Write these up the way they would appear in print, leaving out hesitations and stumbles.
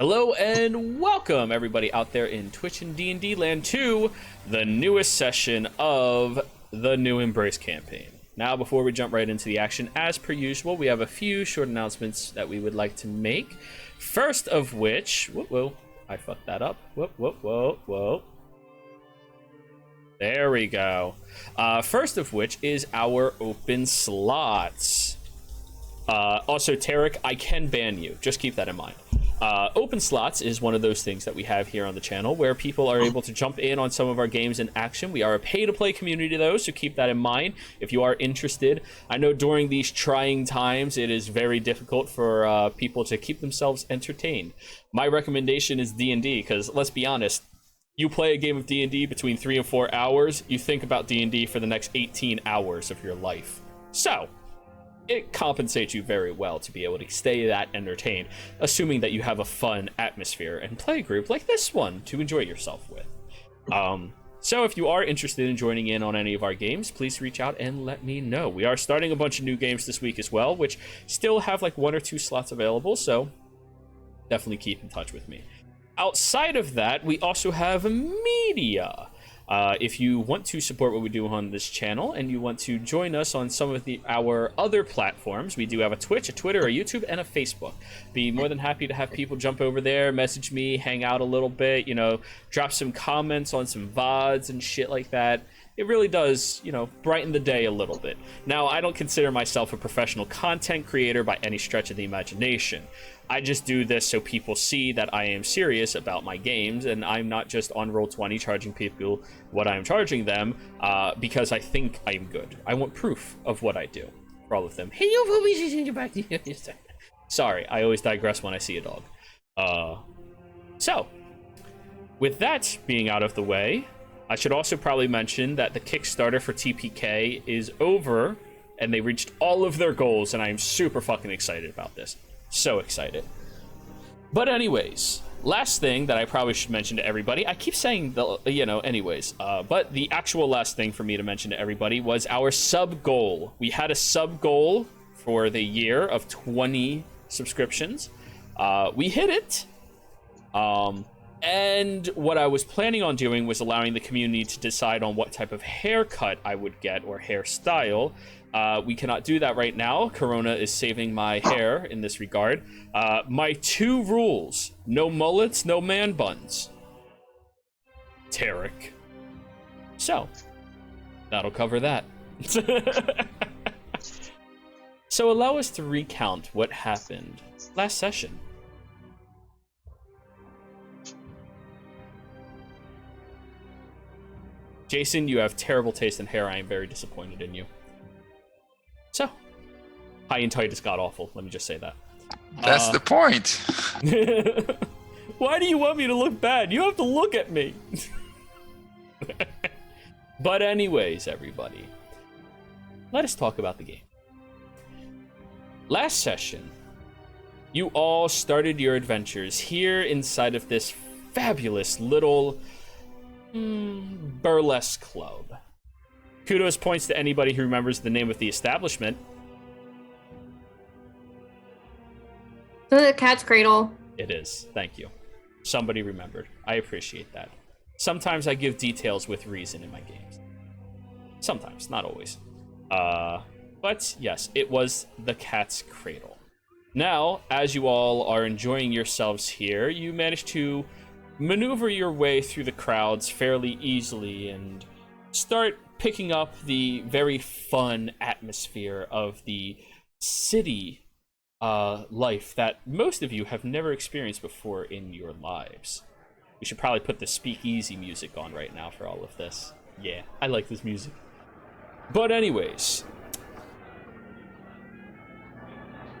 Hello and welcome everybody out there in Twitch and D&D land to the newest session of the new Embrace campaign. Now, before we jump right into the action, as per usual, we have a few short announcements that we would like to make. First of which, whoa, I fucked that up. Whoa. There we go. First of which is our open slots. Also, Tarek, I can ban you. Just keep that in mind. Open slots is one of those things that we have here on the channel where people are able to jump in on some of our games in action. We are a pay-to-play community, though, so keep that in mind if you are interested. I know during these trying times, it is very difficult for people to keep themselves entertained. My recommendation is D&D, because let's be honest, you play a game of D&D between 3 and 4 hours, you think about D&D for the next 18 hours of your life. So it compensates you very well to be able to stay that entertained, assuming that you have a fun atmosphere and play group like this one to enjoy yourself with. So if you are interested in joining in on any of our games, please reach out and let me know. We are starting a bunch of new games this week as well, which still have like 1 or 2 slots available, so definitely keep in touch with me. Outside of that, we also have media. If you want to support what we do on this channel and you want to join us on some of our other platforms, we do have a Twitch, a Twitter, a YouTube, and a Facebook. Be more than happy to have people jump over there, message me, hang out a little bit, drop some comments on some VODs and shit like that. It really does, brighten the day a little bit. Now, I don't consider myself a professional content creator by any stretch of the imagination. I just do this so people see that I am serious about my games, and I'm not just on Roll20 charging people what I'm charging them because I think I'm good. I want proof of what I do for all of them. Hey, you back to you. Sorry, I always digress when I see a dog. So, with that being out of the way, I should also probably mention that the Kickstarter for TPK is over, and they reached all of their goals, and I am super fucking excited about this. So excited. But anyways, last thing that I probably should mention to everybody, I keep saying but the actual last thing for me to mention to everybody was our sub goal. We had a sub goal for the year of 20 subscriptions. We hit it. And what I was planning on doing was allowing the community to decide on what type of haircut I would get or hairstyle. We cannot do that right now. Corona is saving my hair in this regard. My 2 rules: no mullets, no man buns. Tarek. So, that'll cover that. So allow us to recount what happened last session. Jason, you have terrible taste in hair. I am very disappointed in you. So, high and tight is god-awful. Let me just say that. That's the point. Why do you want me to look bad? You have to look at me. But anyways, everybody, let us talk about the game. Last session, you all started your adventures here inside of this fabulous little burlesque club. Kudos points to anybody who remembers the name of the establishment. The Cat's Cradle. It is. Thank you. Somebody remembered. I appreciate that. Sometimes I give details with reason in my games. Sometimes, not always. But yes, it was the Cat's Cradle. Now, as you all are enjoying yourselves here, you managed to maneuver your way through the crowds fairly easily and start picking up the very fun atmosphere of the city life that most of you have never experienced before in your lives. We should probably put the speakeasy music on right now for all of this. Yeah, I like this music. But anyways,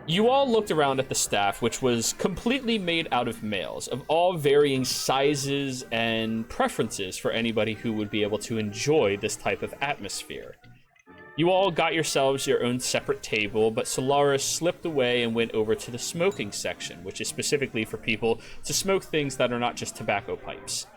you all looked around at the staff, which was completely made out of males of all varying sizes and preferences for anybody who would be able to enjoy this type of atmosphere. You all got yourselves your own separate table, but Solaris slipped away and went over to the smoking section, which is specifically for people to smoke things that are not just tobacco pipes.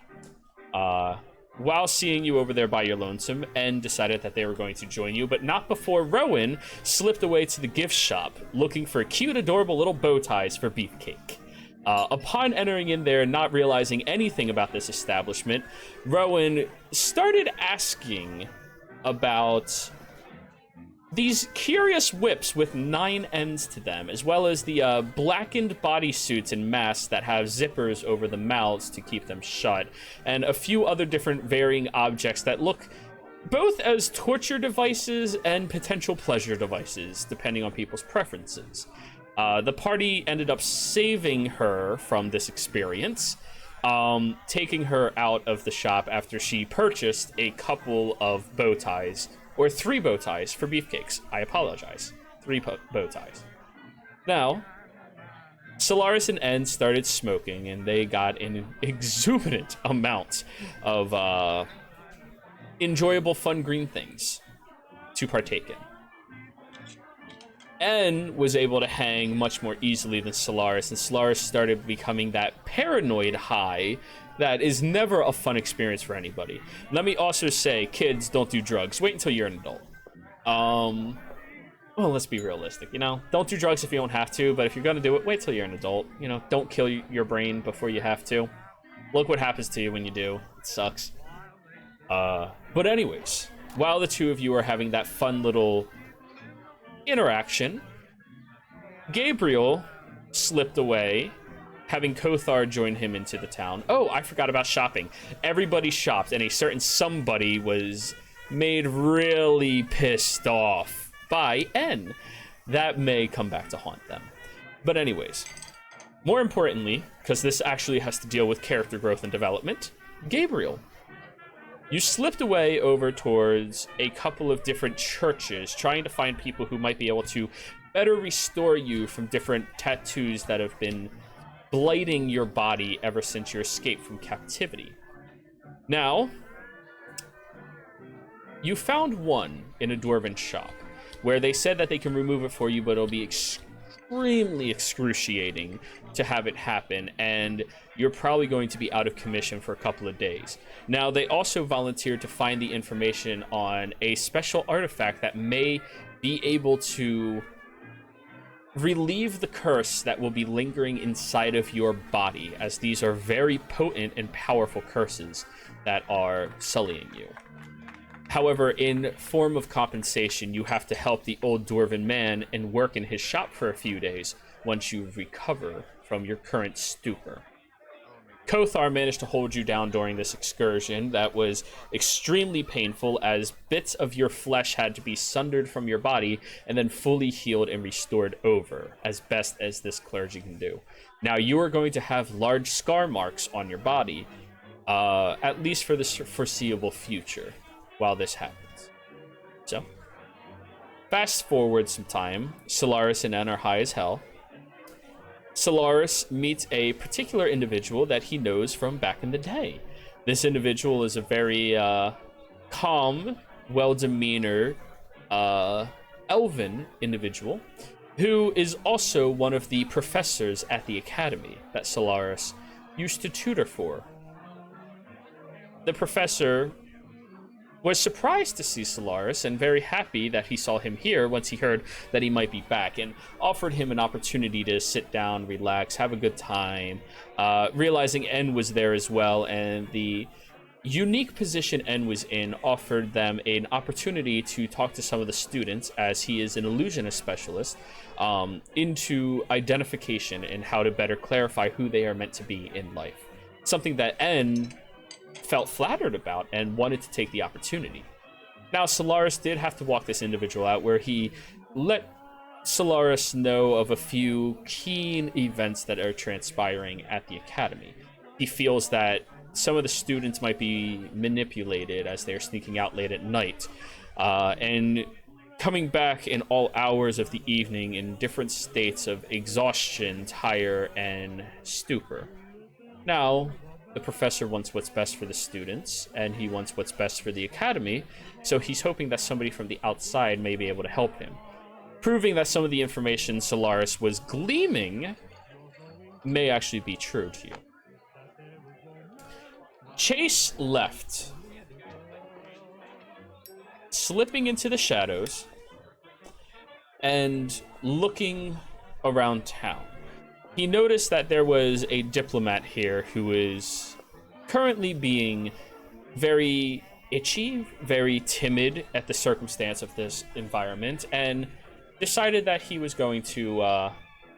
While seeing you over there by your lonesome, N decided that they were going to join you, but not before Rowan slipped away to the gift shop, looking for cute, adorable little bow ties for Beefcake. Upon entering in there, not realizing anything about this establishment, Rowan started asking about these curious whips with 9 ends to them, as well as the blackened bodysuits and masks that have zippers over the mouths to keep them shut, and a few other different varying objects that look both as torture devices and potential pleasure devices, depending on people's preferences. The party ended up saving her from this experience, taking her out of the shop after she purchased a couple of bow ties, or 3 bow ties for beefcakes. I apologize. 3 bow ties. Now, Solaris and En started smoking, and they got an exuberant amount of enjoyable, fun green things to partake in. En was able to hang much more easily than Solaris, and Solaris started becoming that paranoid high that is never a fun experience for anybody. Let me also say, kids, don't do drugs. Wait until you're an adult. Well, let's be realistic, Don't do drugs if you don't have to, but if you're gonna do it, wait till you're an adult. Don't kill your brain before you have to. Look what happens to you when you do. It sucks. But anyways, while the two of you are having that fun little interaction, Gabriel slipped away, having Kothar join him into the town. Oh, I forgot about shopping. Everybody shopped, and a certain somebody was made really pissed off by En. That may come back to haunt them. But anyways, more importantly, because this actually has to deal with character growth and development, Gabriel, you slipped away over towards a couple of different churches, trying to find people who might be able to better restore you from different tattoos that have been blighting your body ever since your escape from captivity. Now, you found one in a dwarven shop, where they said that they can remove it for you, but it'll be extremely excruciating to have it happen, and you're probably going to be out of commission for a couple of days. Now, they also volunteered to find the information on a special artifact that may be able to relieve the curse that will be lingering inside of your body, as these are very potent and powerful curses that are sullying you. However, in form of compensation, you have to help the old dwarven man and work in his shop for a few days once you recover from your current stupor. Kothar managed to hold you down during this excursion that was extremely painful, as bits of your flesh had to be sundered from your body and then fully healed and restored over, as best as this clergy can do. Now, you are going to have large scar marks on your body, at least for the foreseeable future, while this happens. So, fast forward some time, Solaris and En are high as hell. Solaris meets a particular individual that he knows from back in the day. This individual is a very calm, well-demeanored, elven individual who is also one of the professors at the academy that Solaris used to tutor for. The professor was surprised to see Solaris and very happy that he saw him here once he heard that he might be back, and offered him an opportunity to sit down, relax, have a good time, realizing En was there as well, and the unique position En was in offered them an opportunity to talk to some of the students, as he is an illusionist specialist, into identification and how to better clarify who they are meant to be in life. Something that En felt flattered about and wanted to take the opportunity. Now, Solaris did have to walk this individual out, where he let Solaris know of a few keen events that are transpiring at the academy. He feels that some of the students might be manipulated as they're sneaking out late at night, and coming back in all hours of the evening in different states of exhaustion, tire, and stupor. Now, the professor wants what's best for the students, and he wants what's best for the academy, so he's hoping that somebody from the outside may be able to help him. Proving that some of the information Solaris was gleaming may actually be true to you. Chase left, slipping into the shadows and looking around town. he noticed that there was a diplomat here who is currently being very itchy, very timid at the circumstance of this environment, and decided that he was going to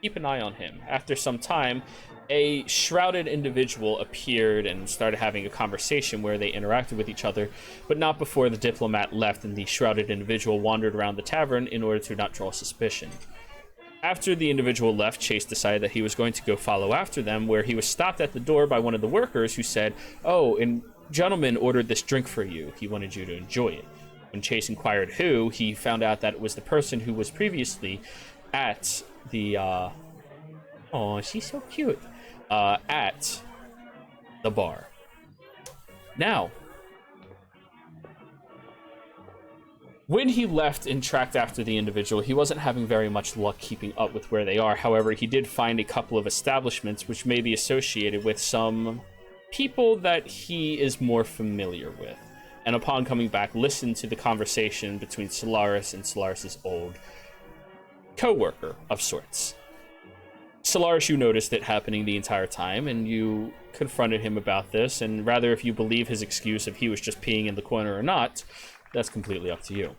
keep an eye on him. After some time, a shrouded individual appeared and started having a conversation where they interacted with each other, but not before the diplomat left and the shrouded individual wandered around the tavern in order to not draw suspicion. After the individual left, Chase decided that he was going to go follow after them, where he was stopped at the door by one of the workers who said, "Oh, and gentleman ordered this drink for you. He wanted you to enjoy it." When Chase inquired who, he found out that it was the person who was previously at the, oh, she's so cute, at the bar. Now, when he left and tracked after the individual, he wasn't having very much luck keeping up with where they are. However, he did find a couple of establishments which may be associated with some people that he is more familiar with. And upon coming back, listened to the conversation between Solaris and Solaris's old co-worker of sorts. Solaris, you noticed it happening the entire time, and you confronted him about this, and rather if you believe his excuse if he was just peeing in the corner or not, that's completely up to you.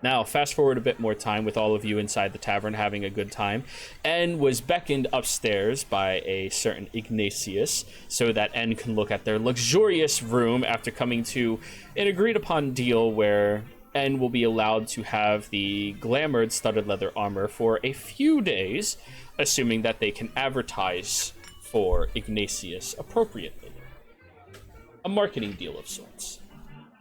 Now, fast forward a bit more time with all of you inside the tavern having a good time, N was beckoned upstairs by a certain Ignatius so that N can look at their luxurious room after coming to an agreed upon deal where N will be allowed to have the glamored studded leather armor for a few days, assuming that they can advertise for Ignatius appropriately. A marketing deal of sorts.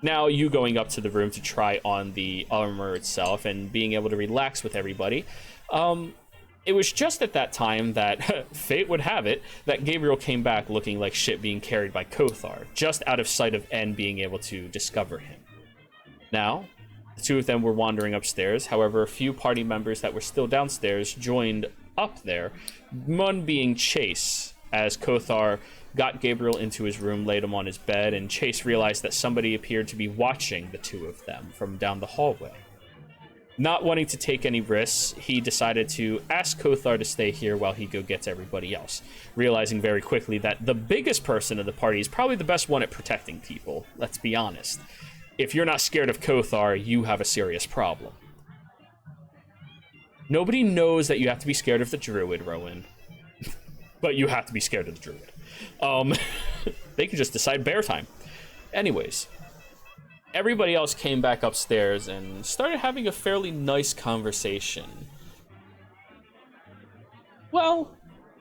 Now, you going up to the room to try on the armor itself and being able to relax with everybody, it was just at that time that, fate would have it, that Gabriel came back looking like shit being carried by Kothar, just out of sight of N being able to discover him. Now, the two of them were wandering upstairs. However, a few party members that were still downstairs joined up there, one being Chase, as Kothar got Gabriel into his room, laid him on his bed, and Chase realized that somebody appeared to be watching the two of them from down the hallway. Not wanting to take any risks, he decided to ask Kothar to stay here while he go gets everybody else, realizing very quickly that the biggest person in the party is probably the best one at protecting people, let's be honest. If you're not scared of Kothar, you have a serious problem. Nobody knows that you have to be scared of the druid, Rowan. But you have to be scared of the druid. They could just decide bear time. Anyways, everybody else came back upstairs and started having a fairly nice conversation. Well,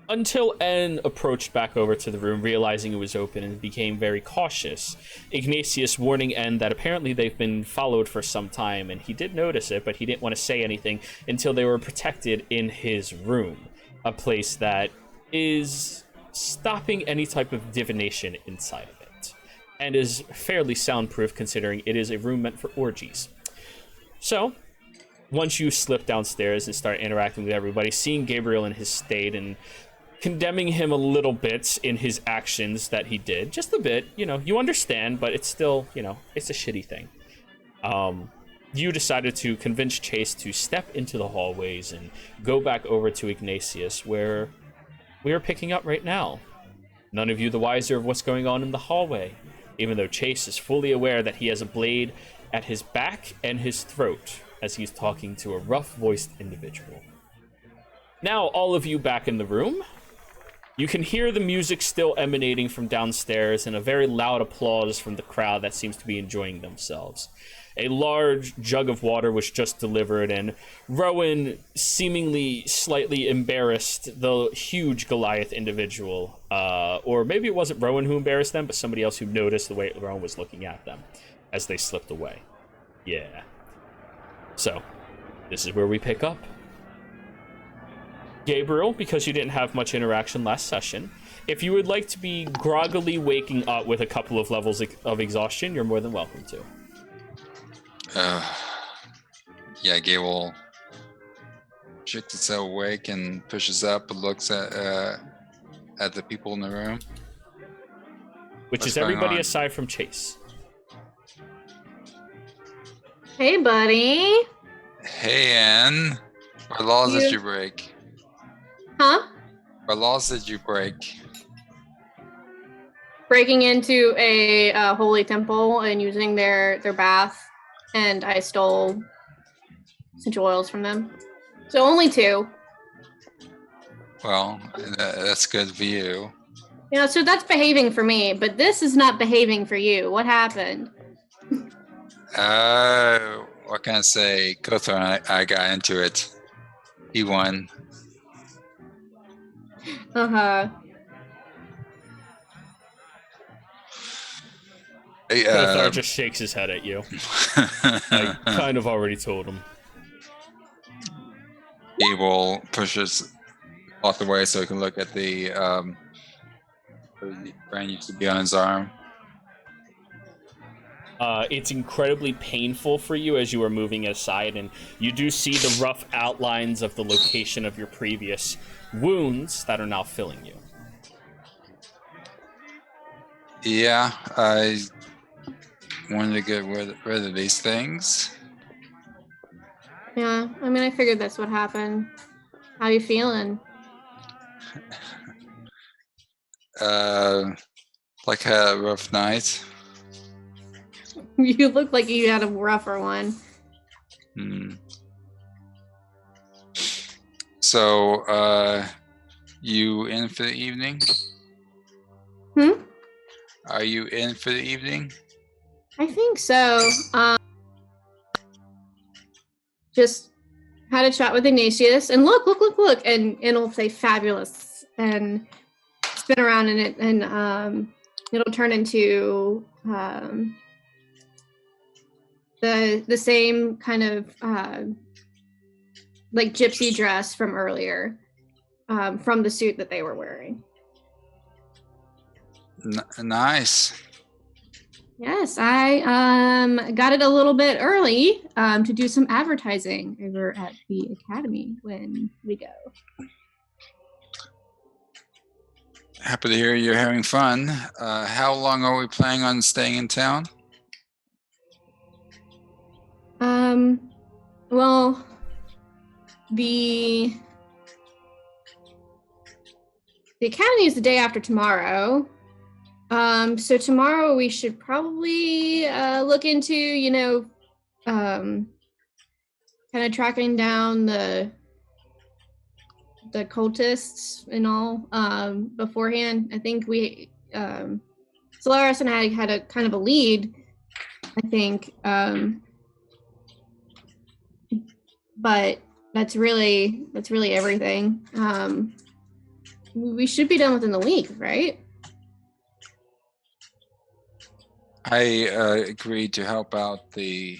until N approached back over to the room, realizing it was open, and became very cautious. Ignatius warning N that apparently they've been followed for some time, and he did notice it, but he didn't want to say anything until they were protected in his room, a place that is stopping any type of divination inside of it, and is fairly soundproof considering it is a room meant for orgies. So, once you slip downstairs and start interacting with everybody, seeing Gabriel in his state and condemning him a little bit in his actions that he did, just a bit, you understand, but it's still, it's a shitty thing. You decided to convince Chase to step into the hallways and go back over to Ignatius, where we are picking up right now. None of you the wiser of what's going on in the hallway, even though Chase is fully aware that he has a blade at his back and his throat as he's talking to a rough-voiced individual. Now, all of you back in the room, you can hear the music still emanating from downstairs and a very loud applause from the crowd that seems to be enjoying themselves. A large jug of water was just delivered, and Rowan, seemingly slightly embarrassed the huge Goliath individual. Or maybe it wasn't Rowan who embarrassed them, but somebody else who noticed the way Rowan was looking at them as they slipped away. Yeah. So, this is where we pick up. Gabriel, because you didn't have much interaction last session, if you would like to be groggily waking up with a couple of levels of exhaustion, you're more than welcome to. Yeah, Gable shakes itself awake and pushes up and looks at the people in the room. Which is everybody aside from Chase. Hey, buddy. Hey, Ann. What laws did you break? Huh? What laws did you break? Breaking into a holy temple and using their bath, and I stole essential oils from them. So only 2. Well, that's good for you. Yeah, so that's behaving for me, but this is not behaving for you. What happened? What can I say? Kotha and I got into it. He won. Uh-huh. Kothar just shakes his head at you. I kind of already told him. He will push his cloth away so he can look at the brand used to be on his arm. It's incredibly painful for you as you are moving aside, and you do see the rough outlines of the location of your previous wounds that are now filling you. Yeah, I wanted to get rid of these things. Yeah, I mean, I figured that's what happened. How you feeling? Like a rough night. You look like you had a rougher one. So, you in for the evening? Are you in for the evening? I think so. Just had a chat with Ignatius, and look, and it'll say fabulous, and spin around in it, and it'll turn into the same kind of like gypsy dress from earlier, from the suit that they were wearing. Nice. Yes, I got it a little bit early to do some advertising over at the academy when we go. Happy to hear you're having fun. How long are we planning on staying in town? Well, the academy is the day after tomorrow. So tomorrow we should probably look into, kind of tracking down the cultists and all beforehand. I think we Solaris and I had a kind of a lead, I think. But that's really everything. We should be done within the week, right? I agreed to help out the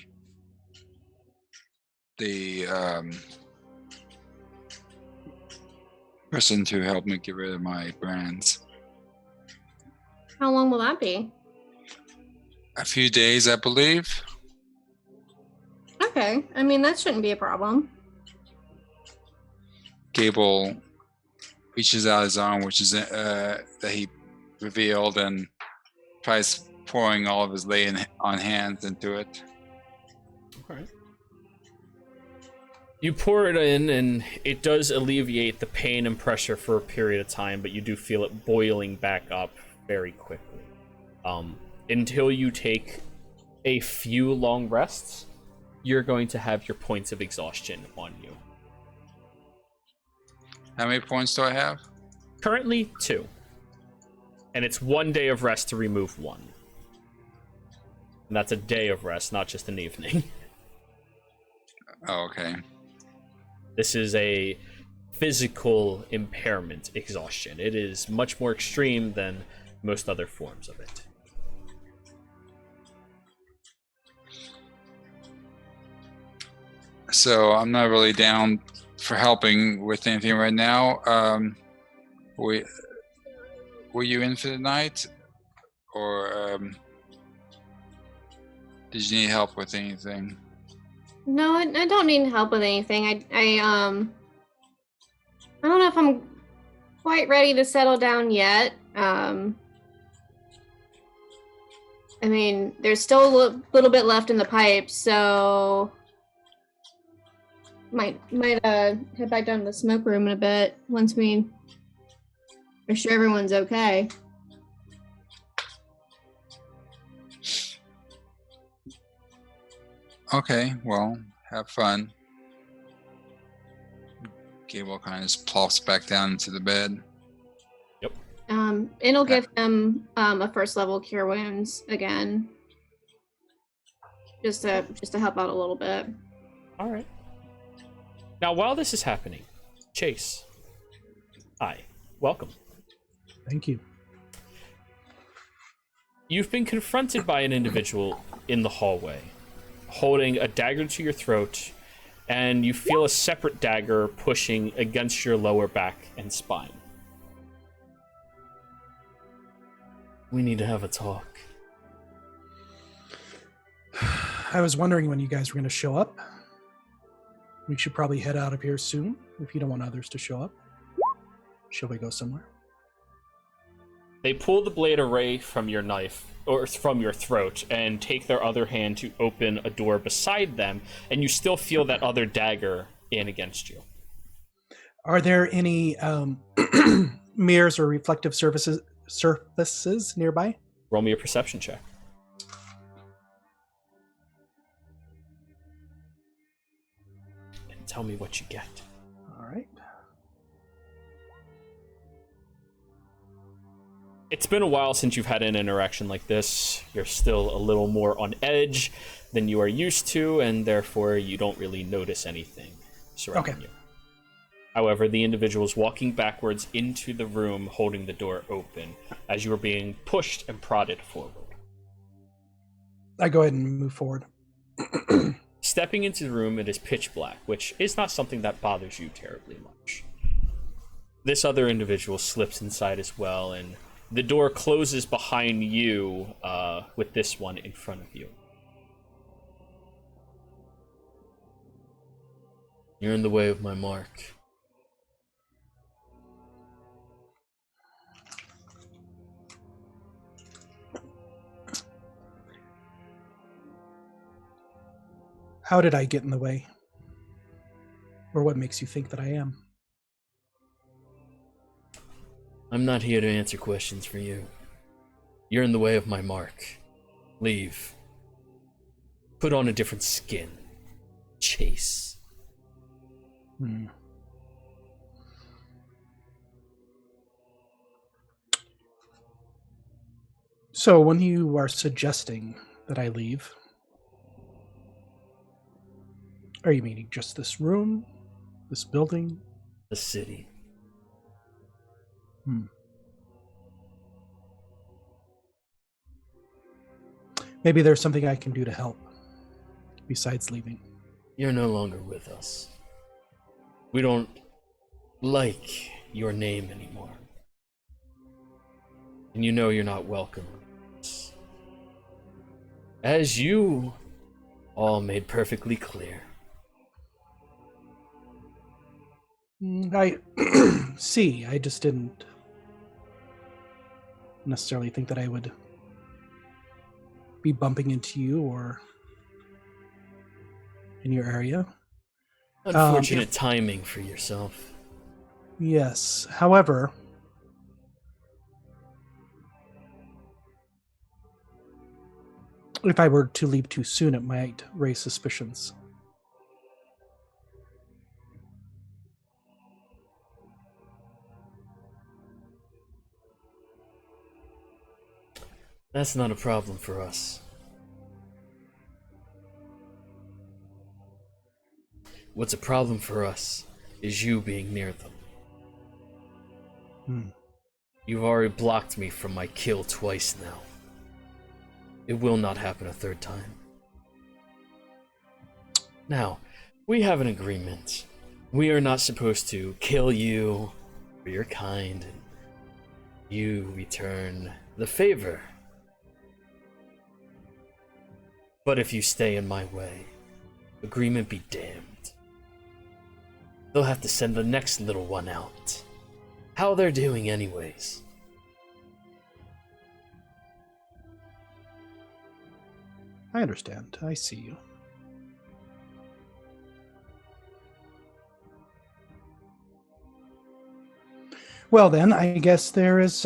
person to help me get rid of my brands. How long will that be? A few days, I believe. Okay, I mean that shouldn't be a problem. Gable reaches out his arm, which is that he revealed, and tries pouring all of his lay on hands into it. Okay. You pour it in, and it does alleviate the pain and pressure for a period of time, but you do feel it boiling back up very quickly. Until you take a few long rests, you're going to have your points of exhaustion on you. How many points do I have? Currently 2. And it's 1 day of rest to remove 1. And that's a day of rest, not just an evening. Oh, okay. This is a physical impairment exhaustion. It is much more extreme than most other forms of it. So I'm not really down for helping with anything right now. Were you in for the night, or did you need help with anything? No, I don't need help with anything. I don't know if I'm quite ready to settle down yet. I mean, there's still a little bit left in the pipe, so might head back down to the smoke room in a bit once we are sure everyone's okay. Okay, well, have fun. Gable kind of just plops back down into the bed. And it'll give him a first level cure wounds again, just to help out a little bit. All right. Now, while this is happening, Chase, hi, welcome. Thank you. You've been confronted by an individual in the hallway, holding a dagger to your throat, and you feel a separate dagger pushing against your lower back and spine. We need to have a talk. I was wondering when you guys were going to show up. We should probably head out of here soon if you don't want others to show up. Shall we go somewhere? They pull the blade away from your knife, or from your throat, and take their other hand to open a door beside them, and you still feel that other dagger in against you. Are there any mirrors or reflective surfaces nearby? Roll me a perception check. And tell me what you get. All right. It's been a while since you've had an interaction like this. You're still a little more on edge than you are used to, and therefore you don't really notice anything surrounding you. However, the individual is walking backwards into the room, holding the door open, as you are being pushed and prodded forward. I go ahead and move forward. Stepping into the room, it is pitch black, which is not something that bothers you terribly much. This other individual slips inside as well, and the door closes behind you with this one in front of you. You're in the way of my mark. How did I get in the way? Or what makes you think that I am? I'm not here to answer questions for you. You're in the way of my mark. Leave. Put on a different skin. Chase. So when you are suggesting that I leave, are you meaning just this room? This building? The city. Maybe there's something I can do to help, besides leaving. You're no longer with us. We don't like your name anymore. And you know you're not welcome. As you all made perfectly clear. I see. I just didn't necessarily think that I would be bumping into you or in your area. Unfortunate timing for yourself. Yes. However, if I were to leave too soon, it might raise suspicions. That's not a problem for us. What's a problem for us is you being near them. You've already blocked me from my kill twice now. It will not happen a third time. Now, we have an agreement. We are not supposed to kill you for your kind, and you return the favor. But if you stay in my way, agreement be damned. They'll have to send the next little one out. How they're doing anyways. I understand. I see you. Well, then, I guess there is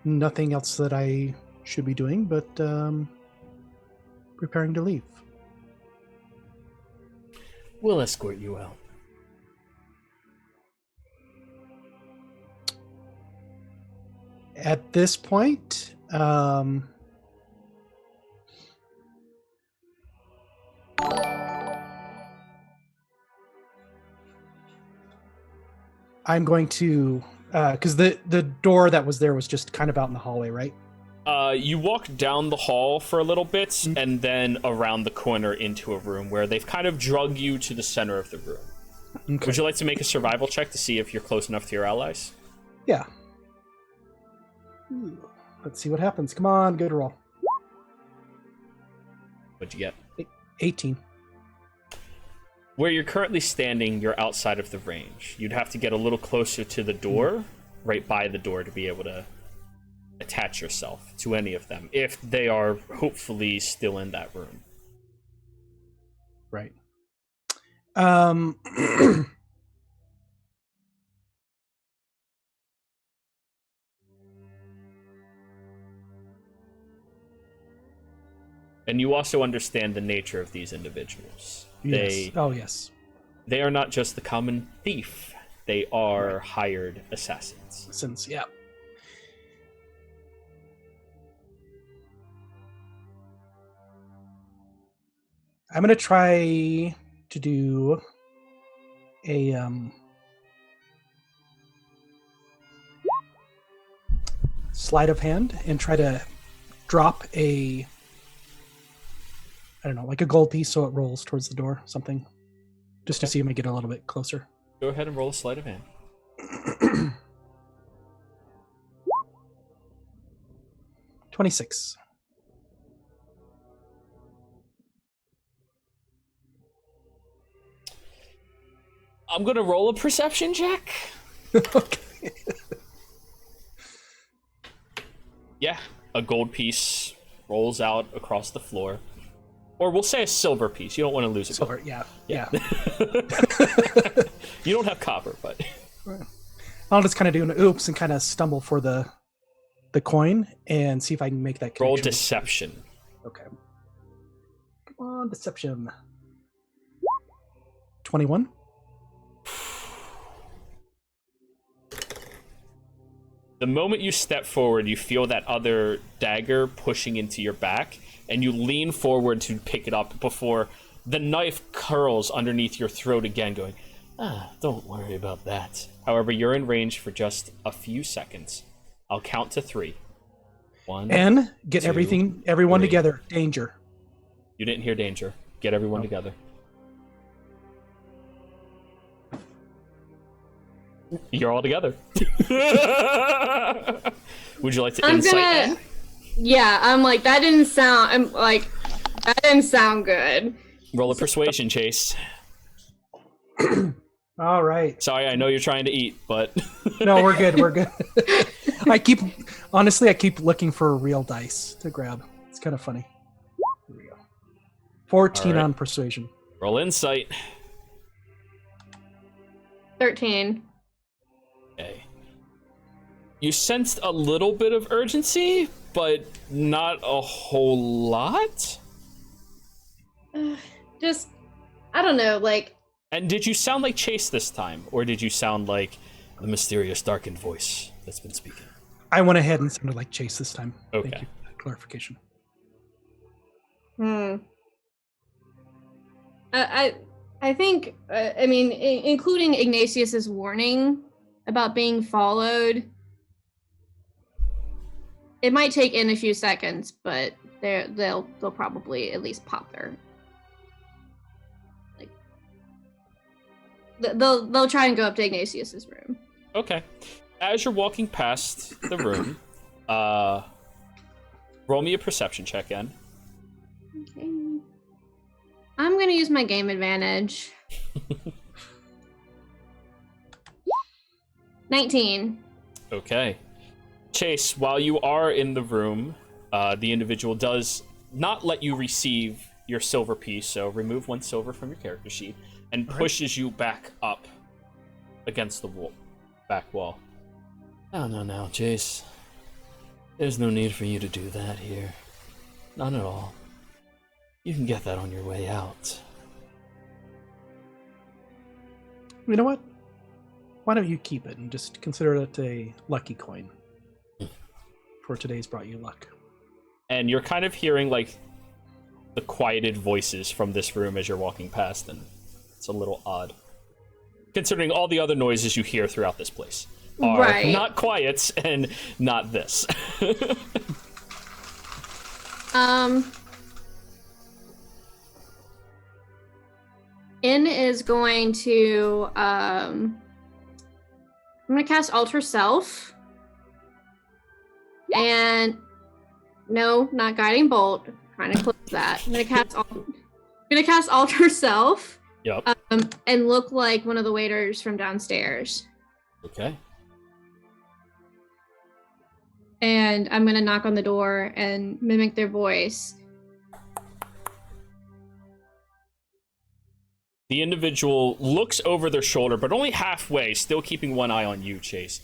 nothing else that I should be doing but preparing to leave. We'll escort you out. At this point, I'm going to, because the door that was there was just kind of out in the hallway, right? You walk down the hall for a little bit, and then around the corner into a room where they've kind of drug you to the center of the room. Okay. Would you like to make a survival check to see if you're close enough to your allies? Yeah. Ooh, let's see what happens. Come on, good roll. What'd you get? 18. Where you're currently standing, you're outside of the range. You'd have to get a little closer to the door, right by the door, to be able to attach yourself to any of them, if they are hopefully still in that room. Right. And you also understand the nature of these individuals. Yes. Yes. They are not just the common thief. They are hired assassins. Since, yeah. I'm going to try to do a sleight of hand and try to drop a, I don't know, like a gold piece so it rolls towards the door, something. Just to see if I get a little bit closer. Go ahead and roll a sleight of hand. 26. I'm going to roll a perception check. Okay. Yeah, a gold piece rolls out across the floor. Or we'll say a silver piece. You don't want to lose it. Silver, yeah. You don't have copper, but... I'll just kind of do an oops and kind of stumble for the coin and see if I can make that connection. Roll deception. Okay. Come on, deception. 21. The moment you step forward, you feel that other dagger pushing into your back, and you lean forward to pick it up before the knife curls underneath your throat again, going, don't worry about that. However, you're in range for just a few seconds. I'll count to 3. 1, And get 2, everyone 3. together. Danger. You didn't hear danger. Get everyone together. You're all together. Would you like to insight in? Yeah, I'm like, that didn't sound good. Roll a persuasion, Chase. All right. Sorry, I know you're trying to eat, but... No, we're good. We're good. I keep looking for real dice to grab. It's kind of funny. Here we go. 14 on persuasion. Roll insight. 13. Okay. You sensed a little bit of urgency, but not a whole lot? Just, I don't know, like... And did you sound like Chase this time, or did you sound like the mysterious darkened voice that's been speaking? I went ahead and sounded like Chase this time. Okay. Thank you for that clarification. I think, I mean, including Ignatius's warning about being followed, it might take in a few seconds, but they'll probably at least pop their, like, they'll try and go up to Ignatius's room. Okay. As you're walking past the room, roll me a perception check, Ann. Okay. I'm gonna use my game advantage. 19. Okay. Chase, while you are in the room, the individual does not let you receive your silver piece, so remove 1 silver from your character sheet, and pushes you back up against the back wall. Oh, no, Chase. There's no need for you to do that here. None at all. You can get that on your way out. You know what? Why don't you keep it and just consider it a lucky coin for today's brought you luck. And you're kind of hearing, like, the quieted voices from this room as you're walking past, and it's a little odd. Considering all the other noises you hear throughout this place are not quiet and not this. In is going to I'm gonna cast Alter Self. And no, not Guiding Bolt. Kind of close that. I'm gonna cast Alter Self. Yep. And look like one of the waiters from downstairs. Okay. And I'm gonna knock on the door and mimic their voice. The individual looks over their shoulder, but only halfway, still keeping one eye on you, Chase,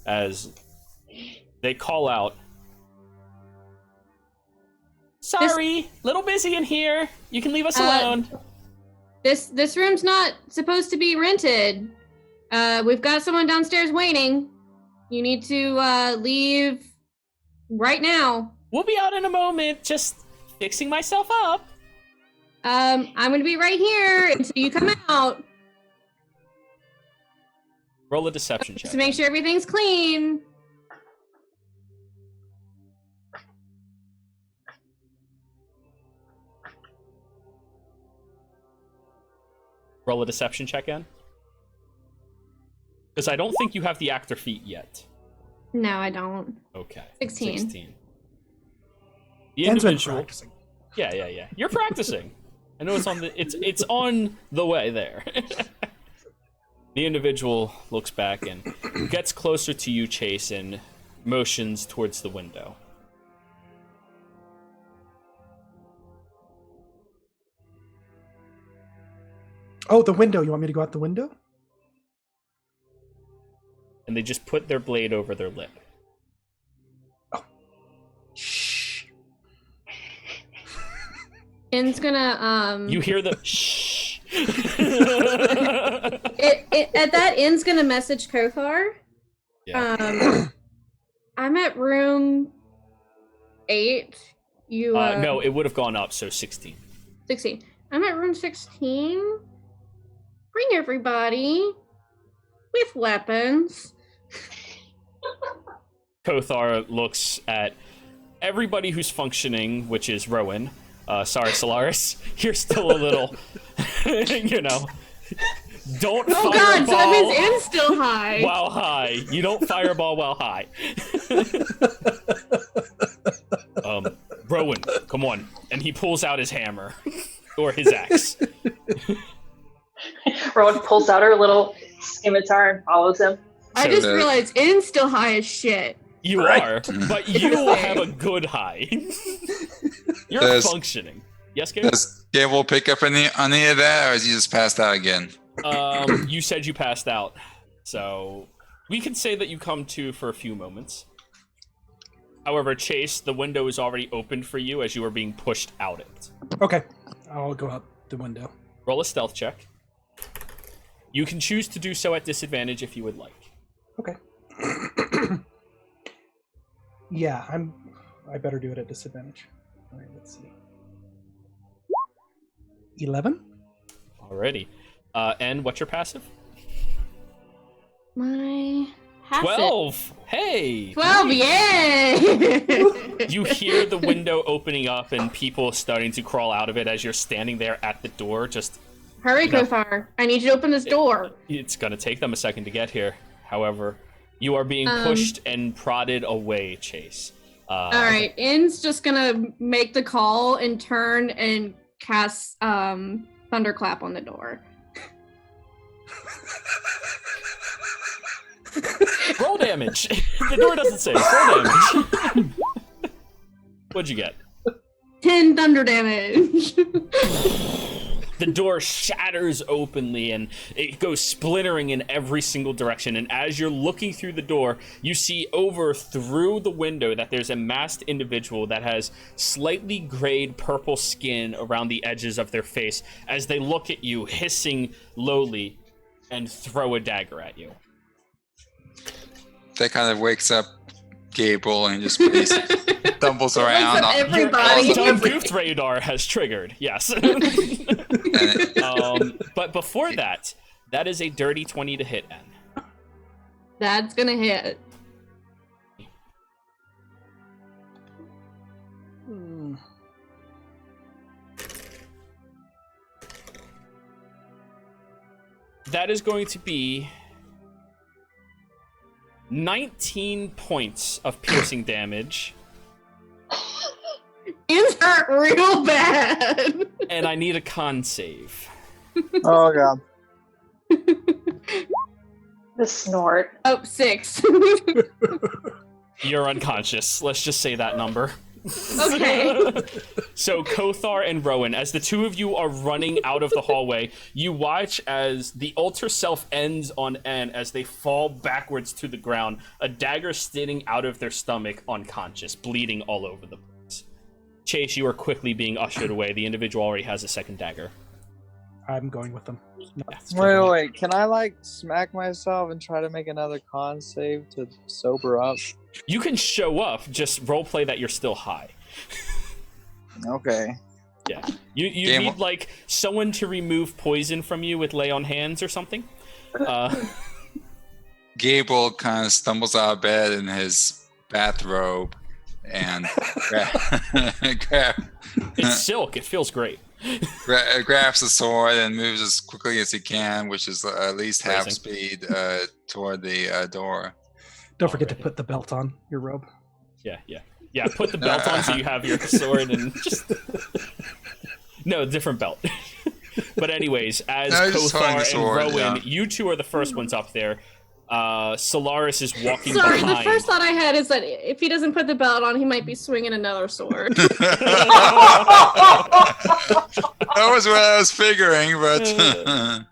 as they call out, "Sorry, little busy in here. You can leave us alone." This room's not supposed to be rented. We've got someone downstairs waiting. You need to leave right now. We'll be out in a moment. Just fixing myself up. I'm gonna be right here until you come out. Roll a deception check. Just to make sure everything's clean. Roll a deception check in. Because I don't think you have the actor feat yet. No, I don't. Okay. 16. The Dan's been individual. practicing. Yeah. You're practicing. I know it's on the way there. The individual looks back and gets closer to you, Chase, and motions towards the window. Oh, the window. You want me to go out the window? And they just put their blade over their lip. Oh. Shh. In's gonna You hear the shh. At that, In's gonna message Kothar. Yeah. I'm at room 8. You No, it would have gone up, so 16. 16. I'm at room 16. Bring everybody with weapons. Kothar looks at everybody who's functioning, which is Rowan. Sorry, Solaris. You're still a little, don't Oh fireball god, so that means In's still high. while high. You don't fireball while high. Rowan, come on. And he pulls out his hammer. Or his axe. Rowan pulls out her little scimitar and follows him. I just realized In's still high as shit. You are, but you have a good high. You're functioning. Yes, Gabe? Does Gable pick up any of that, or is he just passed out again? You said you passed out, so we can say that you come to for a few moments. However, Chase, the window is already opened for you as you are being pushed out it. Okay. I'll go out the window. Roll a stealth check. You can choose to do so at disadvantage if you would like. Okay. Yeah, I better do it at disadvantage. All right, let's see. 11? Alrighty. And what's your passive? My passive. 12! Hey! 12, yay! You hear the window opening up and people starting to crawl out of it as you're standing there at the door. Just Hurry, Kothar. I need you to open this door. It's gonna take them a second to get here. However, you are being pushed and prodded away, Chase. Alright, In's just gonna make the call and turn and cast Thunderclap on the door. Roll damage! The door doesn't say. Roll damage. What'd you get? 10 thunder damage. The door shatters openly and it goes splintering in every single direction. And as you're looking through the door, you see over through the window that there's a masked individual that has slightly grayed purple skin around the edges of their face as they look at you, hissing lowly, and throw a dagger at you. That kind of wakes up Gable and just stumbles around. Everybody. Done Goofed radar has triggered, yes. But before that, that is a dirty 20 to hit, N. That's gonna hit. That is going to be 19 points of piercing damage. It's hurt real bad. And I need a con save. Oh god. The snort. Oh, 6. You're unconscious. Let's just say that number. Okay. So Kothar and Rowan, as the two of you are running out of the hallway, you watch as the altar self ends on N as they fall backwards to the ground, a dagger sticking out of their stomach, unconscious, bleeding all over the place. Chase, you are quickly being ushered away. The individual already has a second dagger. I'm going with them. Wait. Can I like smack myself and try to make another con save to sober up? You can show up, just roleplay that you're still high. Okay. Yeah. You need, like, someone to remove poison from you with lay on hands or something. Gable kind of stumbles out of bed in his bathrobe and It's silk. It feels great. grabs the sword and moves as quickly as he can, which is at least half Amazing. speed toward the door. Don't forget to put the belt on your robe. Yeah. Put the belt on so you have your sword and just... No, different belt. But anyways, as No, just holding Kothar the sword, and Rowan, yeah. you two are the first ones up there. Solaris is walking Sorry, behind. the first thought I had is that if he doesn't put the belt on, he might be swinging another sword. That was what I was figuring, but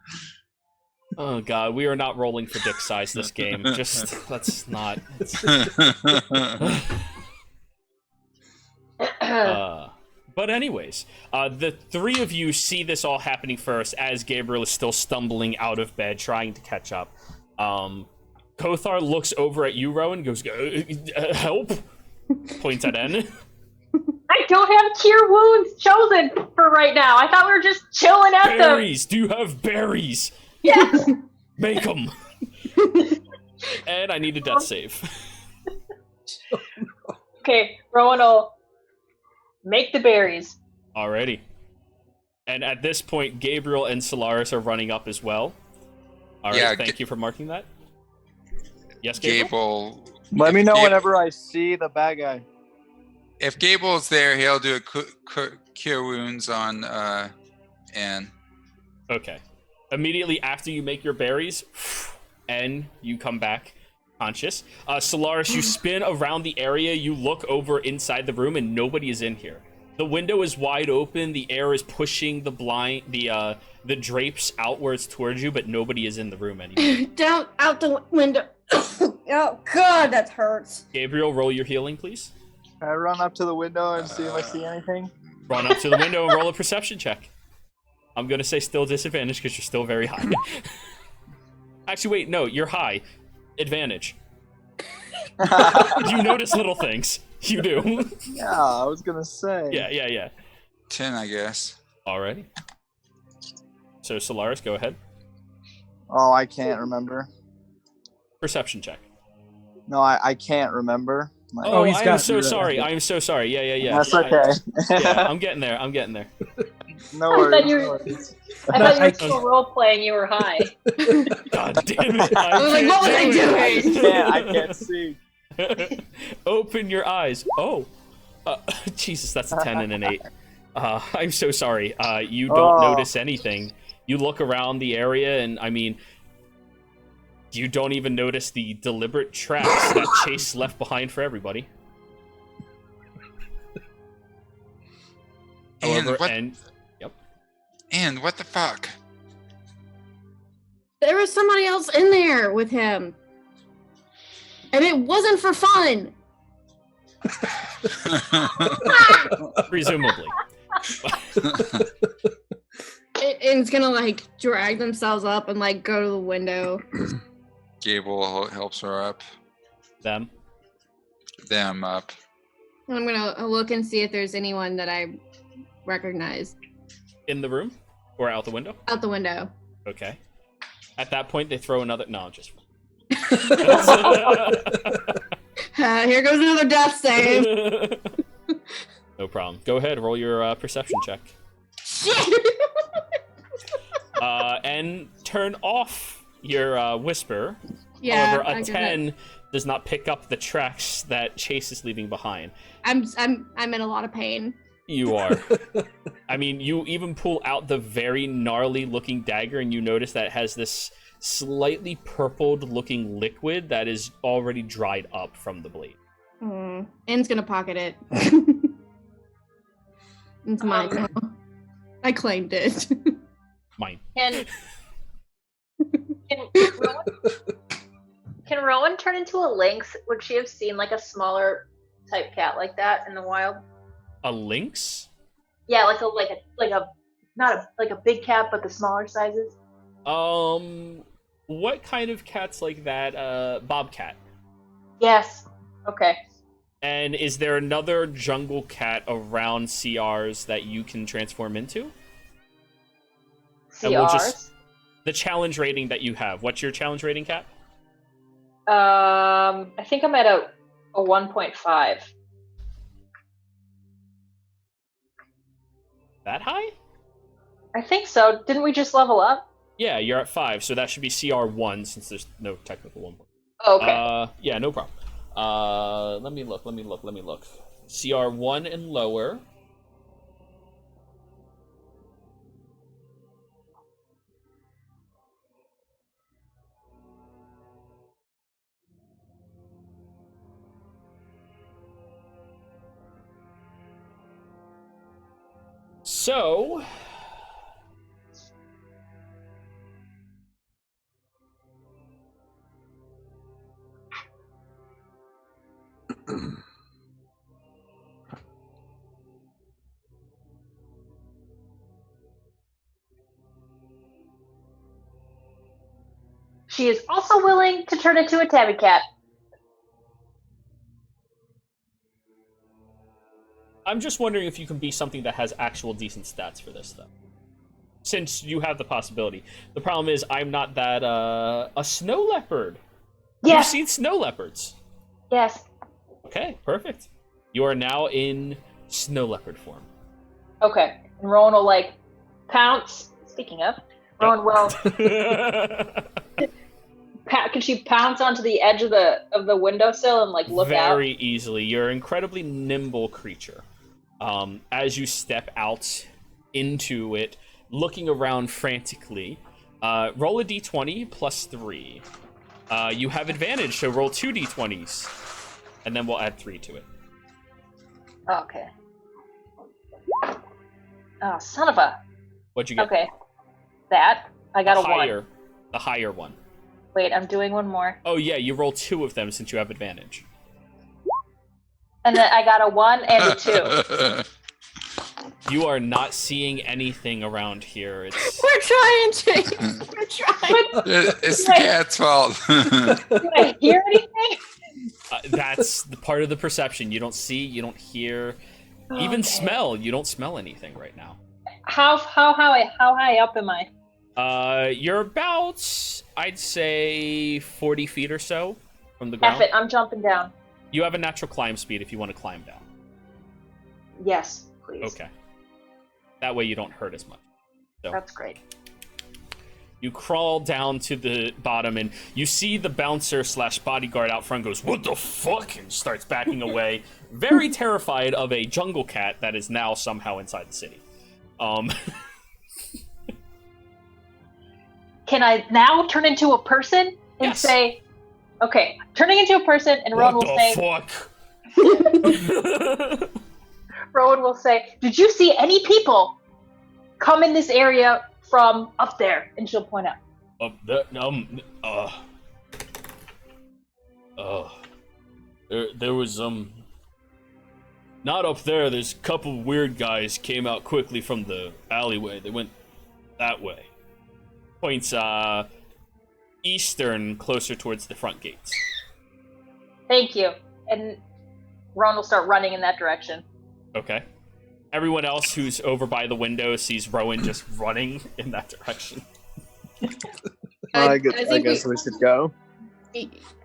Oh god, we are not rolling for dick size this game. Just let's not. But anyways, the three of you see this all happening first as Gabriel is still stumbling out of bed, trying to catch up. Kothar looks over at you, Rowan, goes, help! Points at N. I don't have cure wounds chosen for right now. I thought we were just chilling at them. Berries! Do you have berries? Yes. Make them! And I need a death save. Okay, Rowan will make the berries. Alrighty. And at this point, Gabriel and Solaris are running up as well. Alright, Yeah, thank you for marking that. Yes, Gabriel? Gable. Let me know Gable- whenever I see the bad guy. If Gable's there, he'll do a cure wounds on Anne. Okay. Immediately after you make your berries, and you come back conscious. Solaris, you spin around the area, you look over inside the room, and nobody is in here. The window is wide open, the air is pushing the drapes outwards towards you, but nobody is in the room anymore. Down out the window. Oh god, that hurts. Gabriel, roll your healing, please. Can I run up to the window and see if I see anything? Run up to the window and roll a perception check. I'm gonna say still disadvantage because you're still very high. Actually, wait, no, you're high. Advantage. You notice little things. You do. Yeah, I was gonna say. Yeah. 10, I guess. Alrighty. So Solaris, go ahead. Oh, I can't remember. Perception check. No, I can't remember. Like, Oh, he's I am got- so sorry. I am so sorry. Yeah. that's okay. Yeah, I'm getting there. No I worries. thought you no were- worries. I thought you I- were still role playing. You were high. God damn it. I was like, what was I doing? I can't see. Open your eyes. Oh. Jesus, that's a 10 and an 8. I'm so sorry. You don't notice anything. You look around the area, and I mean, you don't even notice the deliberate tracks that Chase left behind for everybody. And However, what? and yep. And what the fuck? There was somebody else in there with him. And it wasn't for fun. Presumably. It's gonna like drag themselves up and like go to the window. Gable helps her up. Them. Them up. And I'm gonna look and see if there's anyone that I recognize. In the room? Or out the window? Out the window. Okay. At that point, they throw another... No, just... Here goes another death save. No problem. Go ahead, roll your perception check. Shit! And turn off your whisper. Yeah. However, I a get 10 does not pick up the tracks that Chase is leaving behind. I'm in a lot of pain. You are. I mean, you even pull out the very gnarly looking dagger and you notice that it has this slightly purpled looking liquid that is already dried up from the blade. En's gonna pocket it. It's mine now. I claimed it. Mine. Can Rowan turn into a lynx? Would she have seen like a smaller type cat like that in the wild? A lynx? Yeah, like a not a big cat, but the smaller sizes. What kind of cats like that? Bobcat. Yes. Okay. And is there another jungle cat around CRs that you can transform into? And CRs. The challenge rating that you have. What's your challenge rating, Cat? I think I'm at a 1.5. That high? I think so. Didn't we just level up? Yeah, you're at 5, so that should be CR1 since there's no technical 1. Oh, okay. Yeah, no problem. Let me look. CR1 and lower. So, she is also willing to turn into a tabby cat. I'm just wondering if you can be something that has actual decent stats for this, though. Since you have the possibility. The problem is, I'm not that, a snow leopard. Yes. You've seen snow leopards. Yes. Okay, perfect. You are now in snow leopard form. Okay. And Rowan will, like, pounce. Speaking of, Rowan will... Can she pounce onto the edge of the windowsill and, like, look out? Very easily. You're an incredibly nimble creature. As you step out into it, looking around frantically, roll a d20 plus 3. You have advantage, so roll 2 d20s, and then we'll add 3 to it. Okay. Oh, son of a... What'd you get? Okay. That. I got a 1. The higher one. Wait, I'm doing one more. Oh yeah, you roll 2 of them since you have advantage. And then I got a 1 and a 2. You are not seeing anything around here. It's... We're trying, James. We're trying. It's the cat's fault. Did I hear anything? That's the part of the perception. You don't see, you don't hear, even smell. You don't smell anything right now. How high up am I? You're about, I'd say, 40 feet or so from the ground. F it, I'm jumping down. You have a natural climb speed if you want to climb down. Yes, please. Okay. That way you don't hurt as much. So That's great. you crawl down to the bottom and you see the bouncer / bodyguard out front goes, "What the fuck?" and starts backing away, very terrified of a jungle cat that is now somehow inside the city. Can I now turn into a person and Yes. say, okay, turning into a person, and Rowan will say, What the fuck? Rowan will say, did you see any people come in this area from up there, and she'll point out. Up there, there was not up there. There's a couple weird guys came out quickly from the alleyway. They went that way. Points eastern, closer towards the front gates. Thank you. And Ron will start running in that direction. Okay. Everyone else who's over by the window sees Rowan just running in that direction. I guess we should go.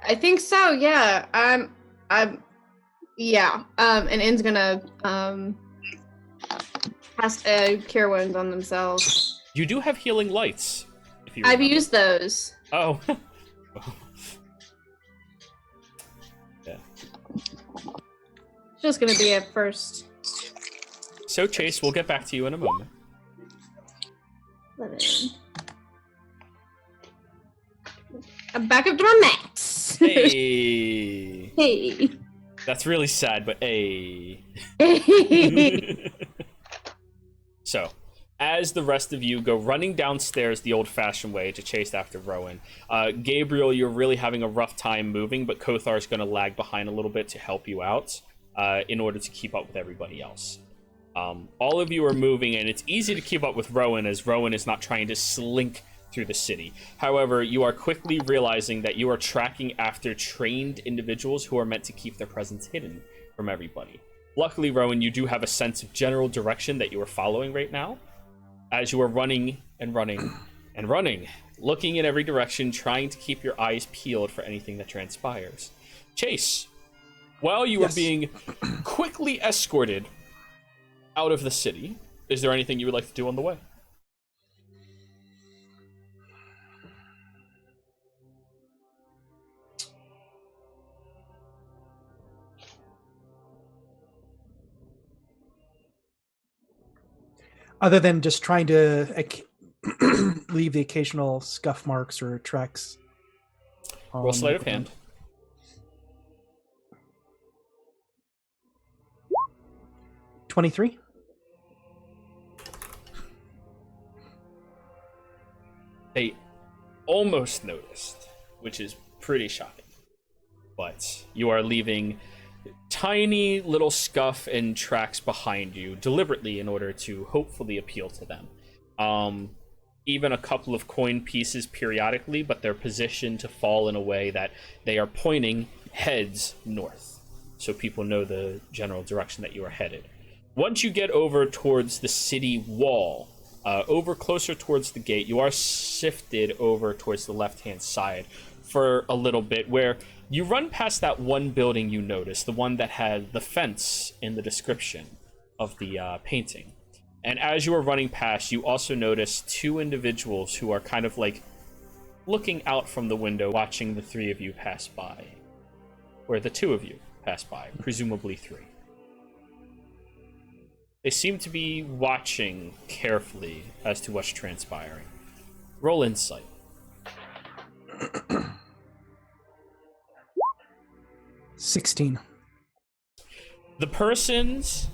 I think so. Yeah. Yeah. And In's gonna cast Cure Wounds on themselves. You do have healing lights. If you I've remember. used those. Oh. Yeah. It's just gonna be a first. So Chase, we'll get back to you in a moment. 11. I'm back up to my max. Hey. Hey. That's really sad, but hey. So, as the rest of you go running downstairs the old-fashioned way to chase after Rowan, Gabriel, you're really having a rough time moving, but Kothar's going to lag behind a little bit to help you out in order to keep up with everybody else. All of you are moving, and it's easy to keep up with Rowan, as Rowan is not trying to slink through the city. However, you are quickly realizing that you are tracking after trained individuals who are meant to keep their presence hidden from everybody. Luckily, Rowan, you do have a sense of general direction that you are following right now, as you are running and running and running, looking in every direction, trying to keep your eyes peeled for anything that transpires. Chase, while you are being quickly escorted out of the city, is there anything you would like to do on the way? Other than just trying to leave the occasional scuff marks or tracks. Roll sleight of hand. 23. They almost noticed, which is pretty shocking. But you are leaving tiny little scuff and tracks behind you deliberately in order to hopefully appeal to them. Even a couple of coin pieces periodically, but they're positioned to fall in a way that they are pointing heads north, so people know the general direction that you are headed. Once you get over towards the city wall, over closer towards the gate, you are shifted over towards the left-hand side for a little bit, where you run past that one building you noticed, the one that had the fence in the description of the painting. And as you are running past, you also notice two individuals who are kind of like looking out from the window, watching the three of you pass by. Or the two of you pass by, presumably three. They seem to be watching carefully as to what's transpiring. Roll insight. 16. The persons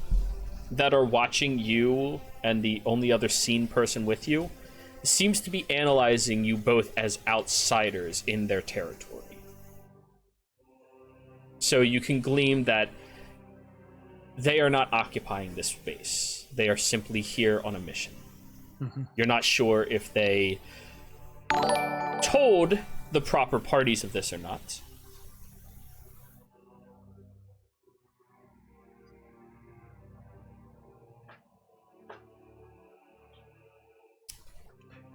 that are watching you and the only other seen person with you seems to be analyzing you both as outsiders in their territory. So you can glean that they are not occupying this space. They are simply here on a mission. Mm-hmm. You're not sure if they told the proper parties of this or not.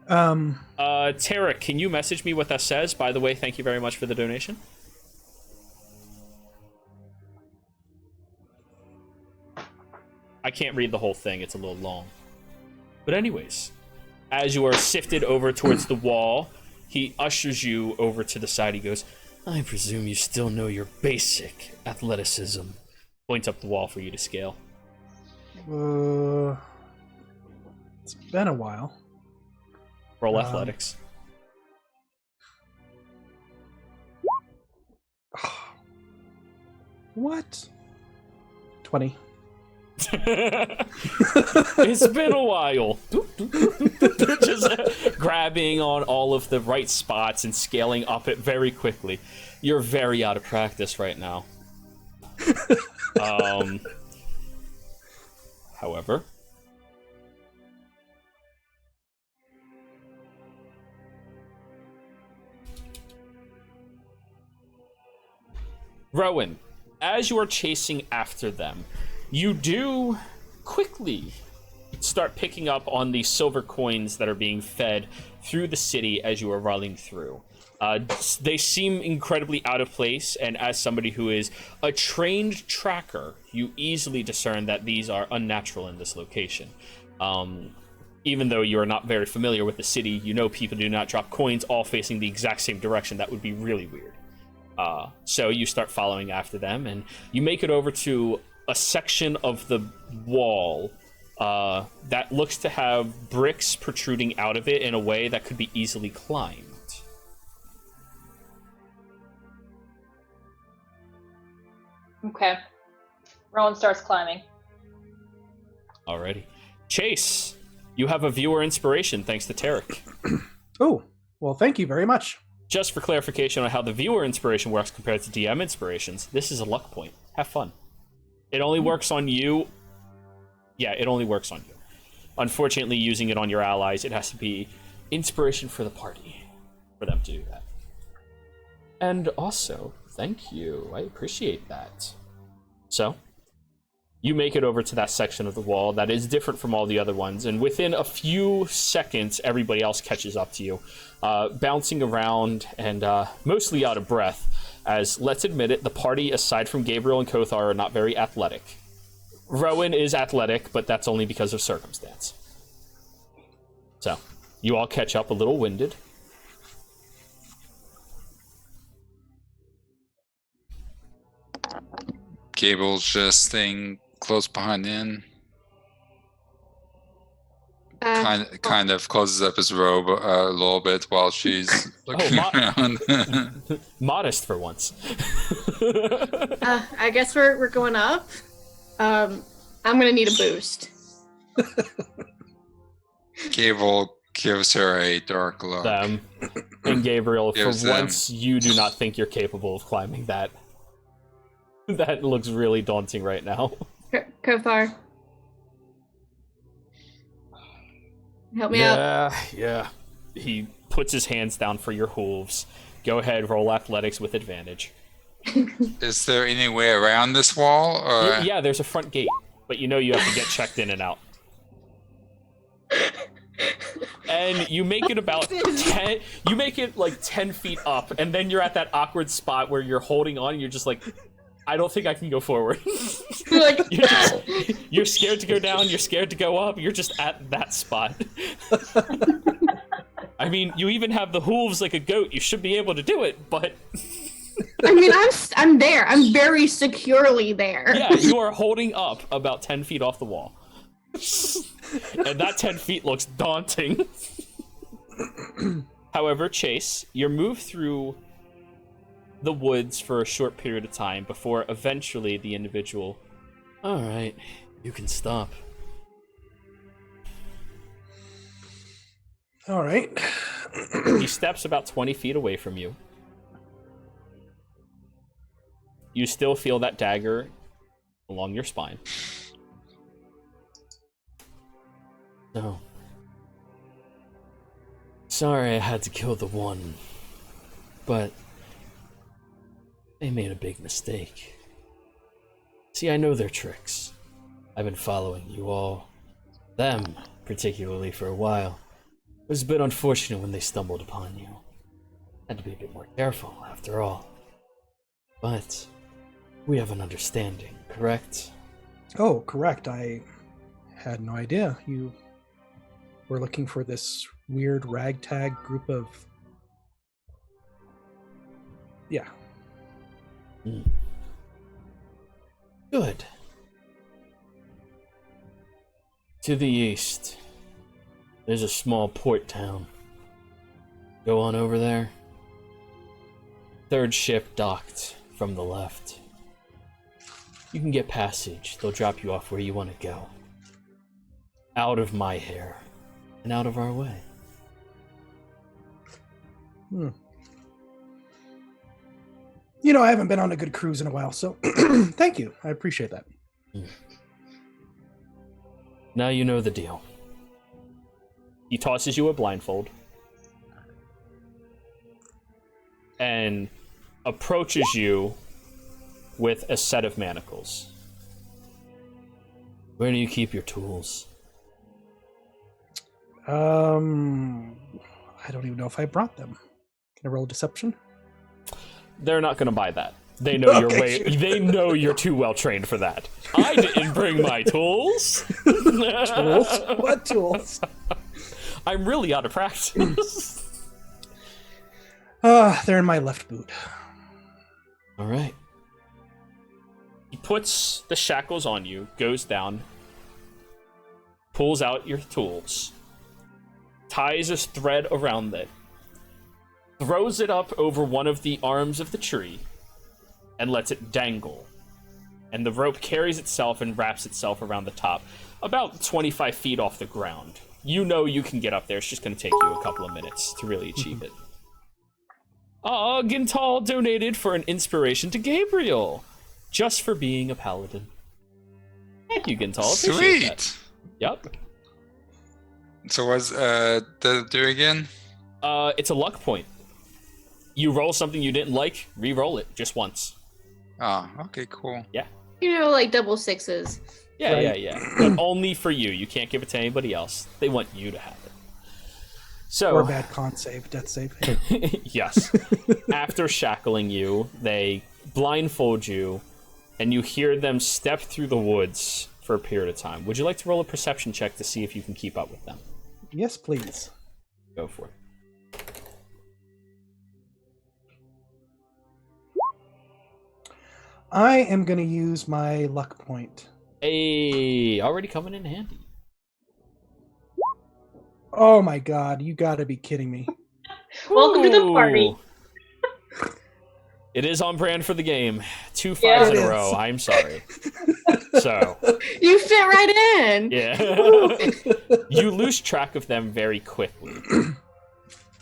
Tarek, can you message me what that says? By the way, thank you very much for the donation. I can't read the whole thing, it's a little long. But anyways, as you are sifted over towards the wall, he ushers you over to the side. He goes, I presume you still know your basic athleticism. Points up the wall for you to scale. It's been a while. Roll athletics. What? 20. It's been a while. Just grabbing on all of the right spots and scaling up it very quickly. You're very out of practice right now. However, Rowan, as you are chasing after them, you do quickly start picking up on the silver coins that are being fed through the city as you are running through. They seem incredibly out of place, and as somebody who is a trained tracker, you easily discern that these are unnatural in this location. Even though you are not very familiar with the city, you know people do not drop coins all facing the exact same direction. That would be really weird. So you start following after them, and you make it over to a section of the wall that looks to have bricks protruding out of it in a way that could be easily climbed. Okay. Rowan starts climbing. Alrighty. Chase, you have a viewer inspiration thanks to Tarek. Oh, well, thank you very much. Just for clarification on how the viewer inspiration works compared to DM inspirations, this is a luck point. Have fun. It only works on you. Yeah, it only works on you. Unfortunately, using it on your allies, it has to be inspiration for the party for them to do that. And also, thank you. I appreciate that. So, you make it over to that section of the wall that is different from all the other ones, and within a few seconds, everybody else catches up to you, bouncing around and mostly out of breath, as, let's admit it, the party, aside from Gabriel and Kothar, are not very athletic. Rowan is athletic, but that's only because of circumstance. So, you all catch up a little winded. Gable's just staying close behind in. Kind of closes up his robe a little bit while she's looking around. Modest for once. I guess we're going up. I'm gonna need a boost. Gable gives her a dark look. And Gabriel, for Gives them. once, you do not think you're capable of climbing that. That looks really daunting right now. Kothar. Help me out. Yeah. He puts his hands down for your hooves. Go ahead, roll athletics with advantage. Is there any way around this wall? Or? Yeah, there's a front gate, but you know you have to get checked in and out. And you make it about 10, you make it like 10 feet up, and then you're at that awkward spot where you're holding on, and you're just like, I don't think I can go forward. You're scared to go down, you're scared to go up, you're just at that spot. I mean, you even have the hooves like a goat, you should be able to do it, but... I mean, I'm there. I'm very securely there. Yeah, you are holding up about 10 feet off the wall. And that 10 feet looks daunting. However, Chase, you're moved through the woods for a short period of time before eventually the individual, all right, you can stop. All right. He steps about 20 feet away from you. You still feel that dagger along your spine. No. Sorry I had to kill the one, but they made a big mistake. See, I know their tricks. I've been following you all, them particularly, for a while. It was a bit unfortunate when they stumbled upon you. Had to be a bit more careful, after all. But we have an understanding, correct? Oh, correct. I had no idea you were looking for this weird ragtag group of... Yeah. Good. To the east, there's a small port town. Go on over there. Third ship docked from the left. You can get passage. They'll drop you off where you want to go. Out of my hair. And out of our way. You know, I haven't been on a good cruise in a while, so thank you. I appreciate that. Now you know the deal. He tosses you a blindfold. And approaches you with a set of manacles. Where do you keep your tools? I don't even know if I brought them. Can I roll deception? They're not going to buy that. They know They know you're too well trained for that. I didn't bring my tools. Tools? What tools? I'm really out of practice. They're in my left boot. All right. He puts the shackles on you, goes down, pulls out your tools, ties a thread around it, throws it up over one of the arms of the tree, and lets it dangle. And the rope carries itself and wraps itself around the top, about 25 feet off the ground. You know you can get up there. It's just going to take you a couple of minutes to really achieve it. Gintal donated for an inspiration to Gabriel, just for being a paladin. Thank you, Gintal. Appreciate that. Sweet. Yep. So what's the do again? It's a luck point. You roll something you didn't like, re-roll it just once. Oh, okay, cool. Yeah. You know, like double sixes. Yeah, Right. yeah. But only for you. You can't give it to anybody else. They want you to have it. So, Or bad con save, death save. yes. After shackling you, they blindfold you, and you hear them step through the woods for a period of time. Would you like to roll a perception check to see if you can keep up with them? Yes, please. Go for it. I am going to use my luck point. Hey, already coming in handy. Oh my god, you gotta be kidding me. Welcome to the party. Ooh. It is on brand for the game. 2 5s Yeah, in it a is. row. I'm sorry. So, You fit right in. yeah. You lose track of them very quickly.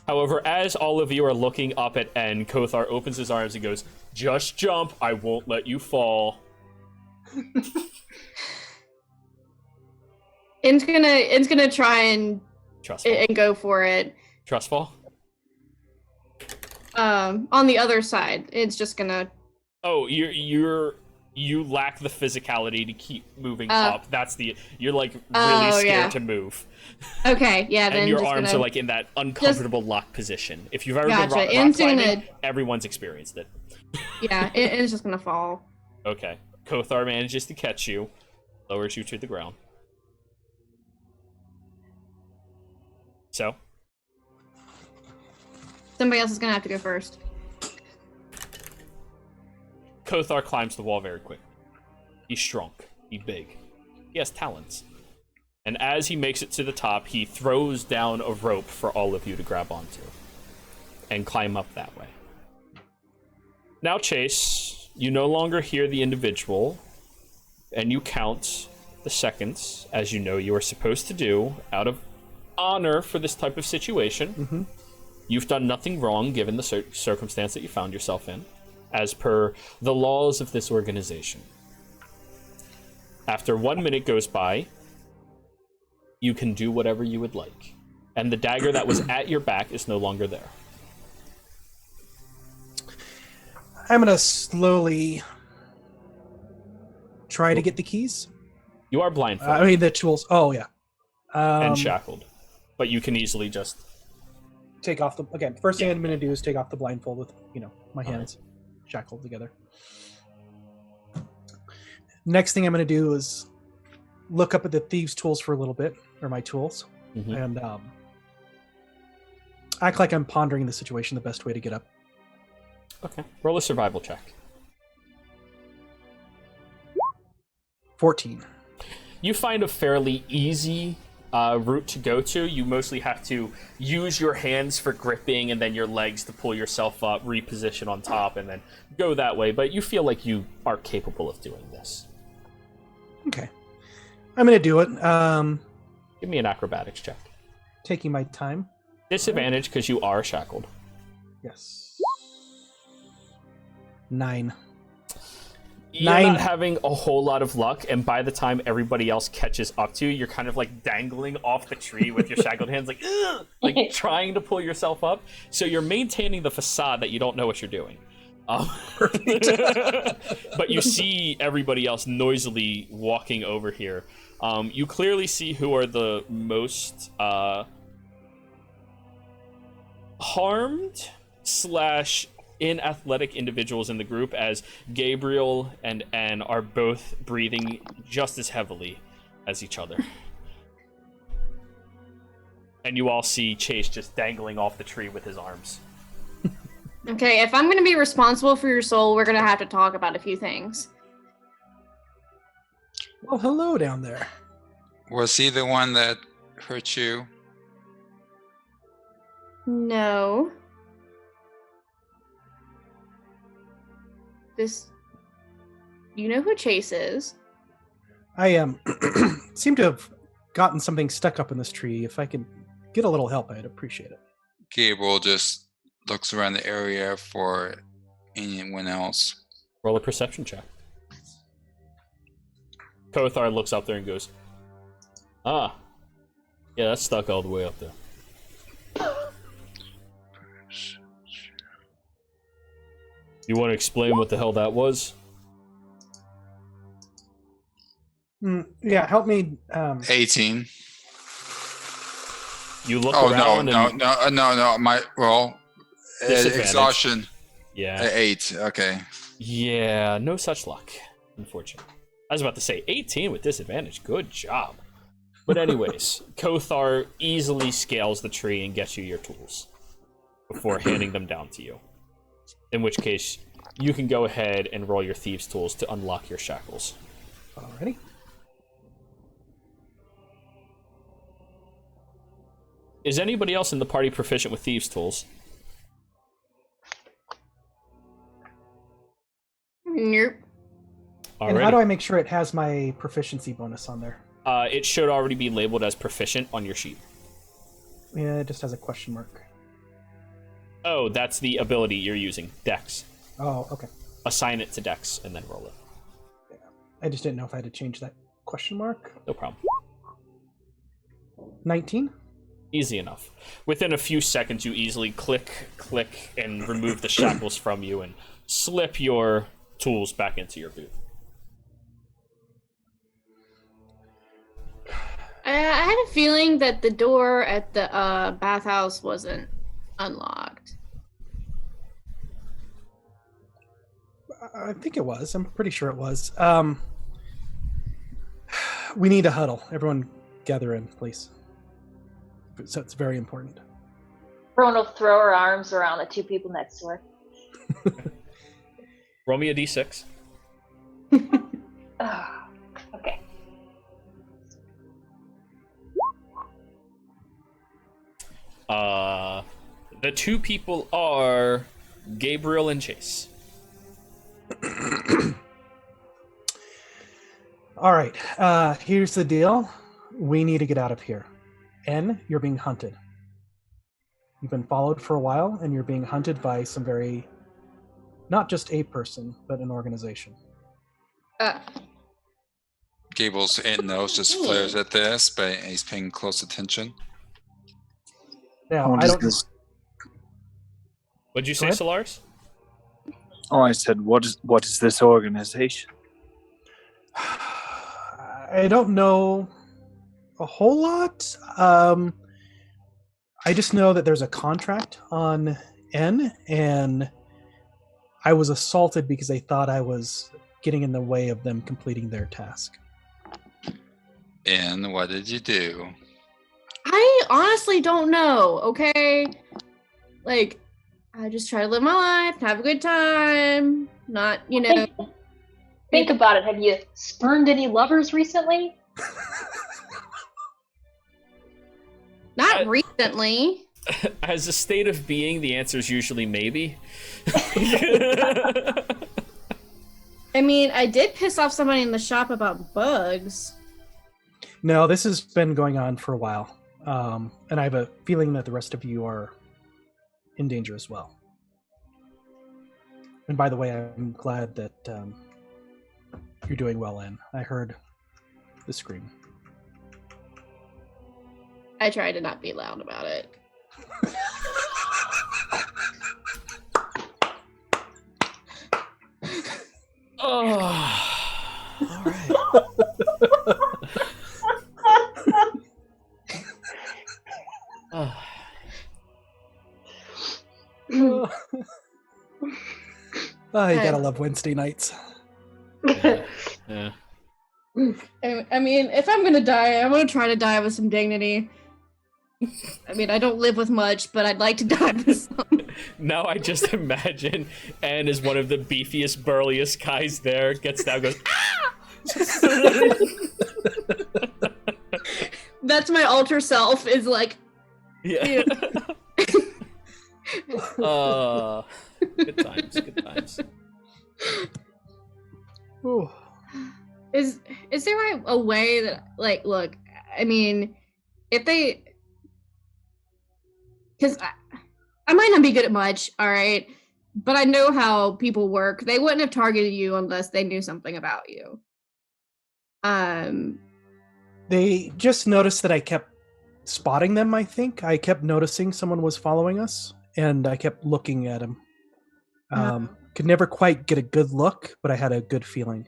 However, as all of you are looking up at N, Kothar opens his arms and goes, "Just jump. I won't let you fall." It's gonna try and Trust fall. go for it. Trust fall? On the other side, it's just gonna. Oh, you lack the physicality to keep moving up. You're like really scared yeah. to move. Okay, yeah. Then And your just arms gonna, are like in that uncomfortable lock position. If you've ever Gotcha. been rock It's climbing, gonna- everyone's experienced it. Yeah, it's just gonna fall. Okay. Kothar manages to catch you, lowers you to the ground. So, Somebody else is gonna have to go first. Kothar climbs the wall very quick. He's shrunk. He's big. He has talents. And as he makes it to the top, he throws down a rope for all of you to grab onto and climb up that way. Now, Chase, you no longer hear the individual, and you count the seconds, as you know you are supposed to do, out of honor for this type of situation. Mm-hmm. You've done nothing wrong given the circumstance that you found yourself in, as per the laws of this organization. After 1 minute goes by, you can do whatever you would like. And the dagger that was at your back is no longer there. I'm gonna slowly try to get the keys. You are blindfolded I mean, the tools. Oh, yeah. and shackled, but you can easily just... Take off the... Again, first thing I'm gonna do is take off the blindfold with, my hands shackled together. Next thing I'm gonna do is look up at the thieves' tools for a little bit, or my tools, Mhm. and act like I'm pondering the situation, the best way to get up. Okay. Roll a survival check. 14. You find a fairly easy route to go to. You mostly have to use your hands for gripping and then your legs to pull yourself up, reposition on top, and then go that way. But you feel like you are capable of doing this. Okay. I'm gonna do it. Give me an acrobatics check. Taking my time. Disadvantage because you are shackled. Yes. 9. You're 9. not having a whole lot of luck, and by the time everybody else catches up to you, you're kind of like dangling off the tree with your shackled hands, like, ugh, like trying to pull yourself up. So you're maintaining the facade that you don't know what you're doing. But you see everybody else noisily walking over here. You clearly see who are the most harmed / inathletic individuals in the group, as Gabriel and Anne are both breathing just as heavily as each other. And you all see Chase just dangling off the tree with his arms. Okay, if I'm going to be responsible for your soul, we're going to have to talk about a few things. Well, hello down there. Was he the one that hurt you? No. You know who Chase is? I seem to have gotten something stuck up in this tree. If I could get a little help, I'd appreciate it. Gabriel just looks around the area for anyone else. Roll a perception check. Kothar looks up there and goes, yeah, that's stuck all the way up there. You want to explain what the hell that was? Yeah, help me. 18. You look Oh, around no. My roll. Disadvantage. Exhaustion. Yeah. 8. Okay. Yeah, no such luck, unfortunately. I was about to say 18 with disadvantage. Good job. But anyways, Kothar easily scales the tree and gets you your tools before handing them down to you. In which case, you can go ahead and roll your thieves' tools to unlock your shackles. Alrighty. Is anybody else in the party proficient with thieves' tools? Nope. And how do I make sure it has my proficiency bonus on there? It should already be labeled as proficient on your sheet. Yeah, it just has a question mark. Oh, that's the ability you're using, Dex. Oh, okay. Assign it to Dex and then roll it. Yeah. I just didn't know if I had to change that question mark. No problem. 19? Easy enough. Within a few seconds, you easily click, and remove the shackles from you and slip your tools back into your boot. I had a feeling that the door at the bathhouse wasn't unlocked. I think it was. I'm pretty sure it was. We need a huddle. Everyone gather in, please. So it's very important. Everyone will throw her arms around the two people next to her. Roll me a d6. Okay. The two people are Gabriel and Chase. All right. Here's the deal. We need to get out of here. N, you're being hunted. You've been followed for a while, and you're being hunted by some very... not just a person, but an organization. Gable's nose just flares at this, but he's paying close attention. Now, I don't... What'd you say, Solaris? Oh, I said, what is this organization? I don't know a whole lot. I just know that there's a contract on N, and I was assaulted because they thought I was getting in the way of them completing their task. And what did you do? I honestly don't know, okay? Like, I just try to live my life, have a good time, not, Think about it. Have you spurned any lovers recently? Not recently. As a state of being, the answer is usually maybe. I mean, I did piss off somebody in the shop about bugs. No, this has been going on for a while. And I have a feeling that the rest of you are in danger as well. And by the way, I'm glad that you're doing well, Anne. I heard the scream. I try to not be loud about it. Oh, all right. Oh, you gotta love Wednesday nights. Yeah. I mean, if I'm gonna die, I want to try to die with some dignity. I mean, I don't live with much, but I'd like to die with some. Now I just imagine Anne is one of the beefiest, burliest guys there, gets down, goes, ah! That's my alter self, is like, Yeah. Good times, good times. Ooh. is there a way that, like, look, I mean, if they, because I might not be good at much, all right, but I know how people work. They wouldn't have targeted you unless they knew something about you. They just noticed that I kept spotting them, I think. I kept noticing someone was following us, and I kept looking at him. Could never quite get a good look, but I had a good feeling.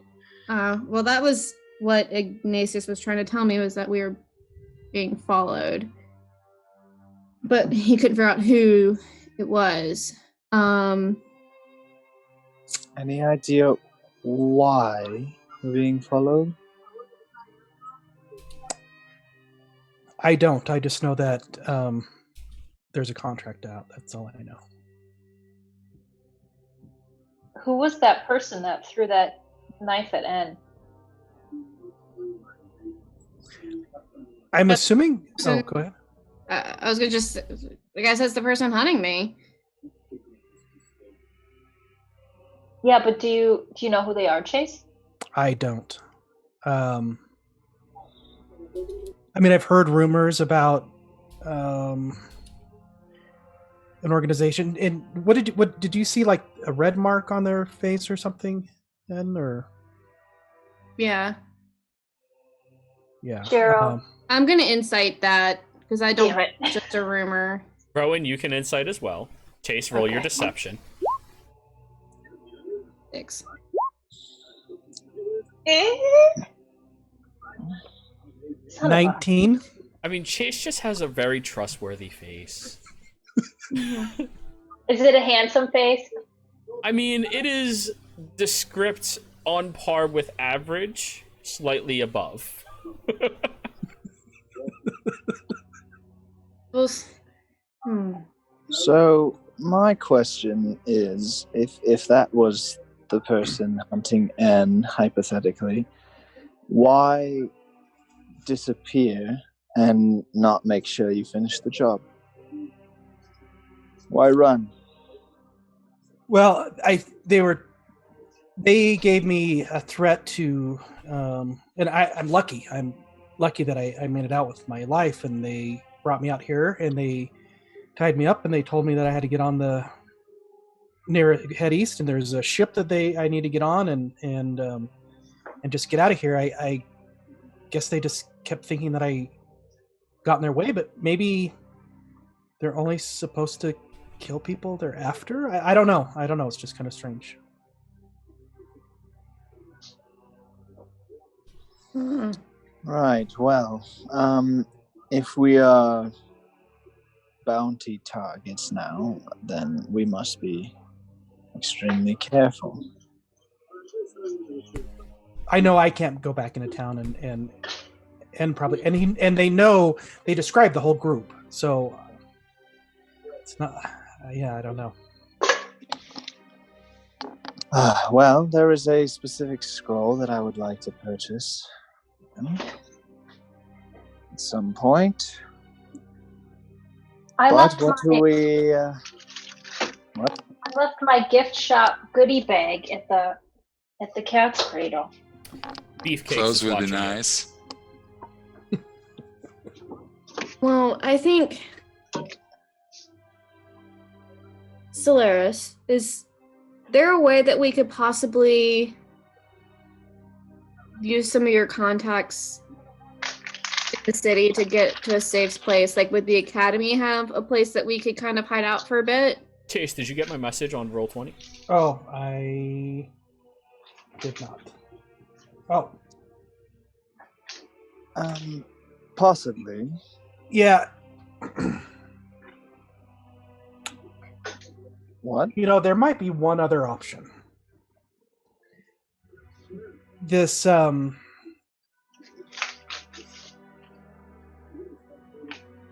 Well, that was what Ignatius was trying to tell me, was that we were being followed. But he couldn't figure out who it was. Any idea why we're being followed? I don't. I just know that there's a contract out. That's all I know. Who was that person that threw that knife at N? I'm assuming... Oh, go ahead. I was gonna just... The guy says the person hunting me. Yeah, but do you know who they are, Chase? I don't. I mean, I've heard rumors about an organization. And what did you see, like a red mark on their face or something then, or? Yeah. Yeah. Gerald. I'm gonna insight that, because I don't... Damn it. It's just a rumor. Rowan, you can insight as well. Chase, roll your Okay. deception. 6. Son of a- 19. I mean, Chase just has a very trustworthy face. Is it a handsome face? I mean, it is descript on par with average, slightly above. Well, So my question is, if that was the person hunting N, hypothetically, why disappear and not make sure you finish the job? Why run? Well, they gave me a threat to, and I'm lucky. I'm lucky that I made it out with my life, and they brought me out here and they tied me up and they told me that I had to get on the head east, and there's a ship that I need to get on and just get out of here. I guess they just kept thinking that I got in their way, but maybe they're only supposed to kill people they're after. I don't know. It's just kind of strange. Right, well, if we are bounty targets now, then we must be extremely careful. I know I can't go back into town and probably and they know, they described the whole group, so it's not. Yeah, I don't know. Well, there is a specific scroll that I would like to purchase at some point. I But left what my do we? What? I left my gift shop goodie bag at the cat's cradle. Beefcake Clothes is would be watching you. nice. Well, I think Solaris, is there a way that we could possibly use some of your contacts in the city to get to a safe place? Like, would the academy have a place that we could kind of hide out for a bit? Chase, did you get my message on Roll20? Oh, I did not. Oh, Possibly. yeah. What? There might be one other option. This,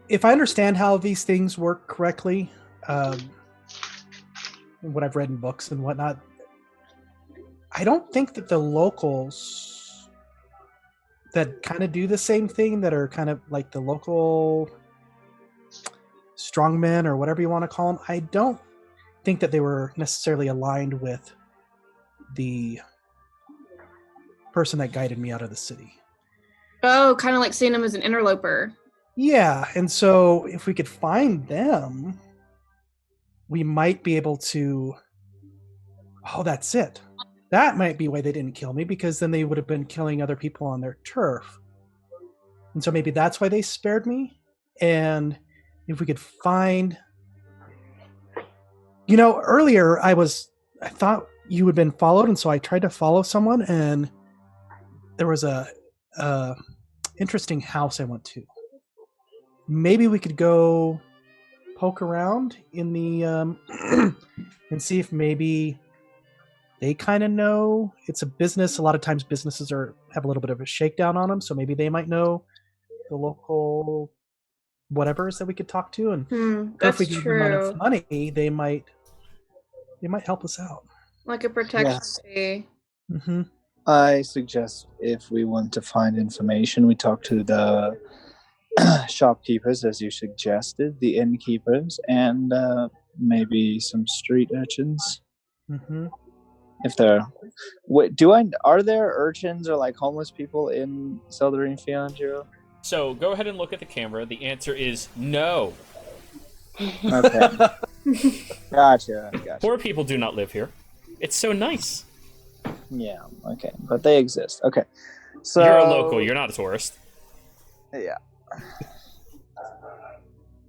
if I understand how these things work correctly, what I've read in books and whatnot, I don't think that the locals that kind of do the same thing, that are kind of like the local strongmen or whatever you want to call them, I don't think that they were necessarily aligned with the person that guided me out of the city. Oh, kind of like seeing him as an interloper. Yeah, and so if we could find them, we might be able to... Oh, that's it. That might be why they didn't kill me, because then they would have been killing other people on their turf. And so maybe that's why they spared me. And if we could find... earlier I thought you had been followed, and so I tried to follow someone, and there was a interesting house I went to. Maybe we could go poke around in the and see if maybe they kind of know it's a business. A lot of times businesses have a little bit of a shakedown on them, so maybe they might know the local whatevers that we could talk to, and That's if we give them enough money, they might help us out. Like a protection fee. Mm-hmm. I suggest if we want to find information, we talk to the shopkeepers, as you suggested, the innkeepers, and maybe some street urchins. Mm-hmm. If they're, are there urchins or like homeless people in Seldorine Fiandro? So go ahead and look at the camera. The answer is no. Okay. Gotcha. Poor people do not live here. It's so nice. Yeah. Okay, but they exist. Okay. So you're a local. You're not a tourist. Yeah.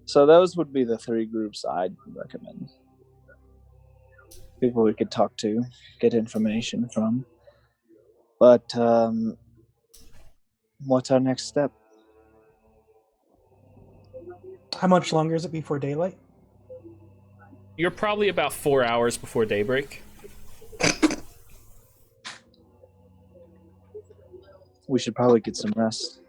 So those would be the three groups I'd recommend. People we could talk to, get information from. But what's our next step? How much longer is it before daylight? You're probably about 4 hours before daybreak. We should probably get some rest.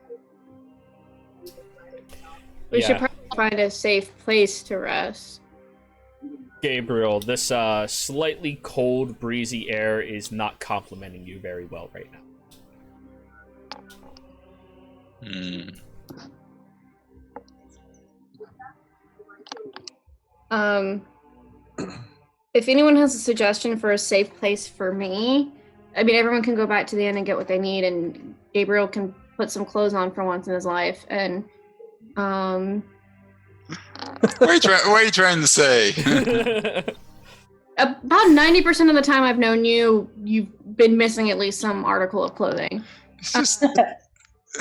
We should probably find a safe place to rest. Gabriel, this slightly cold, breezy air is not complimenting you very well right now. If anyone has a suggestion for a safe place for me, I mean, everyone can go back to the inn and get what they need, and Gabriel can put some clothes on for once in his life. And what are you trying to say? about 90% of the time I've known you, you've been missing at least some article of clothing. It's just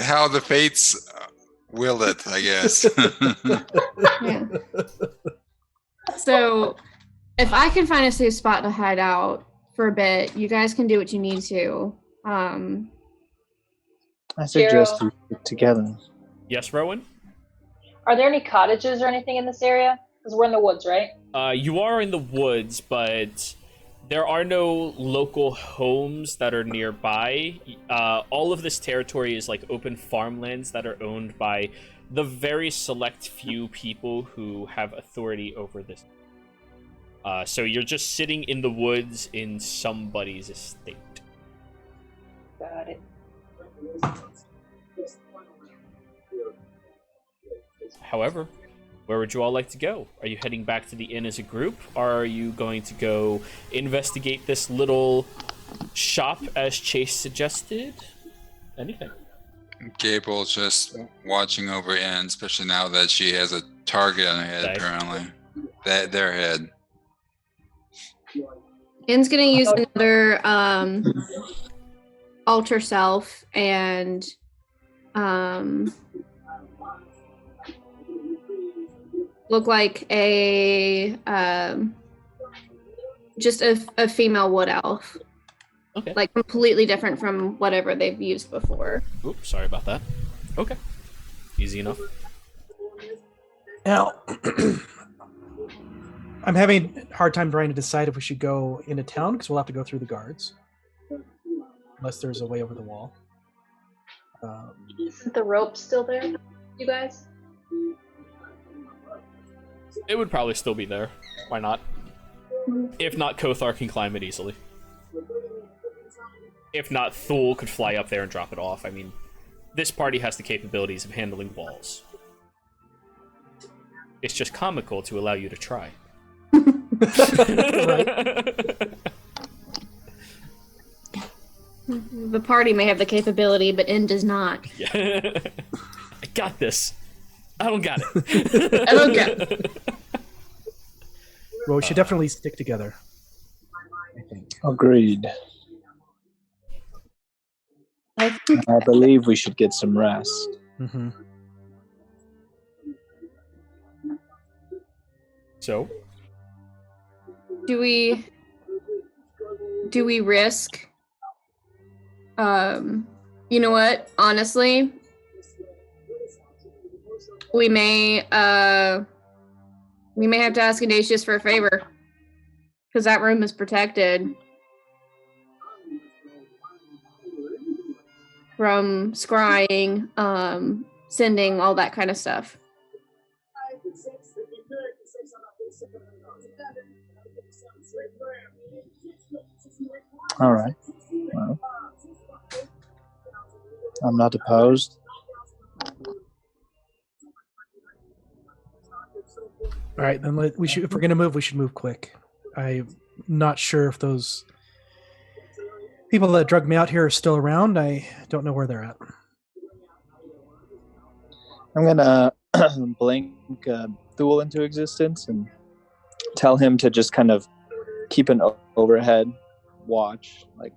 how the fates will it, I guess. Yeah. So, if I can find a safe spot to hide out for a bit, you guys can do what you need to. I suggest we get together. Yes, Rowan? Are there any cottages or anything in this area? Because we're in the woods, right? You are in the woods, but there are no local homes that are nearby. All of this territory is like open farmlands that are owned by the very select few people who have authority over this. So you're just sitting in the woods in somebody's estate. Got it. However, where would you all like to go? Are you heading back to the inn as a group? Or are you going to go investigate this little shop as Chase suggested? Anything. Gable just watching over Anne, especially now that she has a target on her head, Okay. apparently. Their head. Ian's gonna use another alter self and look like a just a female wood elf. Okay. Like completely different from whatever they've used before. Oops, sorry about that. Okay. Easy enough. Now, I'm having a hard time trying to decide if we should go into town because we'll have to go through the guards, unless there's a way over the wall. Isn't the rope still there, you guys? It would probably still be there. Why not? If not, Kothar can climb it easily. If not, Thule could fly up there and drop it off. I mean, this party has the capabilities of handling walls. It's just comical to allow you to try. The party may have the capability, but N does not. Yeah. I got this. I don't got it. I don't get it. Well, we should definitely stick together, I think. Agreed. I believe we should get some rest. Mm-hmm. So? Do we risk you know what, honestly, we may have to ask Ignatius for a favor, because that room is protected from scrying, sending, all that kind of stuff. All right. Well, I'm not opposed. All right, then if we're gonna move, we should move quick. I'm not sure if those people that drugged me out here are still around. I don't know where they're at. I'm gonna blink Thule into existence and tell him to just kind of keep an overhead watch, like,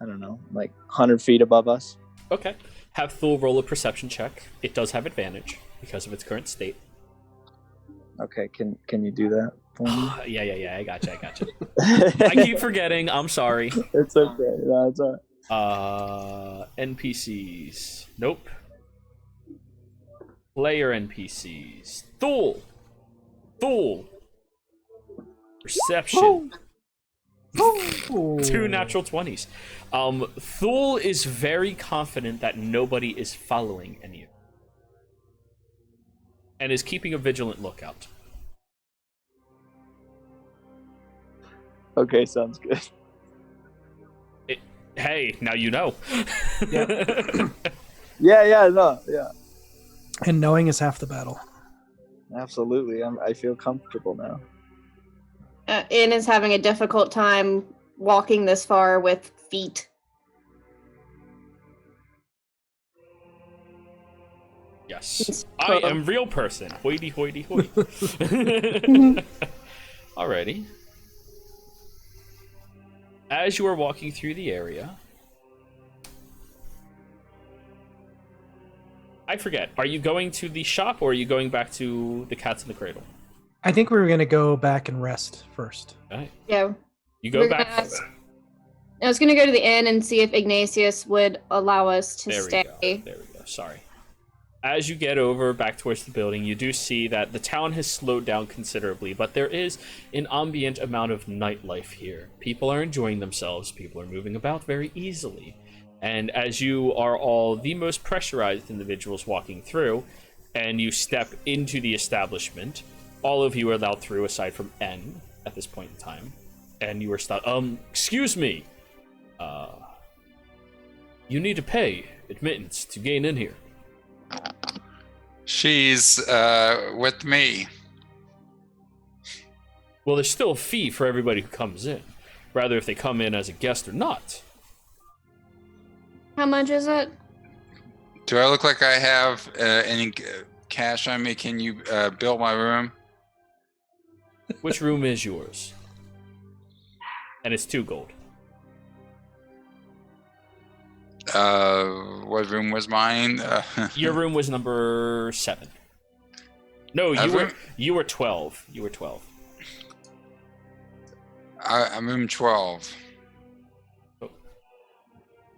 I don't know, like 100 feet above us. Okay. Have Thule roll a perception check. It does have advantage because of its current state. Okay, can you do that for me? Yeah, I gotcha. I keep forgetting. I'm sorry. It's okay. No, it's all right. NPCs. Nope. Player NPCs. Thule. Perception. Two natural 20s. Thule is very confident that nobody is following any of you. And is keeping a vigilant lookout. Okay, sounds good. Hey, now you know. Yeah. And knowing is half the battle. Absolutely. I feel comfortable now. N is having a difficult time walking this far with feet. Yes. I am real person. Hoity, hoity, hoity. Alrighty. As you are walking through the area, I forget, are you going to the shop or are you going back to the Cats in the Cradle? I think we were going to go back and rest first. Alright. Yeah. You go back. I was going to go to the inn and see if Ignatius would allow us to stay. There we go. Sorry. As you get over back towards the building, you do see that the town has slowed down considerably, but there is an ambient amount of nightlife here. People are enjoying themselves. People are moving about very easily. And as you are all the most pressurized individuals walking through, and you step into the establishment, all of you are allowed through aside from N at this point in time. And you are stopped. Excuse me. You need to pay admittance to gain in here. She's with me. Well, there's still a fee for everybody who comes in, rather if they come in as a guest or not. How much is it? Do I look like I have any cash on me? Can you build my room? Which room is yours? And it's 2 gold. What room was mine? Your room was number 7. No, you were 12. You were 12. I'm room 12. Oh.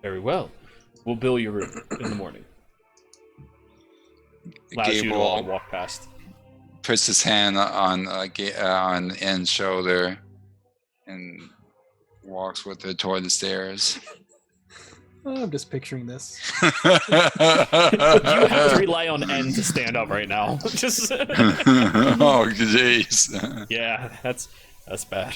Very well. We'll bill your room in the morning. Allows you to all Gable walk past. puts his hand on N's shoulder and walks with her toward the stairs. Oh, I'm just picturing this. You have to rely on N to stand up right now. Just Oh, jeez. yeah, that's bad.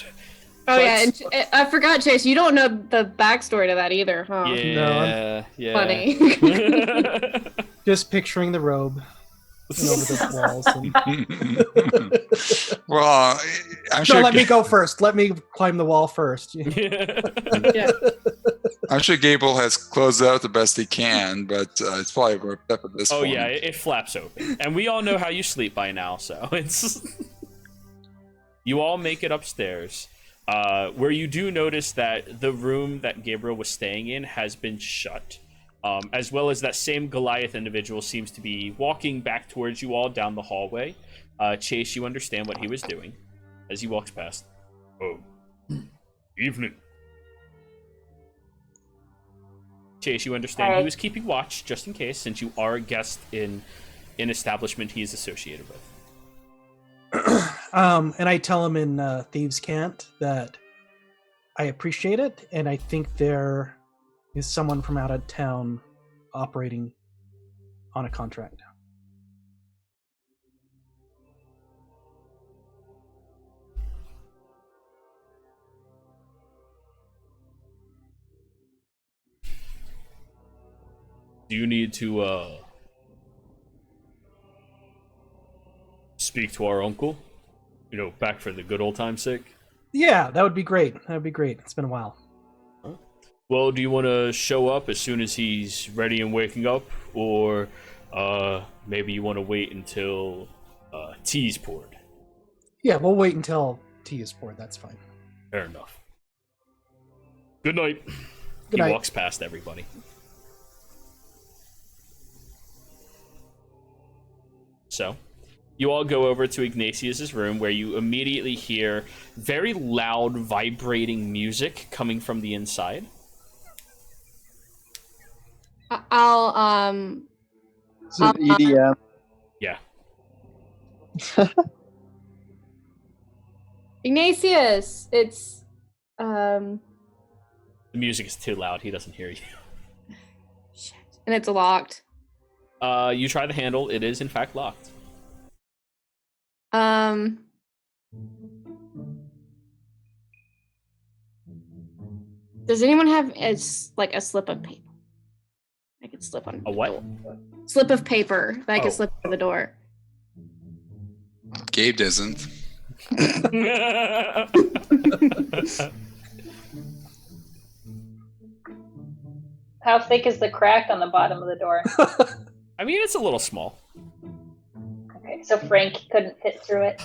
Oh yeah, and I forgot, Chase. You don't know the backstory to that either, huh? Yeah, yeah. Funny. Just picturing the robe and over the walls. And... Well, I'm No, sure. let me go first. Let me climb the wall first. Yeah. I'm sure Gable has closed out the best he can, but it's probably ripped up at this Oh point. yeah, it flaps open, and we all know how you sleep by now. So it's you all make it upstairs, where you do notice that the room that Gabriel was staying in has been shut, as well as that same Goliath individual seems to be walking back towards you all down the hallway. Chase, you understand what he was doing as he walks past. Oh, evening. Chase, you understand he was keeping watch just in case, since you are a guest in an establishment he is associated with. And I tell him in Thieves' Cant that I appreciate it, and I think there is someone from out of town operating on a contract. Do you need to speak to our uncle? You know, back for the good old time's sake? Yeah, that would be great. That would be great. It's been a while. Well, do you want to show up as soon as he's ready and waking up? Or maybe you want to wait until tea's poured? Yeah, we'll wait until tea is poured. That's fine. Fair enough. Good night. Good He night. walks past everybody. So, you all go over to Ignatius's room, where you immediately hear very loud, vibrating music coming from the inside. I'll Some EDM. Yeah. Ignatius, it's The music is too loud. He doesn't hear you. shit. And it's locked. You try the handle. It is, in fact, locked. Does anyone have a slip of paper? I could slip on A what? the door. Slip of paper that I Oh. could slip on the door. Gabe doesn't. How thick is the crack on the bottom of the door? I mean, it's a little small. Okay, so Frank couldn't fit through it.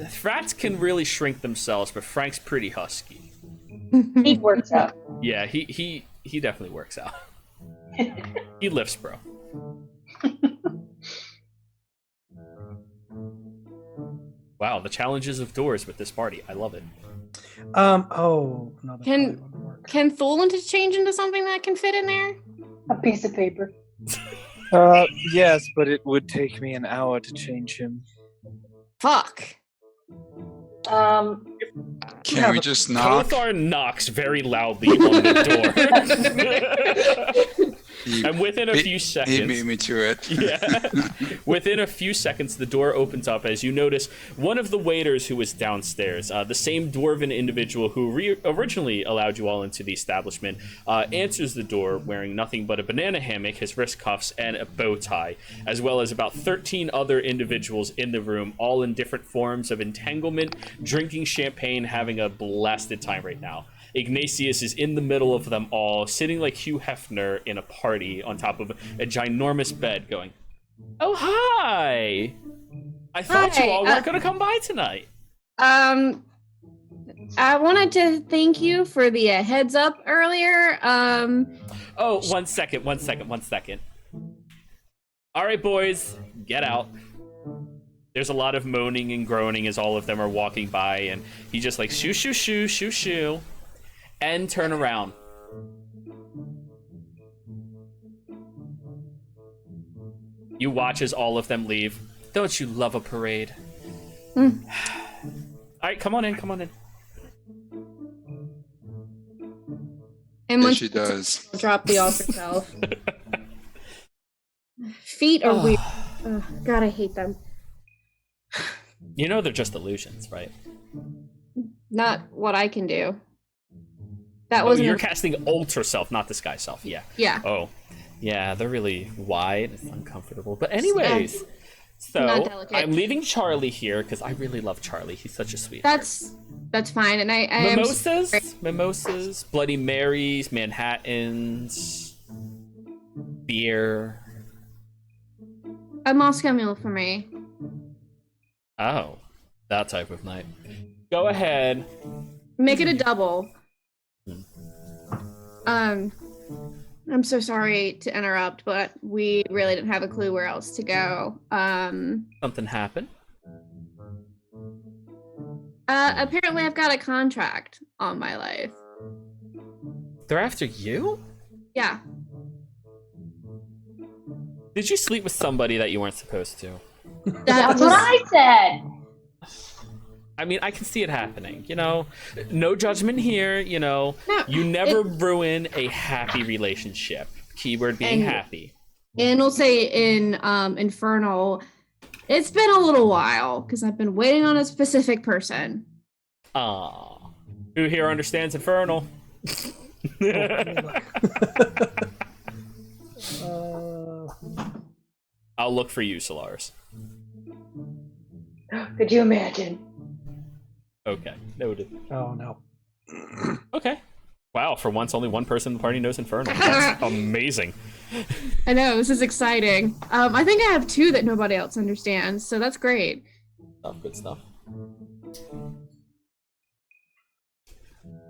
Frats can really shrink themselves, but Frank's pretty husky. He works out. Yeah, he definitely works out. He lifts, bro. Wow, the challenges of doors with this party. I love it. Oh, no, that Can- probably wouldn't work. Can Thulin to change into something that can fit in there? A piece of paper. Yes, but it would take me an hour to change him. Fuck. Can we just knock? Kothar knocks very loudly on the door. And within a few He seconds... beat me to it. Yeah. Within a few seconds, the door opens up as you notice one of the waiters who was downstairs, the same dwarven individual who originally allowed you all into the establishment, answers the door wearing nothing but a banana hammock, his wrist cuffs, and a bow tie, as well as about 13 other individuals in the room, all in different forms of entanglement, drinking champagne, having a blasted time right now. Ignatius is in the middle of them all, sitting like Hugh Hefner in a party on top of a ginormous bed, going, "Oh, hi! I thought you Hi, all weren't going to come by tonight." I wanted to thank you for the heads up earlier. Oh, one second. All right, boys, get out. There's a lot of moaning and groaning as all of them are walking by, and he just like shoo, shoo, shoo, shoo, shoo, and turn around. You watch as all of them leave. Don't you love a parade? All right, come on in. And Yes, once she does. drop the off herself. Feet are weird. Ugh, God, I hate them. You know they're just illusions, right? Not what I can do. That Oh, wasn't. you're casting Ultra Self, not Disguise Self. Yeah. Yeah. Oh, yeah, they're really wide. It's uncomfortable. But anyways, Not so delicate. I'm leaving Charlie here because I really love Charlie. He's such a sweetheart. That's fine. And I am Mimosas, Bloody Marys, Manhattans, beer. a Moscow Mule for me. Oh, that type of night. Go ahead. Make it a double. I'm so sorry to interrupt, but we really didn't have a clue where else to go. Something happened. Apparently I've got a contract on my life. They're after you? Yeah. Did you sleep with somebody that you weren't supposed to? That's what I said. I mean, I can see it happening, you know? No judgment here, you know? No, You never ruin a happy relationship. Keyword being And- happy. And we'll say in Infernal, it's been a little while because I've been waiting on a specific person. Aww. Who here understands Infernal? I'll look for you, Solaris. Could you imagine? Okay, noted. Oh no. Okay. Wow, for once only one person in the party knows Infernal. That's amazing. I know, this is exciting. I think I have two that nobody else understands, so that's great. Good stuff.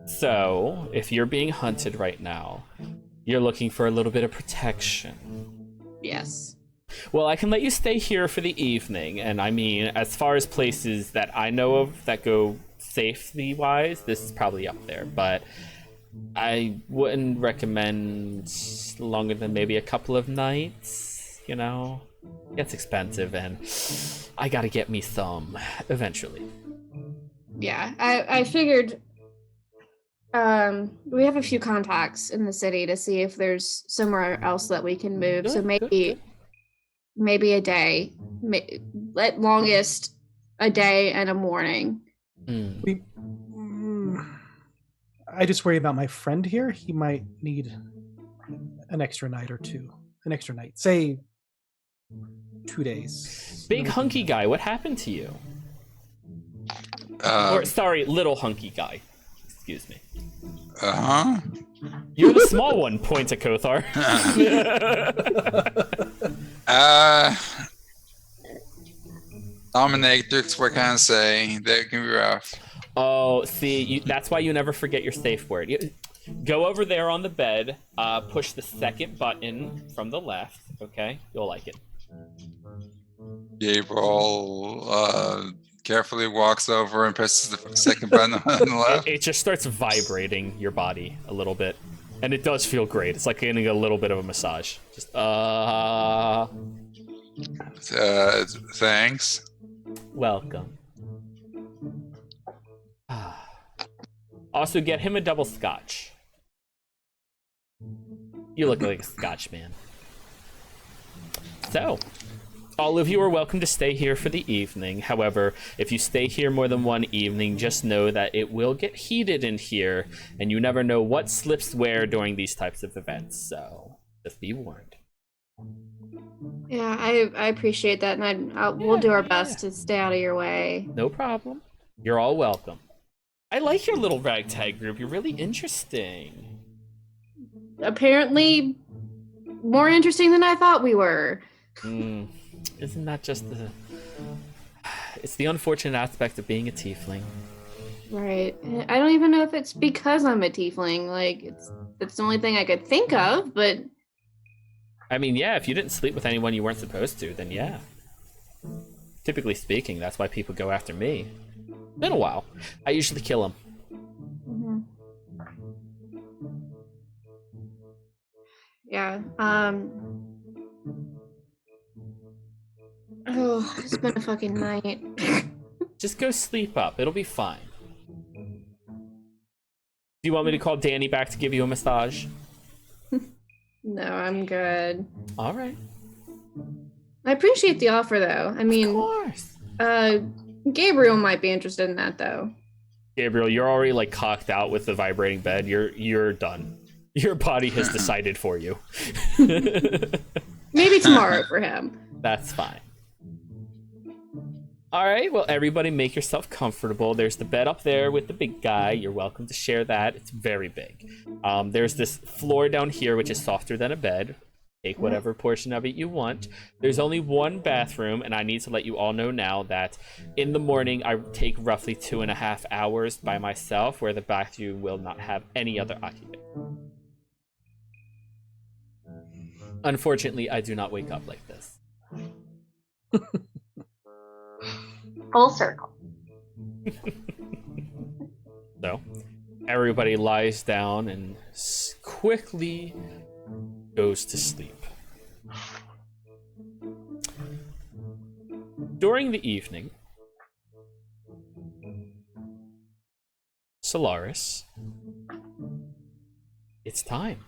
So, if you're being hunted right now, you're looking for a little bit of protection. Yes. Well, I can let you stay here for the evening, and I mean, as far as places that I know of that go safety-wise, this is probably up there, but I wouldn't recommend longer than maybe a couple of nights, you know? It gets expensive, and I gotta get me some eventually. Yeah, I figured we have a few contacts in the city to see if there's somewhere else that we can move. So maybe a day, at longest a day and a morning. I just worry about my friend here. He might need an extra night or two. An extra night. Say 2 days. Big hunky guy, what happened to you? Uh Or, sorry, little hunky guy. Excuse me. huh. You're the small one, point to Kothar. Dominatrix, what can I say? They can be rough. Oh, see, that's why you never forget your safe word. Go over there on the bed, push the second button from the left, okay? You'll like it. Gabriel carefully walks over and presses the second button on the left. It just starts vibrating your body a little bit. And it does feel great. It's like getting a little bit of a massage. Just, Thanks. welcome. Also, get him a double scotch. You look like a Scotch man. So, all of you are welcome to stay here for the evening. However, if you stay here more than one evening, just know that it will get heated in here, and you never know what slips where during these types of events. So, just be warned. Yeah, I appreciate that, and we'll do our best to stay out of your way. No problem. You're all welcome. I like your little ragtag group. You're really interesting. Apparently, more interesting than I thought we were. Isn't that just the... It's the unfortunate aspect of being a tiefling. Right. I don't even know if it's because I'm a tiefling. Like, that's the only thing I could think of, but... I mean, yeah, if you didn't sleep with anyone you weren't supposed to, then yeah. Typically speaking, that's why people go after me. Been a while. I usually kill them. Mm-hmm. Yeah. Oh, it's been a fucking night. Just go sleep up. It'll be fine. Do you want me to call Danny back to give you a massage? No, I'm good. All right. I appreciate the offer, though. I mean, Of course. Gabriel might be interested in that, though. Gabriel, you're already like cocked out with the vibrating bed. You're done. Your body has decided for you. Maybe tomorrow for him. That's fine. All right, well, everybody make yourself comfortable. There's the bed up there with the big guy. You're welcome to share that. It's very big. There's this floor down here, which is softer than a bed. Take whatever portion of it you want. There's only one bathroom, and I need to let you all know now that in the morning, I take roughly 2.5 hours by myself, where the bathroom will not have any other occupant. Unfortunately, I do not wake up like this. Full circle. So, everybody lies down and quickly goes to sleep. During the evening, Solaris, it's time.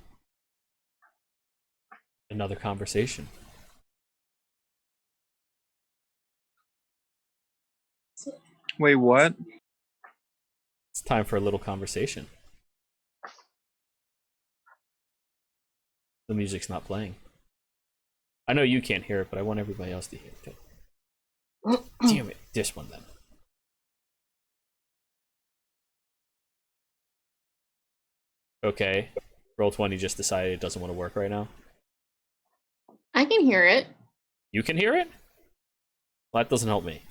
Another conversation. Wait, what? It's time for a little conversation. The music's not playing. I know you can't hear it, but I want everybody else to hear it too. Damn it, this one then. Okay, Roll20 just decided it doesn't want to work right now. I can hear it. You can hear it? Well, that doesn't help me.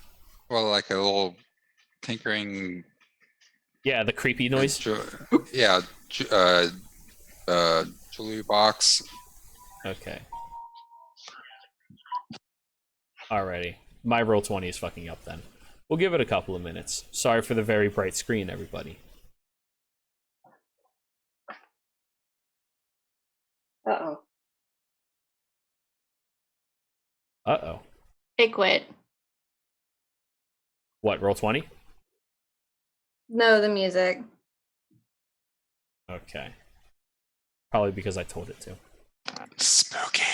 Well, like a little tinkering. Yeah, the creepy noise. Yeah, jewelry box. Okay. Alrighty. My Roll20 is fucking up then. We'll give it a couple of minutes. Sorry for the very bright screen, everybody. Uh-oh. Uh-oh. It quit. What, Roll20? No, the music. Okay. Probably because I told it to. Spooky.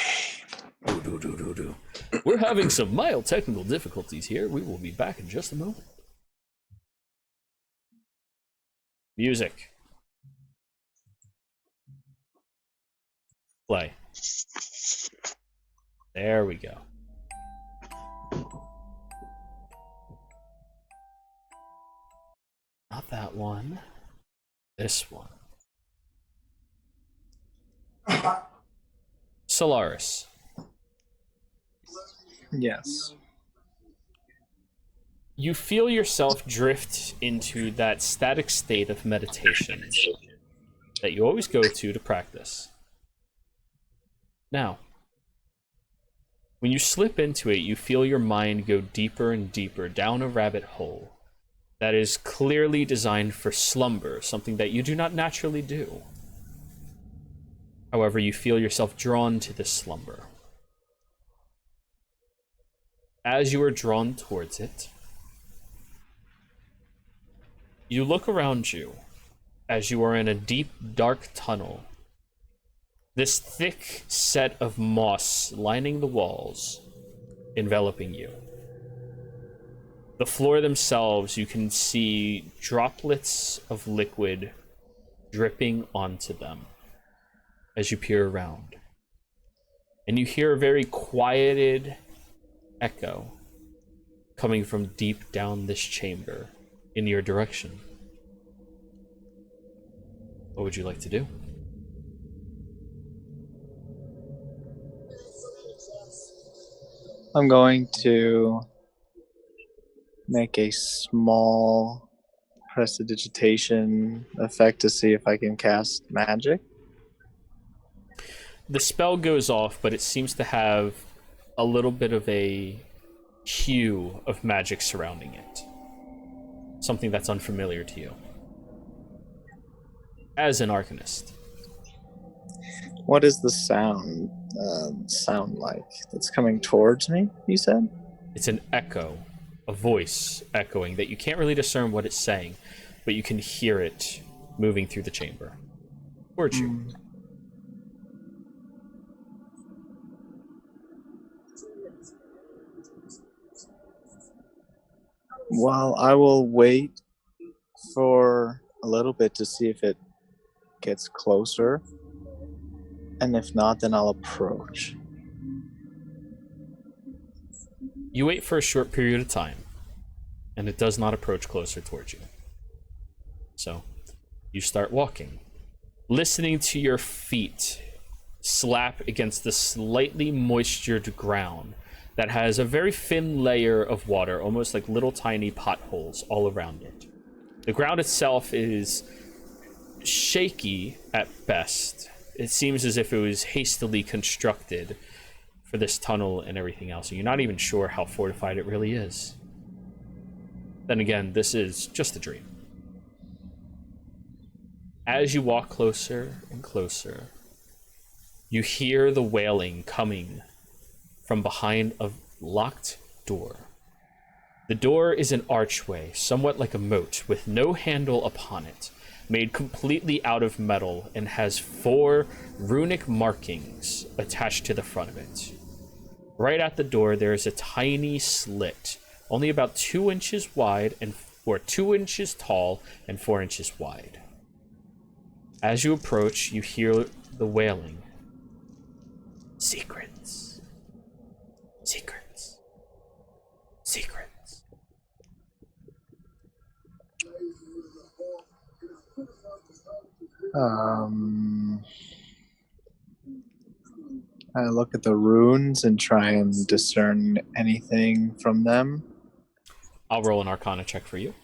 We're having some mild technical difficulties here. We will be back in just a moment. Music. Play. There we go. Not that one. This one. Solaris. Yes. You feel yourself drift into that static state of meditation that you always go to practice. Now, when you slip into it, you feel your mind go deeper and deeper down a rabbit hole that is clearly designed for slumber, something that you do not naturally do. However, you feel yourself drawn to this slumber. As you are drawn towards it, you look around you as you are in a deep, dark tunnel. This thick set of moss lining the walls, enveloping you. The floor themselves, you can see droplets of liquid dripping onto them as you peer around. And you hear a very quieted echo coming from deep down this chamber in your direction. What would you like to do? I'm going to make a small prestidigitation effect to see if I can cast magic. The spell goes off, but it seems to have a little bit of a hue of magic surrounding it. Something that's unfamiliar to you. As an arcanist. What is the sound like? That's coming towards me, you said? It's an echo, a voice echoing that you can't really discern what it's saying, but you can hear it moving through the chamber. Towards you. Well, I will wait for a little bit to see if it gets closer. And if not, then I'll approach. You wait for a short period of time, and it does not approach closer towards you. So, you start walking, listening to your feet slap against the slightly moistured ground that has a very thin layer of water, almost like little tiny potholes all around it. The ground itself is shaky at best. It seems as if it was hastily constructed for this tunnel and everything else, and you're not even sure how fortified it really is. Then again, this is just a dream. As you walk closer and closer, you hear the wailing coming from behind a locked door. The door is an archway, somewhat like a moat, with no handle upon it, made completely out of metal, and has 4 runic markings attached to the front of it. Right at the door, there is a tiny slit, only about 2 inches wide, or 2 inches tall and 4 inches wide. As you approach, you hear the wailing. Secrets. Secrets. Secrets. I look at the runes and try and discern anything from them. I'll roll an Arcana check for you.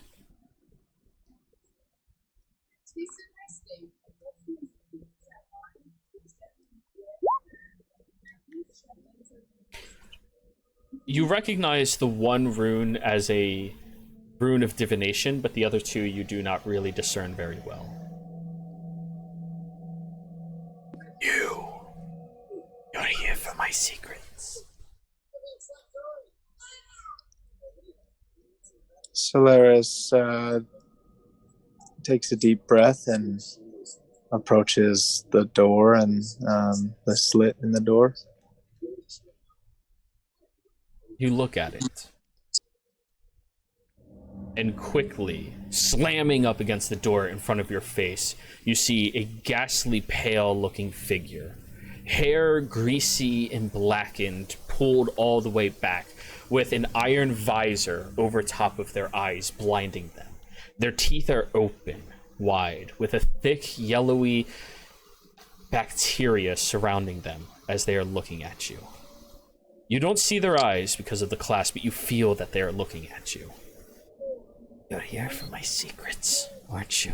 You recognize the one rune as a rune of divination, but the other 2 you do not really discern very well. You're here for my secrets. Solaris takes a deep breath and approaches the door and the slit in the door. You look at it, and quickly, slamming up against the door in front of your face, you see a ghastly pale-looking figure. Hair greasy and blackened, pulled all the way back, with an iron visor over top of their eyes, blinding them. Their teeth are open, wide, with a thick, yellowy bacteria surrounding them as they are looking at you. You don't see their eyes because of the class, but you feel that they are looking at you. You're here for my secrets, aren't you?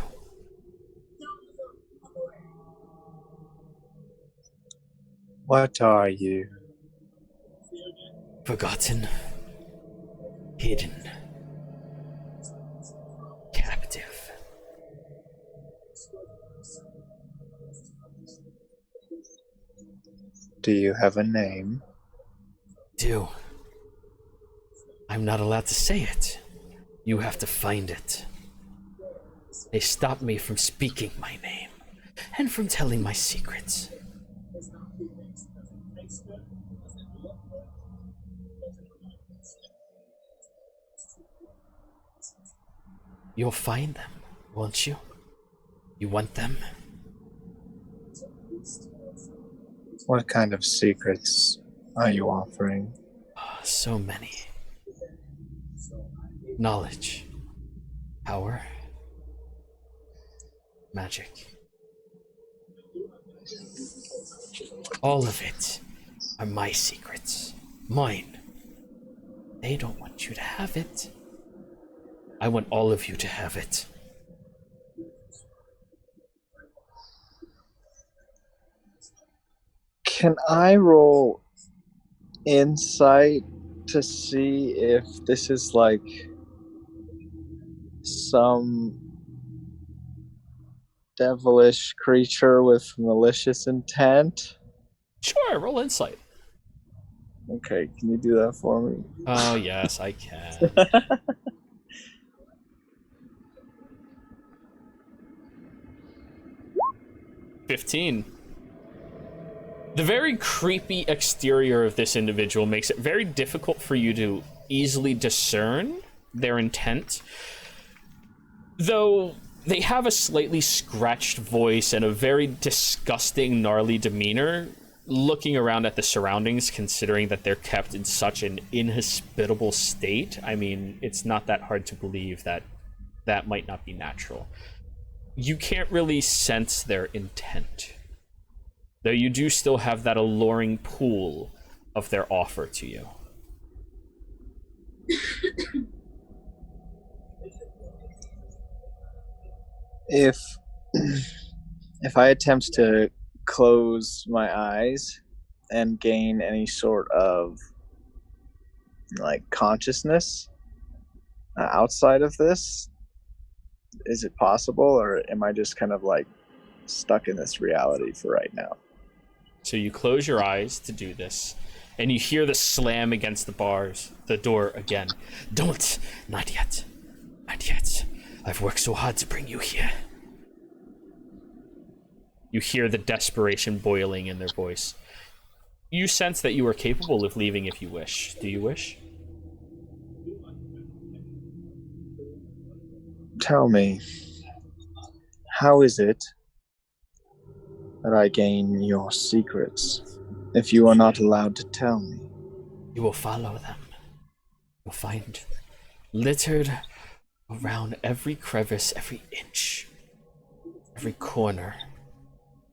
What are you? Forgotten. Hidden. Captive. Do you have a name? Do. I'm not allowed to say it. You have to find it. They stopped me from speaking my name and from telling my secrets. You'll find them, won't you? You want them? What kind of secrets are you offering? Oh, so many. Knowledge. Power. Magic. All of it are my secrets. Mine. They don't want you to have it. I want all of you to have it. Can I roll insight to see if this is like some devilish creature with malicious intent? Sure, roll insight. Okay, can you do that for me? Oh, yes, I can. 15. The very creepy exterior of this individual makes it very difficult for you to easily discern their intent. Though they have a slightly scratched voice and a very disgusting, gnarly demeanor, looking around at the surroundings, considering that they're kept in such an inhospitable state, I mean, it's not that hard to believe that that might not be natural. You can't really sense their intent, though you do still have that alluring pull of their offer to you. If I attempt to close my eyes and gain any sort of like consciousness outside of this, is it possible, or am I just kind of like stuck in this reality for right now? So you close your eyes to do this, and you hear the slam against the door again. Don't! Not yet. Not yet. I've worked so hard to bring you here. You hear the desperation boiling in their voice. You sense that you are capable of leaving if you wish. Do you wish? Tell me, how is it that I gain your secrets if you are not allowed to tell me? You will follow them. You'll find littered around every crevice, every inch, every corner.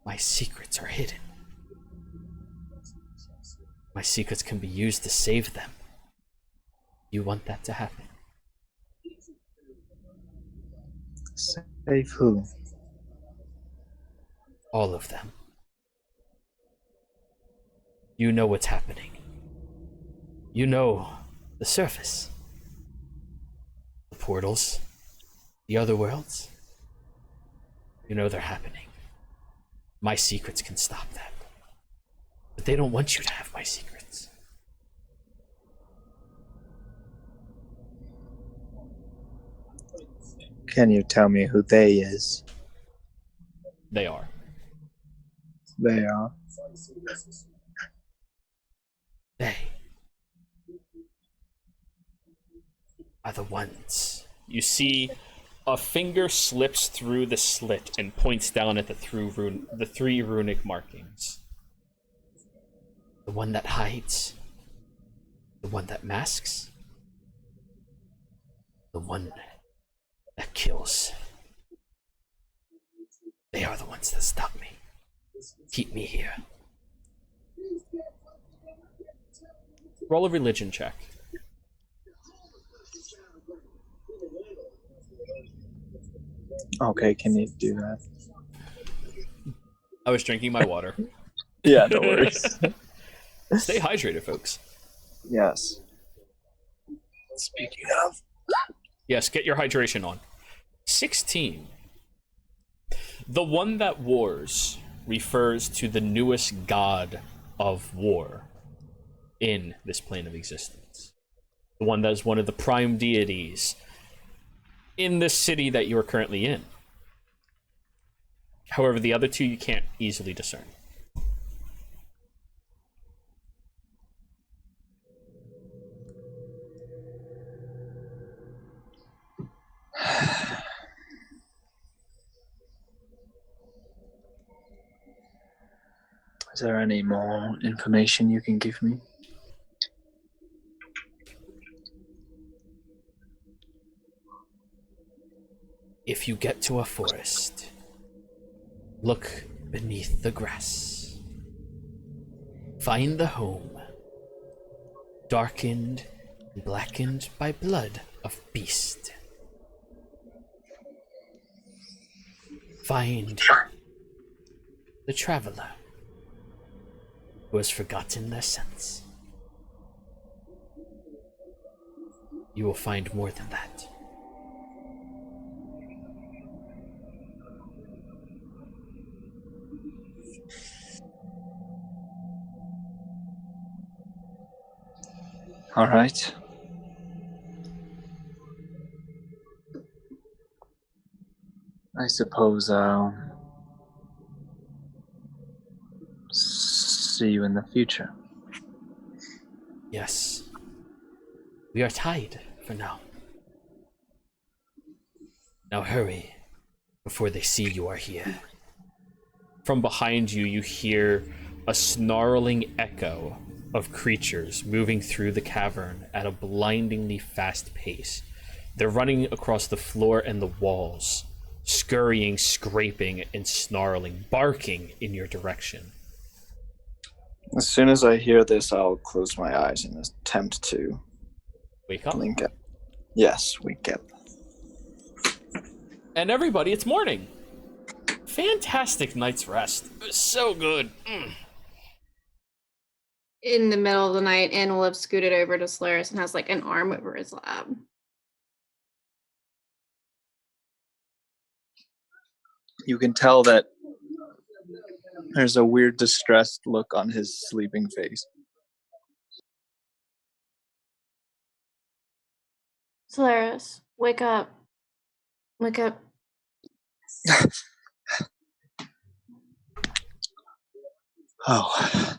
My secrets are hidden. My secrets can be used to save them. You want that to happen? Save who? All of them. You know what's happening. You know the surface. The portals. The other worlds. You know they're happening. My secrets can stop that. But they don't want you to have my secrets. Can you tell me who they is? They are. They are. They are the ones. You see a finger slips through the slit and points down at the three runic markings. The one that hides. The one that masks. The one that kills. They are the ones that stop me. Keep me here. Roll a religion check. Okay, can you do that? I was drinking my water. Yeah, no worries. Stay hydrated, folks. Yes. Speaking of. Yes, get your hydration on. 16. The one that wars refers to the newest god of war in this plane of existence. The one that is one of the prime deities in this city that you are currently in. However, the other two you can't easily discern. Is there any more information you can give me? If you get to a forest, look beneath the grass. Find the home, darkened and blackened by blood of beast. Find the traveler who has forgotten their sense. You will find more than that. All right. I suppose I'll see you in the future. Yes. We are tied for now. Now hurry, before they see you are here. From behind you, you hear a snarling echo of creatures moving through the cavern at a blindingly fast pace. They're running across the floor and the walls, scurrying, scraping, and snarling, barking in your direction. As soon as I hear this, I'll close my eyes and attempt to Wake up. blink up. Yes, wake up. And everybody, it's morning. Fantastic night's rest. It was so good. In the middle of the night, Anne will have scooted over to Solaris and has like an arm over his lap. You can tell that there's a weird distressed look on his sleeping face. Solaris, wake up. Wake up. Oh.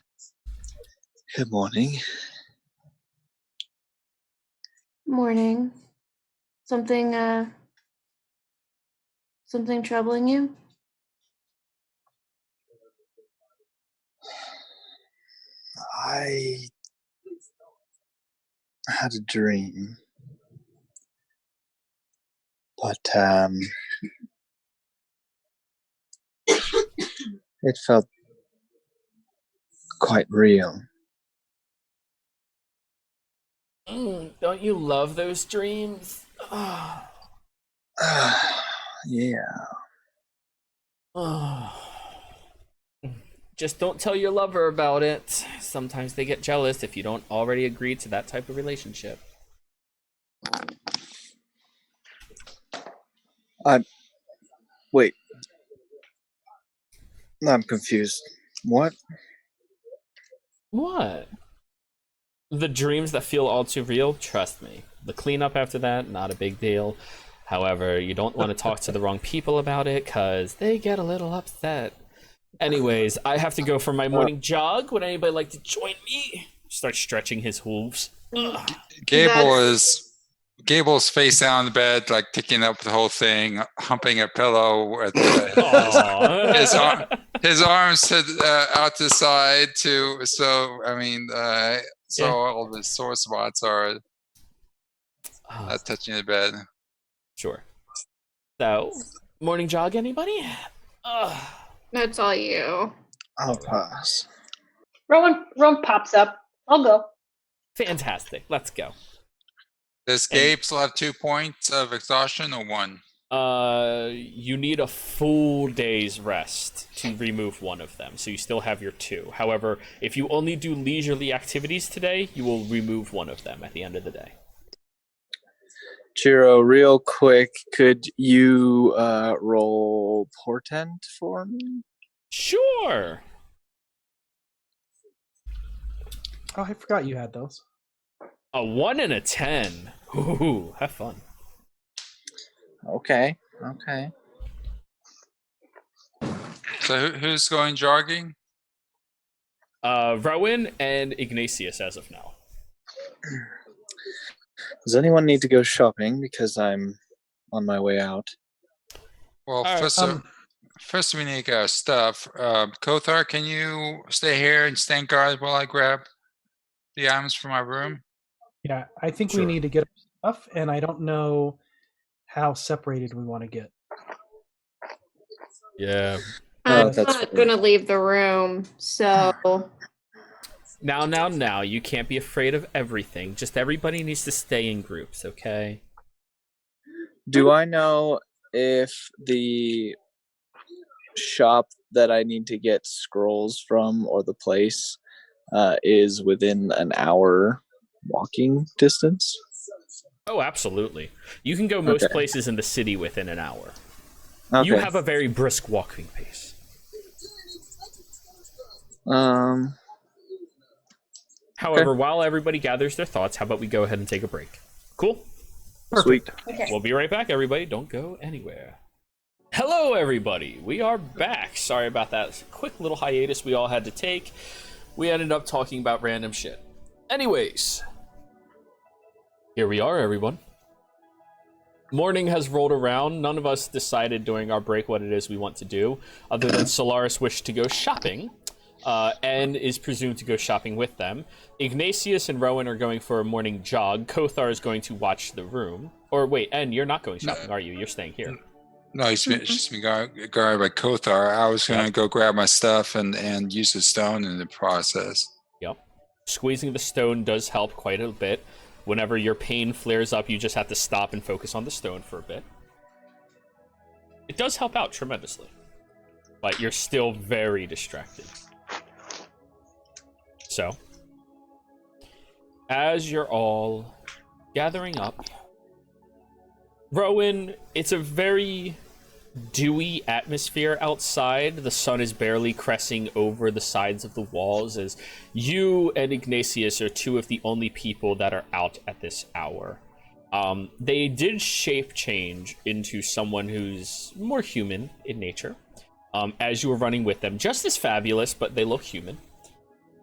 Good morning. Morning. Something troubling you? I had a dream. But it felt quite real. Don't you love those dreams? Yeah. Just don't tell your lover about it. Sometimes they get jealous if you don't already agree to that type of relationship. Wait. I'm confused. What? What? The dreams that feel all too real? Trust me. The cleanup after that, not a big deal. However, you don't want to talk to the wrong people about it because they get a little upset. Anyways, I have to go for my morning jog. Would anybody like to join me? Start stretching his hooves. Gable's face down on the bed, like picking up the whole thing, humping a pillow. His arms out to the side too. So I mean, all the sore spots are touching the bed. Sure. So, morning jog, anybody? That's all you. I'll pass. Rowan pops up. I'll go. Fantastic. Let's go. Does Gabe still have 2 points of exhaustion or 1? You need a full day's rest to remove one of them, so you still have your 2. However, if you only do leisurely activities today, you will remove one of them at the end of the day. Chiro, real quick, could you roll portent for me? Sure. Oh, I forgot you had those. A 1 and a 10. Ooh, have fun. Okay. So who's going jogging? Rowan and Ignatius as of now. Does anyone need to go shopping? Because I'm on my way out. Well, right, first we need our stuff. Kothar, can you stay here and stand guard while I grab the items from my room? Yeah, I think Sure. we need to get our stuff, and I don't know how separated we want to get. Yeah. I'm that's not going to leave the room, so Now, you can't be afraid of everything. Just everybody needs to stay in groups, okay? Do I know if the shop that I need to get scrolls from or the place is within an hour walking distance? Oh, absolutely. You can go most places in the city within an hour. Okay. You have a very brisk walking pace. However, while everybody gathers their thoughts, how about we go ahead and take a break? Cool? Sweet. Okay. We'll be right back, everybody. Don't go anywhere. Hello, everybody. We are back. Sorry about that quick little hiatus we all had to take. We ended up talking about random shit. Anyways, here we are, everyone. Morning has rolled around. None of us decided during our break what it is we want to do, other than Solaris wished to go shopping. N is presumed to go shopping with them. Ignatius and Rowan are going for a morning jog. Kothar is going to watch the room. Or wait, N, you're not going shopping, are you? You're staying here. No, it's just me going by Kothar. I was going to go grab my stuff and use the stone in the process. Yep. Squeezing the stone does help quite a bit. Whenever your pain flares up, you just have to stop and focus on the stone for a bit. It does help out tremendously. But you're still very distracted. So, as you're all gathering up, Rowan, it's a very dewy atmosphere outside. The sun is barely cresting over the sides of the walls as you and Ignatius are two of the only people that are out at this hour. They did shape change into someone who's more human in nature as you were running with them. Just as fabulous, but they look human.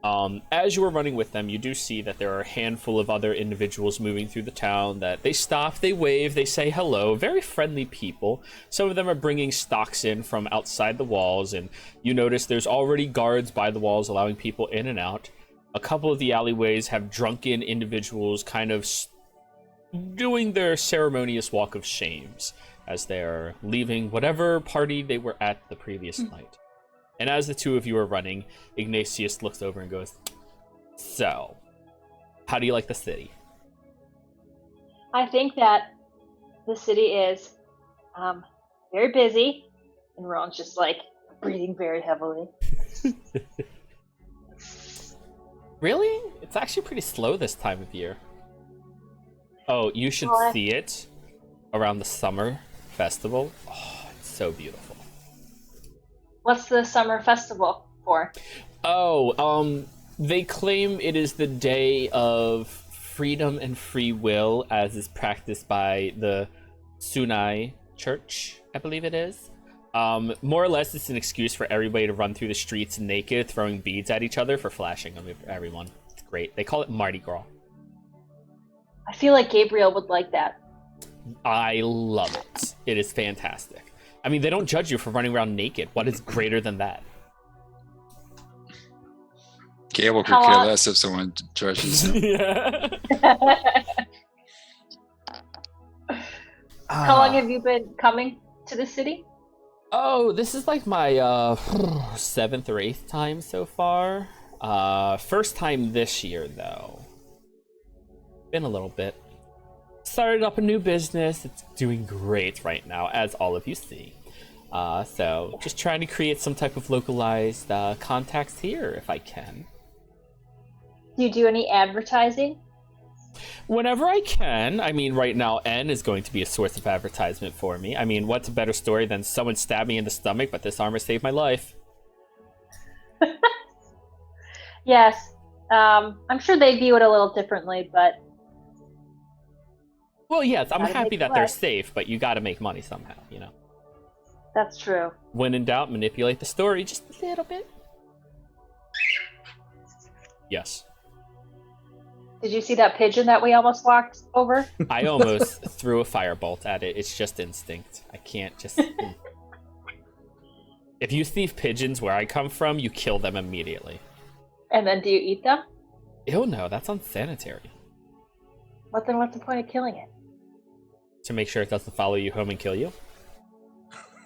As you were running with them, you do see that there are a handful of other individuals moving through the town that they stop, they wave, they say hello. Very friendly people. Some of them are bringing stocks in from outside the walls, and you notice there's already guards by the walls allowing people in and out. A couple of the alleyways have drunken individuals kind of doing their ceremonious walk of shames as they're leaving whatever party they were at the previous night. And as the two of you are running, Ignatius looks over and goes, "So, how do you like the city?" I think that the city is very busy, and Ron's just like breathing very heavily. Really? It's actually pretty slow this time of year. Oh, you should see it around the summer festival. Oh, it's so beautiful. What's the summer festival for? Oh, they claim it is the day of freedom and free will as is practiced by the Sunai Church, I believe it is. More or less, it's an excuse for everybody to run through the streets naked, throwing beads at each other for flashing on everyone. It's great. They call it Mardi Gras. I feel like Gabriel would like that. I love it. It is fantastic. I mean, they don't judge you for running around naked. What is greater than that? Gable could care less if someone judges him. Yeah. How long have you been coming to the city? Oh, this is like my 7th or 8th time so far. First time this year, though. Been a little bit. Started up a new business. It's doing great right now, as all of you see. So just trying to create some type of localized contacts here, if I can. Do you do any advertising? Whenever I can. I mean, right now, N is going to be a source of advertisement for me. I mean, what's a better story than someone stabbed me in the stomach, but this armor saved my life? Yes. I'm sure they view it a little differently, but... Well, yes, I'm happy that they're safe, but you gotta make money somehow, you know? That's true. When in doubt, manipulate the story just a little bit. Yes. Did you see that pigeon that we almost walked over? I almost threw a firebolt at it. It's just instinct. I can't just... If you thieve pigeons where I come from, you kill them immediately. And then do you eat them? Ew, no, that's unsanitary. What's the point of killing it? To make sure it doesn't follow you home and kill you?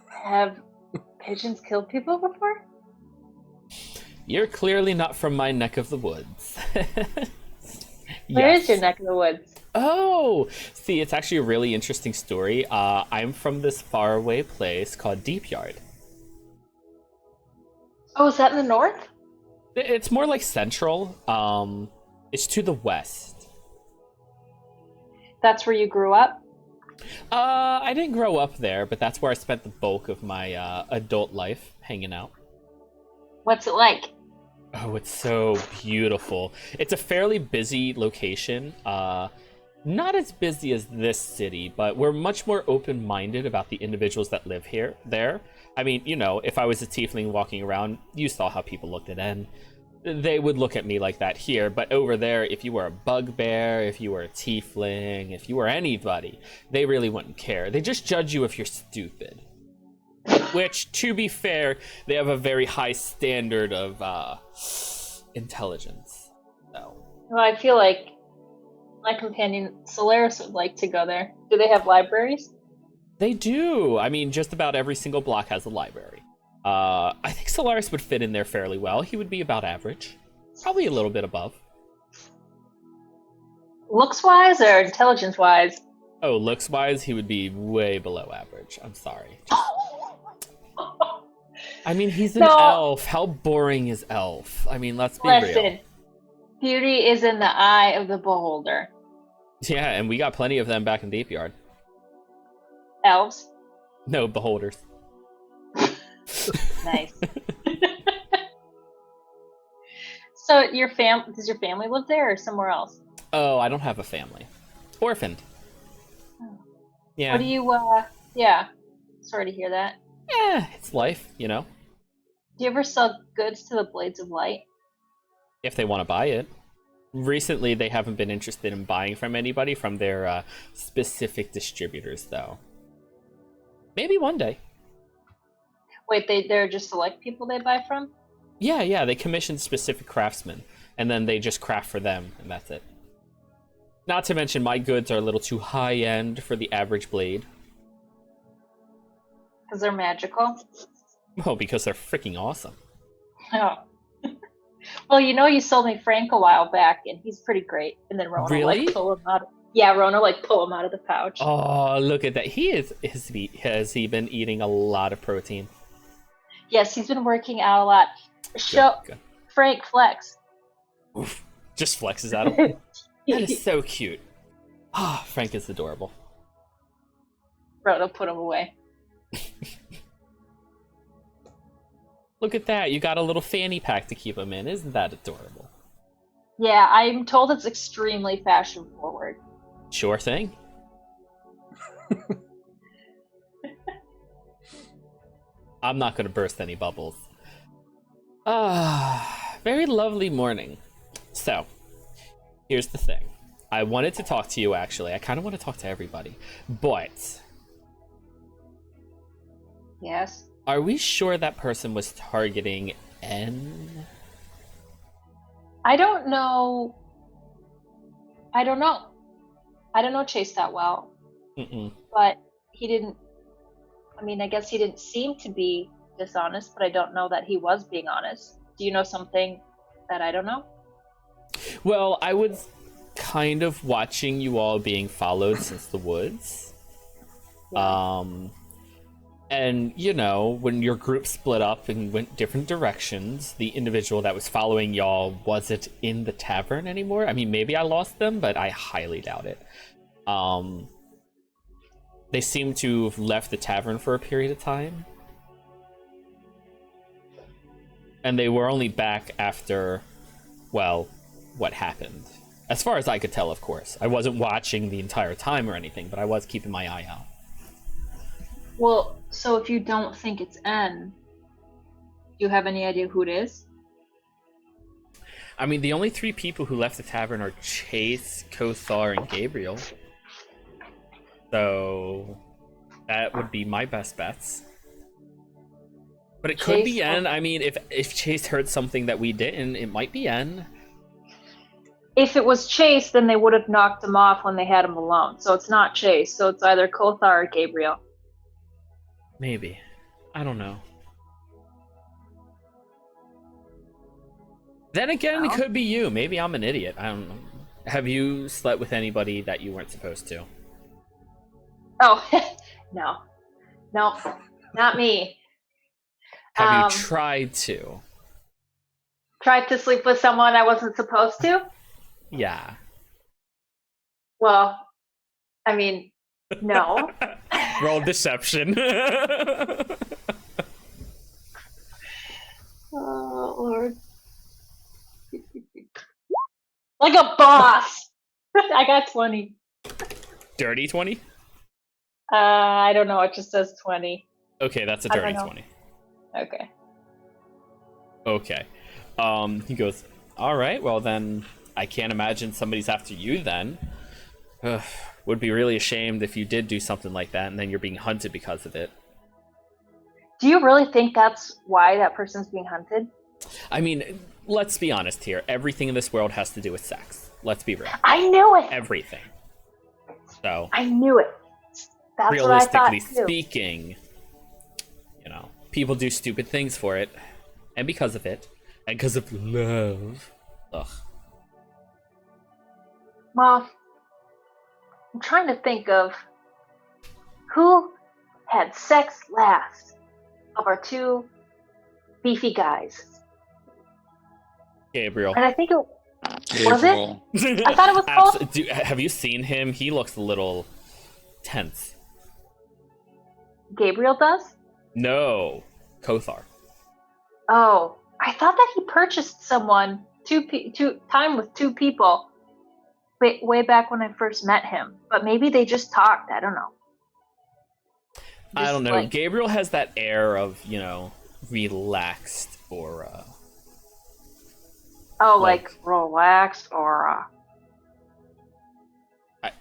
Have pigeons killed people before? You're clearly not from my neck of the woods. Where is your Yes. neck of the woods? Oh, see, it's actually a really interesting story. I'm from this faraway place called Deep Yard. Oh, is that in the north? It's more like central. It's to the west. That's where you grew up? I didn't grow up there, but that's where I spent the bulk of my adult life hanging out. What's it like? Oh, it's so beautiful. It's a fairly busy location. Not as busy as this city, but we're much more open-minded about the individuals that live there. I mean, if I was a tiefling walking around, you saw how people looked at N. They would look at me like that here, but over there, if you were a bugbear, if you were a tiefling, if you were anybody, they really wouldn't care. They just judge you if you're stupid. Which, to be fair, they have a very high standard of intelligence. So. Well, I feel like my companion Solaris would like to go there. Do they have libraries? They do. I mean, just about every single block has a library. I think Solaris would fit in there fairly well. He would be about average. Probably a little bit above. Looks-wise or intelligence-wise? Oh, looks-wise, he would be way below average. I'm sorry. I mean, he's an elf. How boring is elf? I mean, let's be real. Beauty is in the eye of the beholder. Yeah, and we got plenty of them back in Deep Yard. Elves? No, beholders. Nice. So does your family live there or somewhere else? Oh, I don't have a family. Orphaned. Oh. Yeah. What do you, yeah. Sorry to hear that. Yeah, it's life, Do you ever sell goods to the Blades of Light? If they want to buy it. Recently, they haven't been interested in buying from anybody from their specific distributors, though. Maybe one day. Wait, they're just select people they buy from? Yeah, they commission specific craftsmen, and then they just craft for them, and that's it. Not to mention, my goods are a little too high-end for the average blade. Because they're magical? Oh, because they're freaking awesome. Oh. Well, you sold me Frank a while back, and he's pretty great. And then Rona, Really? pull him out. Rona, pull him out of the pouch. Oh, look at that. Has he been eating a lot of protein? Yes, he's been working out a lot. Good. Frank flex. Oof. Just flexes at him. That is so cute. Ah, Frank is adorable. Rona, put him away. Look at that. You got a little fanny pack to keep him in. Isn't that adorable? Yeah, I'm told it's extremely fashion forward. Sure thing. I'm not going to burst any bubbles. Very lovely morning. So, here's the thing. I wanted to talk to you, actually. I kind of want to talk to everybody. But, Yes. are we sure that person was targeting N? I don't know. I don't know Chase that well. Mm-mm. But he didn't. I guess he didn't seem to be dishonest, but I don't know that he was being honest. Do you know something that I don't know? Well, I was kind of watching you all being followed since the woods. Yeah. And, when your group split up and went different directions, the individual that was following y'all wasn't in the tavern anymore. I mean, maybe I lost them, but I highly doubt it. They seem to have left the tavern for a period of time. And they were only back after, well, what happened. As far as I could tell, of course. I wasn't watching the entire time or anything, but I was keeping my eye out. Well, so if you don't think it's N, do you have any idea who it is? I mean, the only three people who left the tavern are Chase, Kothar, and Gabriel. So that would be my best bets. But it could be N. I mean, if Chase heard something that we didn't, it might be N. If it was Chase, then they would have knocked him off when they had him alone. So it's not Chase. So it's either Kothar or Gabriel. Maybe. I don't know. Then again, it could be you. Maybe I'm an idiot. I don't know. Have you slept with anybody that you weren't supposed to? Oh, no, not me. Have you tried to? Tried to sleep with someone I wasn't supposed to? Yeah. Well, I mean, no. Roll deception. Oh, Lord. Like a boss. I got 20. Dirty 20? I don't know. It just says 20. Okay, that's a I don't dirty know. 20. Okay. Okay. He goes, all right, well then, I can't imagine somebody's after you then. Ugh, would be really ashamed if you did do something like that and then you're being hunted because of it. Do you really think that's why that person's being hunted? I mean, let's be honest here. Everything in this world has to do with sex. Let's be real. I knew it. Everything. So, I knew it. That's what I thought realistically too. speaking, you know, people do stupid things for it, and because of it, and because of love. Ugh. Well, I'm trying to think of who had sex last of our two beefy guys. Gabriel. And I think it was Gabriel. I thought it was both. Have you seen him? He looks a little tense. Gabriel does? No, Kothar. Oh, I thought that he purchased someone time with two people way back when I first met him. But maybe they just talked. I don't know. I don't know. Like, Gabriel has that air of, you know, relaxed aura. like relaxed aura.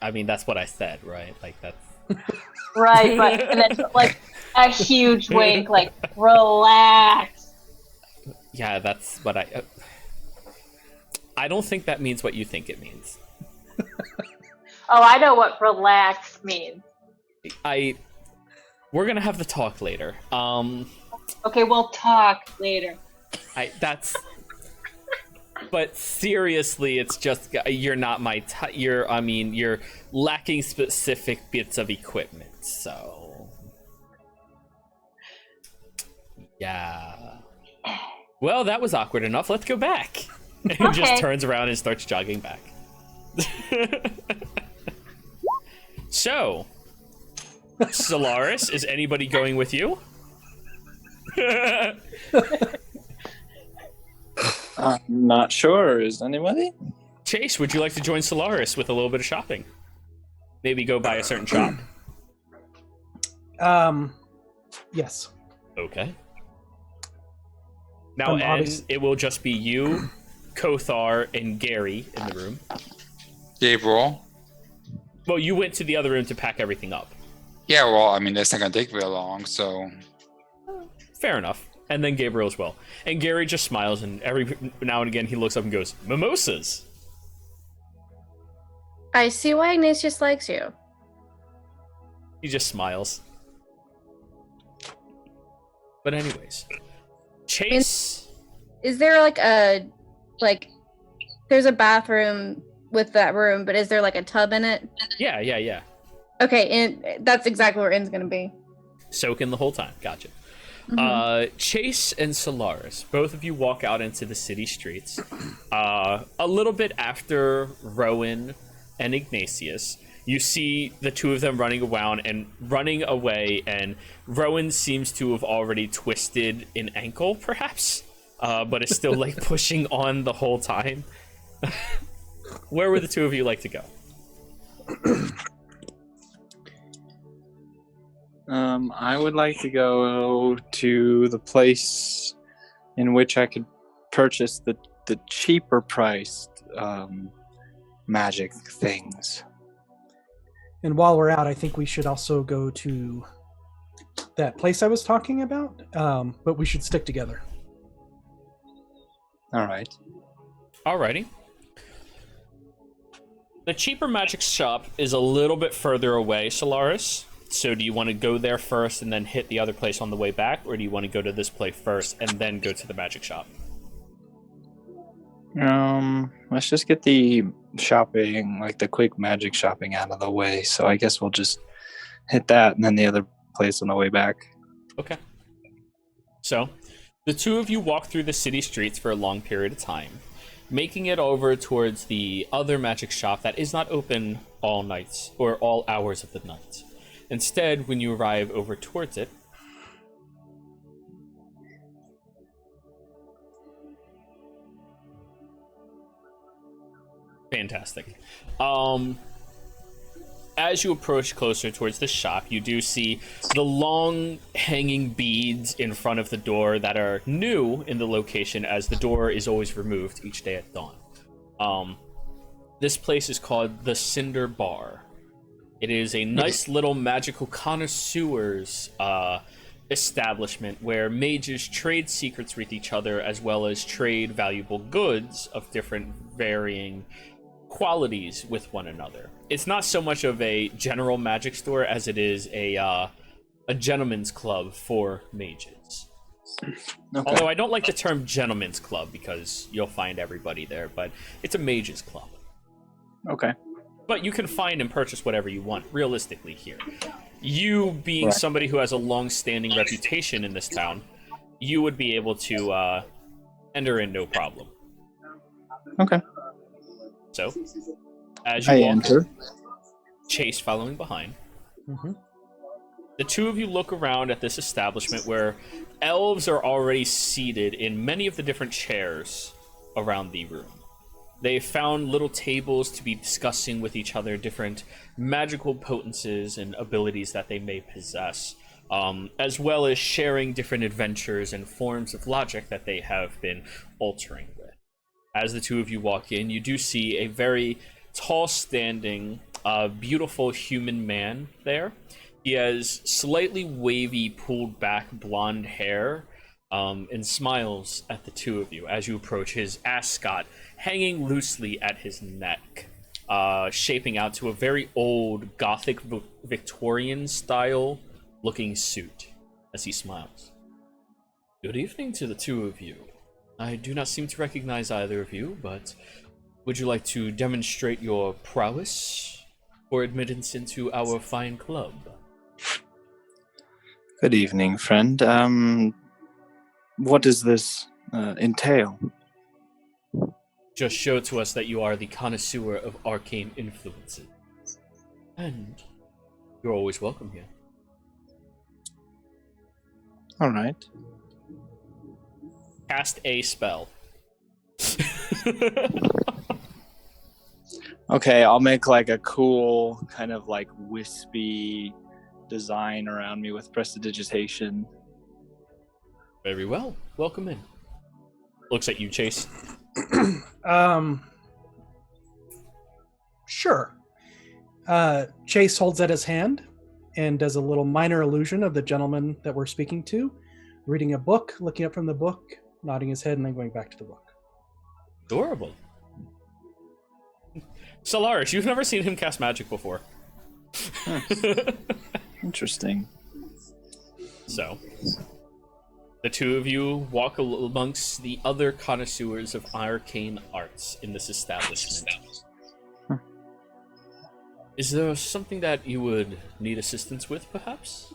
I mean, that's what I said, right? Like, that's... Right, but and then like a huge wink, like relax. Yeah, that's what I don't think that means what you think it means. Oh, I know what relaxed means. We're gonna have to talk later. Okay, we'll talk later. But seriously, it's just you're not my you're lacking specific bits of equipment, so yeah. Well, that was awkward enough. Let's go back. And he just turns around and starts jogging back. So, Solaris, is anybody going with you? I'm not sure. Is anybody? Chase, would you like to join Solaris with a little bit of shopping? Maybe go buy a certain shop. Yes. Okay. Now, it will just be you, Kothar, and Gary in the room. Gabriel. Well, you went to the other room to pack everything up. Yeah, well, I mean, that's not going to take real long, so... Fair enough. And then Gabriel as well. And Gary just smiles, and every now and again he looks up and goes, "Mimosas." I see why Ignatius likes you. He just smiles. But anyways, Chase. Is there there's a bathroom with that room, but is there like a tub in it? Yeah. Okay, and that's exactly where Inn's gonna be. Soaking the whole time. Gotcha. Mm-hmm. Chase and Solaris, both of you walk out into the city streets. A little bit after Rowan and Ignatius, you see the two of them running away, and Rowan seems to have already twisted an ankle, perhaps, but is still like pushing on the whole time. Where would the two of you like to go? I would like to go to the place in which I could purchase the cheaper priced magic things. And while we're out, I think we should also go to that place I was talking about, but we should stick together. All right. Alrighty. The cheaper magic shop is a little bit further away, Solaris. So do you want to go there first and then hit the other place on the way back, or do you want to go to this place first and then go to the magic shop? Let's just get the shopping, like the quick magic shopping out of the way. So I guess we'll just hit that and then the other place on the way back. Okay. So, the two of you walk through the city streets for a long period of time, making it over towards the other magic shop that is not open all nights or all hours of the night. Instead, when you arrive over towards it, fantastic. As you approach closer towards the shop, you do see the long hanging beads in front of the door that are new in the location, as the door is always removed each day at dawn. This place is called the Cinder Bar. It is a nice little magical connoisseurs establishment where mages trade secrets with each other, as well as trade valuable goods of different varying qualities with one another. It's not so much of a general magic store as it is a gentleman's club for mages. Okay. Although I don't like the term gentleman's club because you'll find everybody there, but it's a mage's club. Okay. But you can find and purchase whatever you want, realistically, here. You being somebody who has a long-standing reputation in this town, you would be able to enter in no problem. Okay. So, as you walk enter, Chase following behind, Mm-hmm. the two of you look around at this establishment where elves are already seated in many of the different chairs around the room. They found little tables to be discussing with each other different magical potencies and abilities that they may possess, as well as sharing different adventures and forms of logic that they have been altering with. As the two of you walk in, you do see a very tall-standing, beautiful human man there. He has slightly wavy, pulled-back blonde hair, and smiles at the two of you as you approach, his ascot hanging loosely at his neck, shaping out to a very old Gothic Victorian-style looking suit as he smiles. Good evening to the two of you. I do not seem to recognize either of you, but would you like to demonstrate your prowess for admittance into our fine club? Good evening, friend. What does this entail? Just show to us that you are the connoisseur of arcane influences. And you're always welcome here. All right. Cast a spell. Okay, I'll make like a cool kind of like wispy design around me with prestidigitation. Very well. Welcome in. Looks at you, Chase. Sure. Chase holds out his hand and does a little minor illusion of the gentleman that we're speaking to, reading a book, looking up from the book, nodding his head, and then going back to the book. Adorable. Solaris, you've never seen him cast magic before. Interesting. So, the two of you walk amongst the other connoisseurs of arcane arts in this establishment. Is there something that you would need assistance with, perhaps?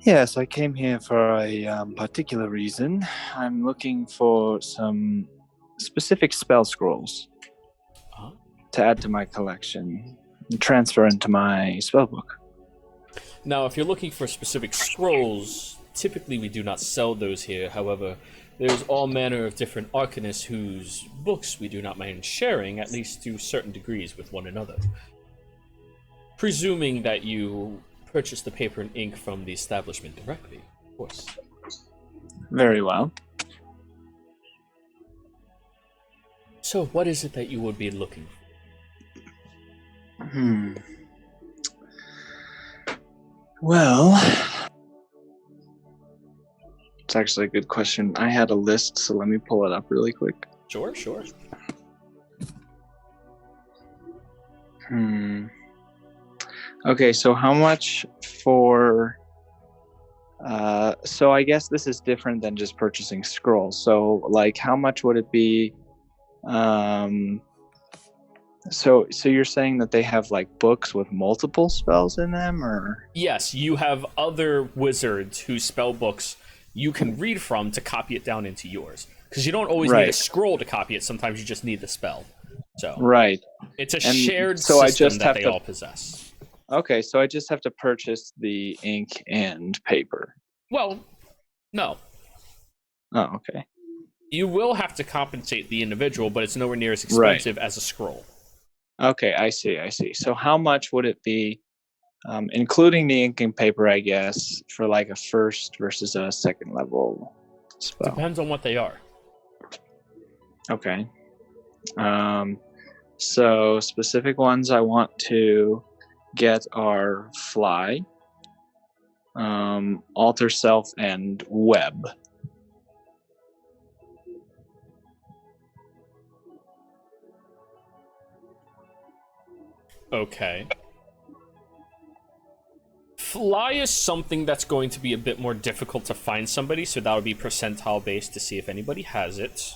Yes, I came here for a particular reason. I'm looking for some specific spell scrolls to add to my collection and transfer into my spellbook. Now, if you're looking for specific scrolls, typically we do not sell those here. However, there's all manner of different arcanists whose books we do not mind sharing, at least to certain degrees, with one another. Presuming that you purchase the paper and ink from the establishment directly, of course. Very well. So, what is it that you would be looking for? Well, it's actually a good question. I had a list, so let me pull it up really quick. Sure. Okay, so how much for So I guess this is different than just purchasing scrolls. So like, how much would it be? So you're saying that they have like books with multiple spells in them, or? Yes, you have other wizards whose spell books you can read from to copy it down into yours. Because you don't always need a Right. scroll to copy it. Sometimes you just need the spell. So Right. it's a And shared so I system just that have they to- all possess. Okay, so I just have to purchase the ink and paper. Well, no. Oh, okay. You will have to compensate the individual, but it's nowhere near as Right. expensive as a scroll. Okay, I see. So how much would it be, including the ink and paper, I guess, for like a first versus a second level spell? Depends on what they are. Okay. So specific ones I want to get are fly, alter self, and web. Okay. Fly is something that's going to be a bit more difficult to find somebody, so that would be percentile based to see if anybody has it.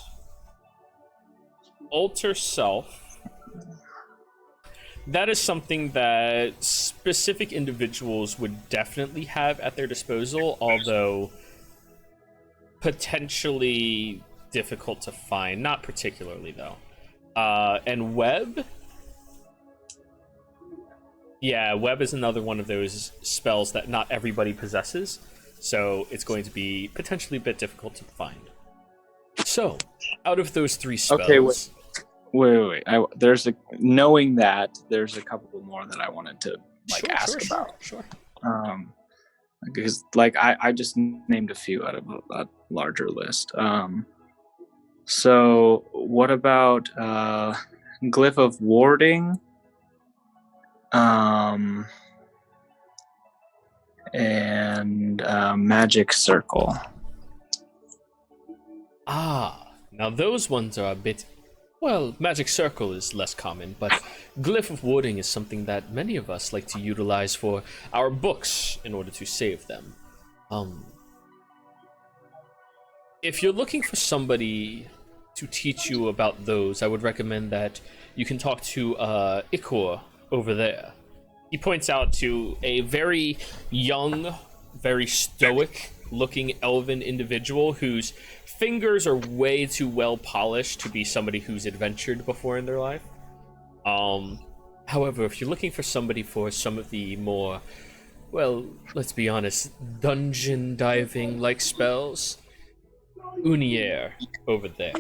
Alter self. That is something that specific individuals would definitely have at their disposal, although potentially difficult to find. Not particularly, though. And web? Yeah, web is another one of those spells that not everybody possesses, so it's going to be potentially a bit difficult to find. So, out of those three spells... Okay, wait. Knowing that, there's a couple more that I wanted to ask about. Sure. Because I just named a few out of a larger list. So what about glyph of warding? And magic circle. Now those ones are a bit... Well, magic circle is less common, but glyph of warding is something that many of us like to utilize for our books in order to save them. If you're looking for somebody to teach you about those, I would recommend that you can talk to Ikor over there. He points out to a very young, very stoic-looking elven individual whose fingers are way too well polished to be somebody who's adventured before in their life. However, if you're looking for somebody for some of the more, well, let's be honest, dungeon diving-like spells, Unier over there.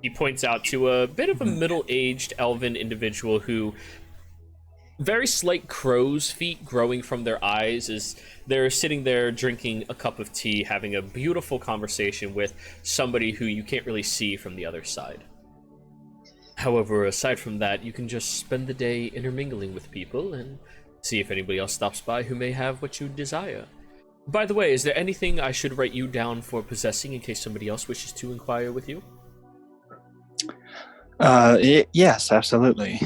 He points out to a bit of a middle-aged elven individual who... very slight crow's feet growing from their eyes as they're sitting there drinking a cup of tea, having a beautiful conversation with somebody who you can't really see from the other side. However, aside from that, you can just spend the day intermingling with people and see if anybody else stops by who may have what you desire. By the way, is there anything I should write you down for possessing in case somebody else wishes to inquire with you? Yes, absolutely.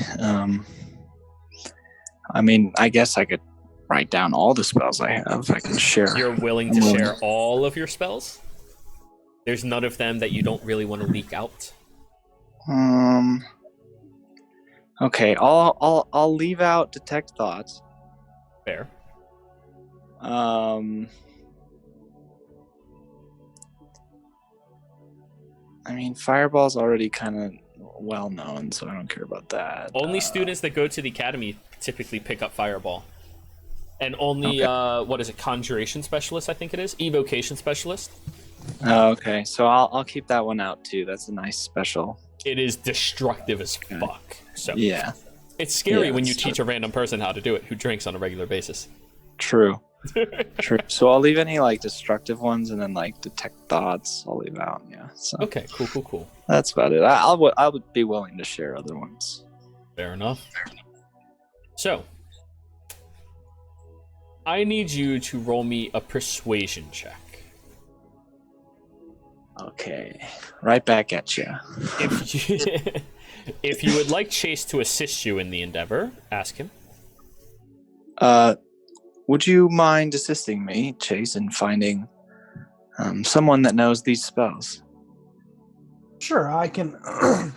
I mean, I guess I could write down all the spells I have. I can share. You're willing to share all of your spells? There's none of them that you don't really want to leak out? Okay, I'll leave out detect thoughts. Fair. I mean, fireball's already kind of well known, so I don't care about that. Only students that go to the academy typically pick up fireball. And only, okay. Conjuration specialist, I think it is? Evocation specialist? Okay, so I'll keep that one out too. That's a nice special. It is destructive as fuck. So yeah. It's scary Yeah, when you that's teach a random person how to do it who drinks on a regular basis. True. True. So I'll leave any destructive ones, and then detect thoughts I'll leave out. Yeah. So Okay, cool. that's about it. I would be willing to share other ones. Fair enough. So, I need you to roll me a persuasion check. Okay. Right back at you. If you would like Chase to assist you in the endeavor, ask him. would you mind assisting me, Chase, in finding someone that knows these spells? Sure, I can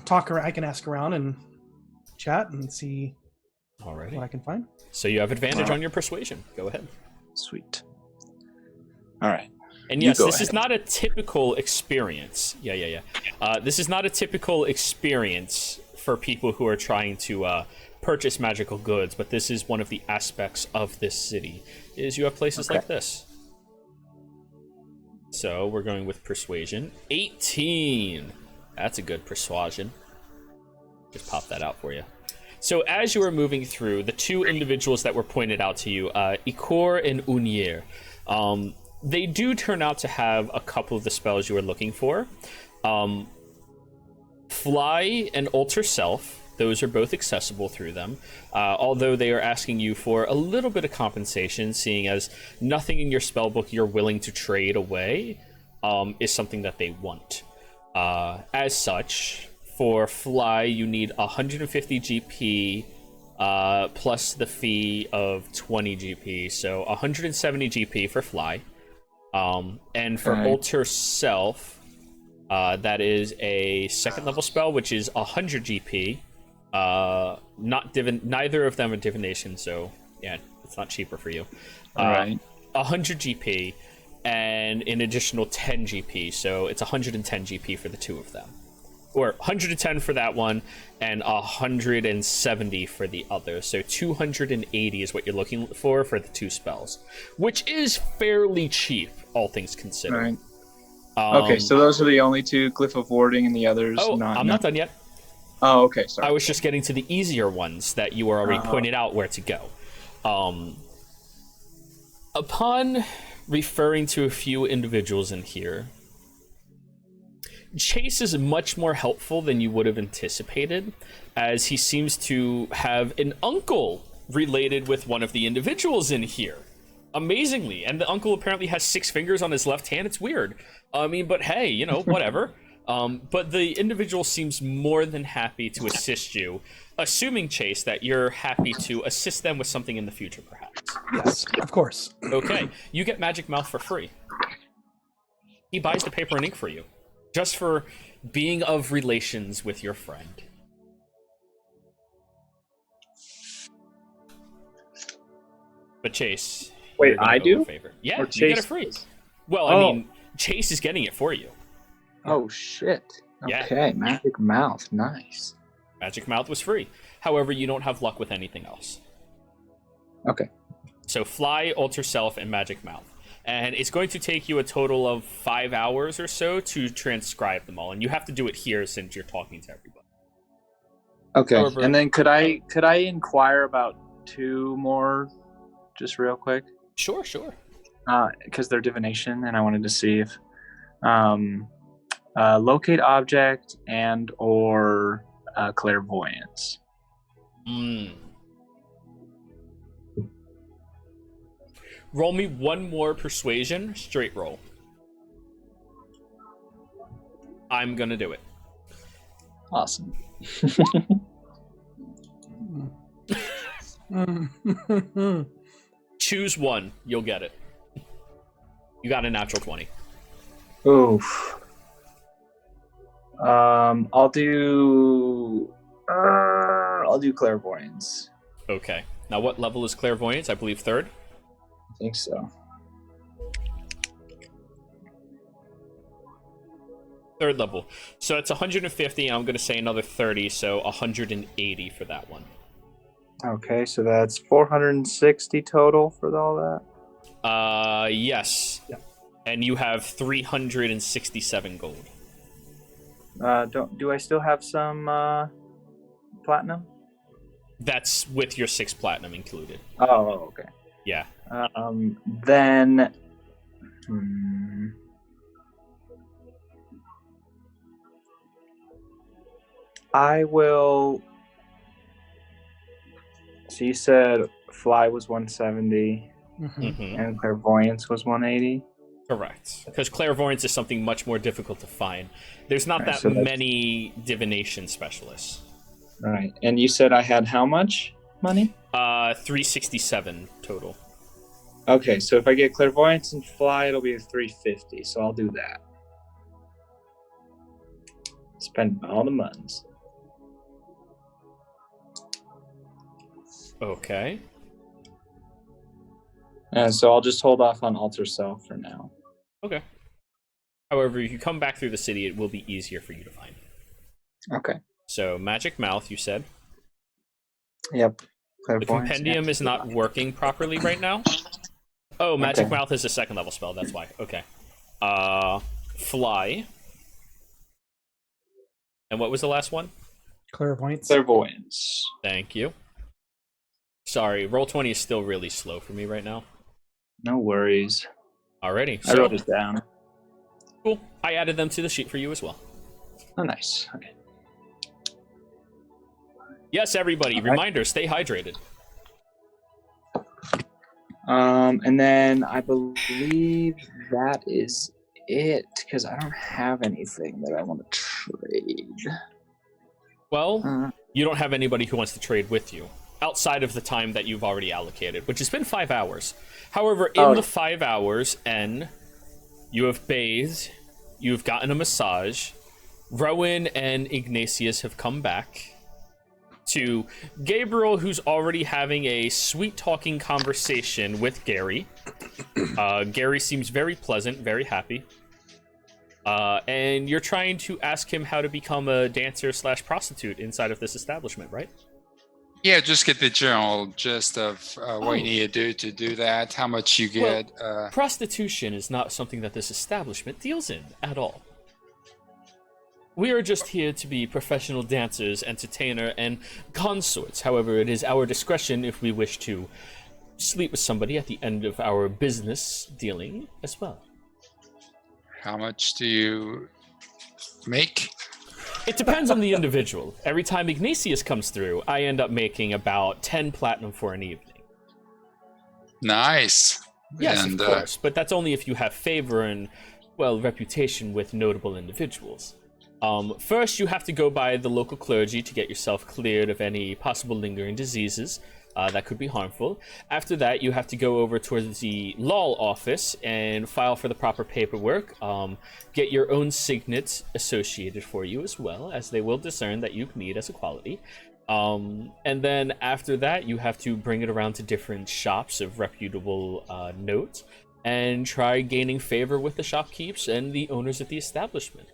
talk around. I can ask around and chat and see Alrighty. what I can find. So you have advantage on your persuasion. Go ahead. Sweet. All right. And yes, this is not a typical experience. Yeah. This is not a typical experience for people who are trying to purchase magical goods, but this is one of the aspects of this city, is you have places like this. So we're going with persuasion. 18. That's a good persuasion. Just pop that out for you. So as you are moving through, the two individuals that were pointed out to you, Ikor and Unir, they do turn out to have a couple of the spells you are looking for. Fly and Alter Self, those are both accessible through them, although they are asking you for a little bit of compensation, seeing as nothing in your spellbook you're willing to trade away is something that they want. As such, for Fly, you need 150 GP plus the fee of 20 GP, so 170 GP for Fly. And for Alter Self, that is a second level spell, which is 100 GP. Neither of them are divination, so yeah, it's not cheaper for you. 100 GP and an additional 10 GP, so it's 110 GP for the two of them. Or 110 for that one, and 170 for the other. So 280 is what you're looking for the two spells, which is fairly cheap, all things considered. Okay, so those are the only two, Glyph of Warding, and the others. I'm not done yet. Oh, okay, sorry. I was just getting to the easier ones that you were already pointed out where to go. Upon referring to a few individuals in here, Chase is much more helpful than you would have anticipated, as he seems to have an uncle related with one of the individuals in here. Amazingly. And the uncle apparently has 6 fingers on his left hand. It's weird. I mean, but hey, you know, whatever. But the individual seems more than happy to assist you, assuming, Chase, that you're happy to assist them with something in the future, perhaps. Yes, of course. Okay, you get Magic Mouth for free. He buys the paper and ink for you, just for being of relations with your friend. But Chase, wait, I do? Favor. Yeah, or you get it free. Well, I mean, Chase is getting it for you. Oh shit! Yeah. Okay, Magic Mouth, nice. Magic Mouth was free. However, you don't have luck with anything else. Okay. So Fly, Alter Self, and Magic Mouth. And it's going to take you a total of 5 hours or so to transcribe them all. And you have to do it here since you're talking to everybody. Okay. However, and then could I inquire about 2 more, just real quick? Sure. Because they're divination, and I wanted to see if locate object and or clairvoyance. Roll me one more persuasion, straight roll. I'm gonna do it. Awesome. Choose one, you'll get it. You got a natural 20. Oof. I'll do clairvoyance. Okay. Now what level is clairvoyance? I believe 3rd? I think so. 3rd level. So it's 150, and I'm going to say another 30, so 180 for that one. Okay, so that's 460 total for all that? Yes. Yeah. And you have 367 gold. Do I still have some platinum? That's with your 6 platinum included. Oh, okay. Yeah. Then I will. So you said Fly was 170 and Clairvoyance was 180? Correct. Because Clairvoyance is something much more difficult to find. There's not that so many divination specialists. Right. And you said I had how much money? 367 total. Okay, so if I get clairvoyance and fly, it'll be a 350. So I'll do that. Spend all the muns. Okay. And so I'll just hold off on alter self for now. Okay. However, if you come back through the city, it will be easier for you to find. Okay. So, magic mouth, you said. Yep. The compendium is not working properly right now. Oh, magic mouth is a second level spell. That's why. Okay. Fly. And what was the last one? Clairvoyance. Clairvoyance. Thank you. Sorry, Roll20 is still really slow for me right now. No worries. Alrighty. I wrote it down. Cool. I added them to the sheet for you as well. Oh, nice. Okay. Yes, everybody. Reminder, stay hydrated. And then I believe that is it, because I don't have anything that I want to trade. Well, you don't have anybody who wants to trade with you, outside of the time that you've already allocated, which has been 5 hours. However, in the 5 hours, you have bathed, you've gotten a massage, Rowan and Ignatius have come back, to Gabriel, who's already having a sweet-talking conversation with Gary. Gary seems very pleasant, very happy. And you're trying to ask him how to become a dancer/prostitute inside of this establishment, right? Yeah, just get the general gist of what you need to do that, how much you get. Well, prostitution is not something that this establishment deals in at all. We are just here to be professional dancers, entertainer, and consorts. However, it is our discretion if we wish to sleep with somebody at the end of our business dealing as well. How much do you make? It depends on the individual. Every time Ignatius comes through, I end up making about 10 platinum for an evening. Nice. Yes, of course, but that's only if you have favor and, well, reputation with notable individuals. First, you have to go by the local clergy to get yourself cleared of any possible lingering diseases that could be harmful. After that, you have to go over towards the law office and file for the proper paperwork. Get your own signet associated for you as well, as they will discern that you need as a quality. And then after that, you have to bring it around to different shops of reputable note and try gaining favor with the shopkeepers and the owners of the establishment.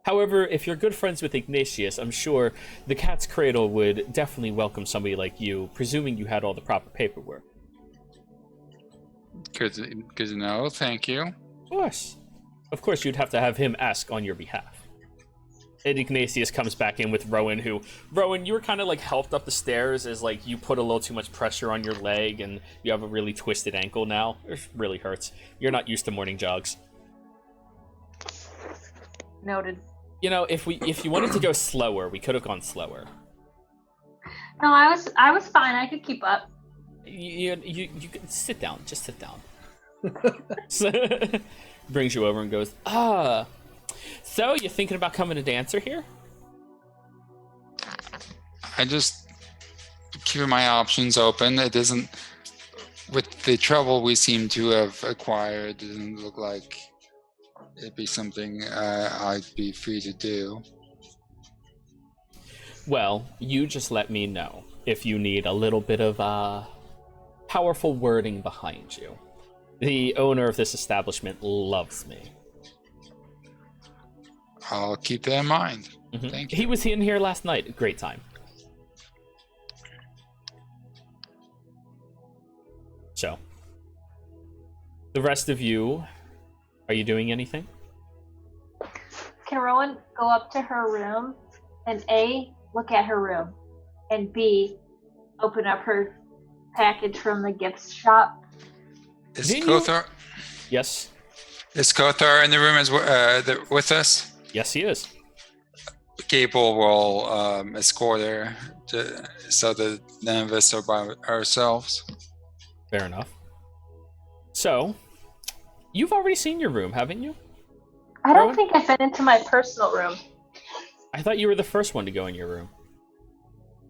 However, if you're good friends with Ignatius, I'm sure the Cat's Cradle would definitely welcome somebody like you, presuming you had all the proper paperwork. Good to know. Thank you. Of course. Of course, you'd have to have him ask on your behalf. And Ignatius comes back in with Rowan, Rowan, you were kind of like helped up the stairs as like you put a little too much pressure on your leg and you have a really twisted ankle now. It really hurts. You're not used to morning jogs. Noted. You know, if you wanted to go slower, we could have gone slower. No, I was fine. I could keep up. You could sit down. Just sit down. Brings you over and goes, so you're thinking about becoming a dancer here? I just keeping my options open. It doesn't, with the trouble we seem to have acquired, it doesn't look like it'd be something I'd be free to do. Well, you just let me know if you need a little bit of powerful wording behind you. The owner of this establishment loves me. I'll keep that in mind. Mm-hmm. Thank you. He was in here last night. Great time. So, the rest of you, are you doing anything? Can Rowan go up to her room and A, look at her room, and B, open up her package from the gift shop? Is Kothar? Yes. Is Kothar in the room with us? Yes, he is. Gable will escort her so that none of us are by ourselves. Fair enough. So, you've already seen your room, haven't you? I don't think I've been into my personal room. I thought you were the first one to go in your room.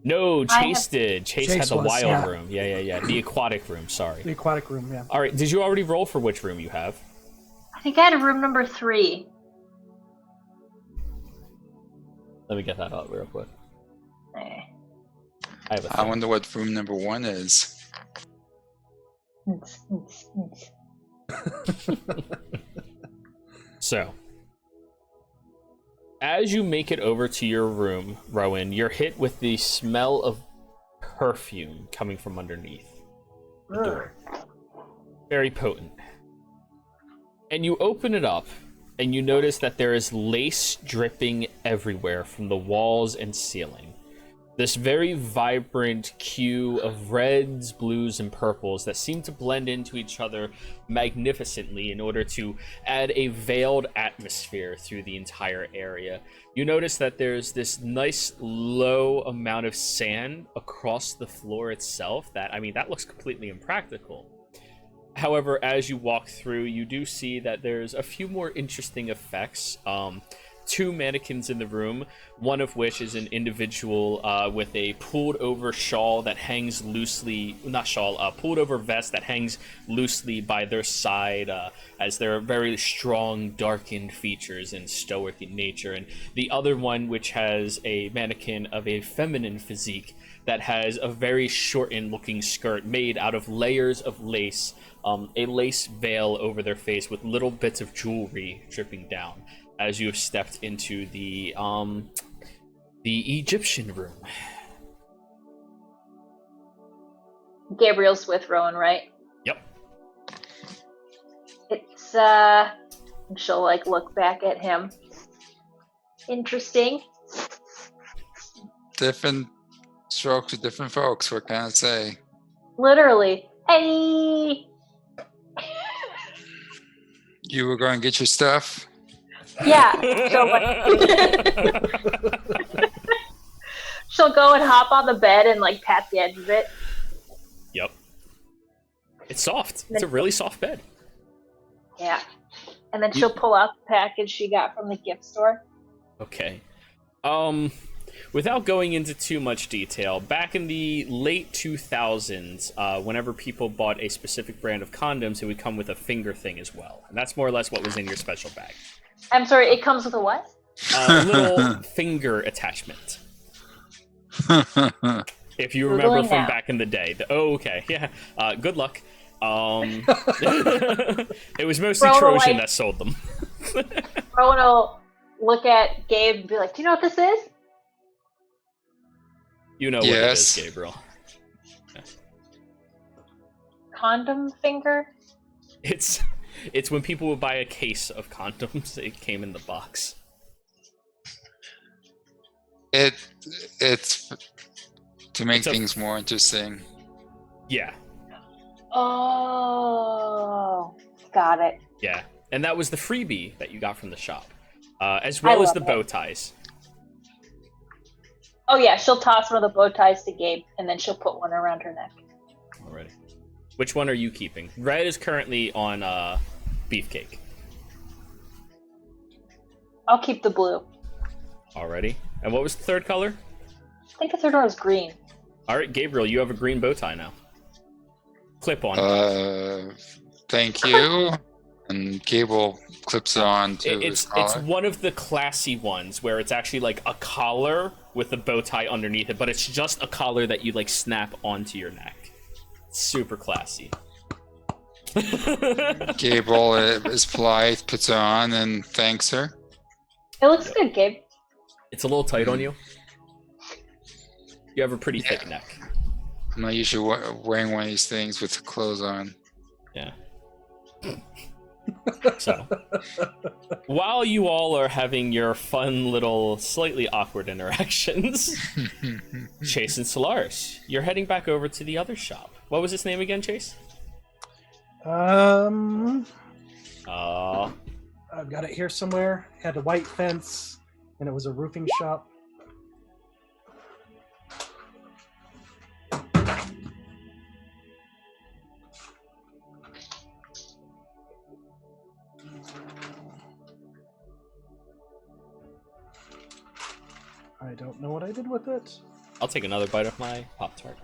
No, I Chase have- did. Chase Chase had the was, wild yeah. room. Yeah. The aquatic room, sorry. The aquatic room, yeah. All right, did you already roll for which room you have? I think I had a room number 3. Let me get that out real quick. Eh. I have a I thing. wonder what room number 1 is. So, as you make it over to your room, Rowan, you're hit with the smell of perfume coming from underneath the door. Very potent. And you open it up, and you notice that there is lace dripping everywhere from the walls and ceiling. This very vibrant hue of reds, blues, and purples that seem to blend into each other magnificently in order to add a veiled atmosphere through the entire area. You notice that there's this nice low amount of sand across the floor itself that looks completely impractical. However, as you walk through, you do see that there's a few more interesting effects. 2 mannequins in the room, one of which is an individual with a pulled over shawl that hangs loosely, pulled over vest that hangs loosely by their side as their very strong, darkened features and stoic in nature. And the other one, which has a mannequin of a feminine physique that has a very shortened looking skirt made out of layers of lace, a lace veil over their face with little bits of jewelry dripping down as you have stepped into the Egyptian room. Gabriel's with Rowan, right? Yep. It's she'll like look back at him. Interesting. Different strokes for different folks. What can I say? Literally. Hey. You were going to get your stuff? Yeah. She'll go and hop on the bed and like pat the edge of it. Yep. It's soft. It's a really soft bed. Yeah. And then she'll pull out the package she got from the gift store. Okay. Without going into too much detail, back in the late 2000s, whenever people bought a specific brand of condoms, it would come with a finger thing as well. And that's more or less what was in your special bag. I'm sorry, it comes with a what? A little finger attachment. If you remember Googling from now. back in the day. Okay, yeah. Good luck. It was mostly Rowan, Trojan like- that sold them. Rowan will look at Gabe and be like, do you know what this is? You know what Yes. it is, Gabriel. Condom finger? It's when people would buy a case of condoms, it came in the box. It's to make It's a- things more interesting. Yeah, Oh, got it. yeah. And that was the freebie that you got from the shop. As well as love the it. bow ties. Oh yeah, she'll toss one of the bow ties to Gabe, and then she'll put one around her neck. Already. Which one are you keeping? Red is currently on Beefcake. I'll keep the blue. Already. And what was the third color? I think the third one is green. Alright, Gabriel, you have a green bow tie now. Clip on. Thank you. And Cable clips it on to his It's collar. one of the classy ones where it's actually like a collar with a bow tie underneath it, but it's just a collar that you like snap onto your neck. Super classy. Cable is polite, puts it on, and thanks her. It looks good, Gabe. It's a little tight on you. You have a pretty thick neck. I'm not usually wearing one of these things with clothes on. Yeah. So, while you all are having your fun little, slightly awkward interactions, Chase and Solaris, you're heading back over to the other shop. What was its name again, Chase? I've got it here somewhere. It had a white fence, and it was a roofing shop. I don't know what I did with it. I'll take another bite of my Pop-Tart.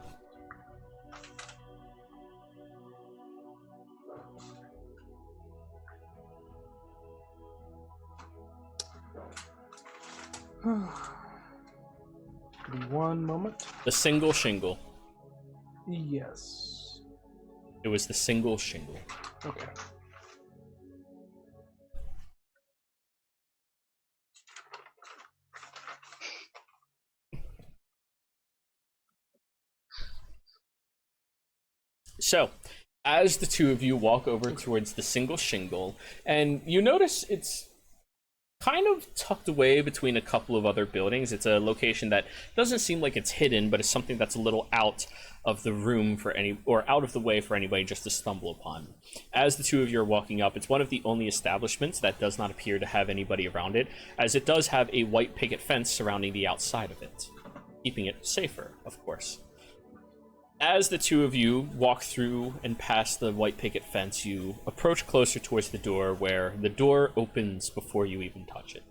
Give me one moment. The single shingle. Yes. It was the single shingle. Okay. So, as the two of you walk over towards the single shingle, and you notice it's kind of tucked away between a couple of other buildings. It's a location that doesn't seem like it's hidden, but it's something that's a little out of the room for any, or out of the way for anybody just to stumble upon. As the two of you are walking up, it's one of the only establishments that does not appear to have anybody around it, as it does have a white picket fence surrounding the outside of it, keeping it safer, of course. As the two of you walk through and past the white picket fence, you approach closer towards the door, where the door opens before you even touch it.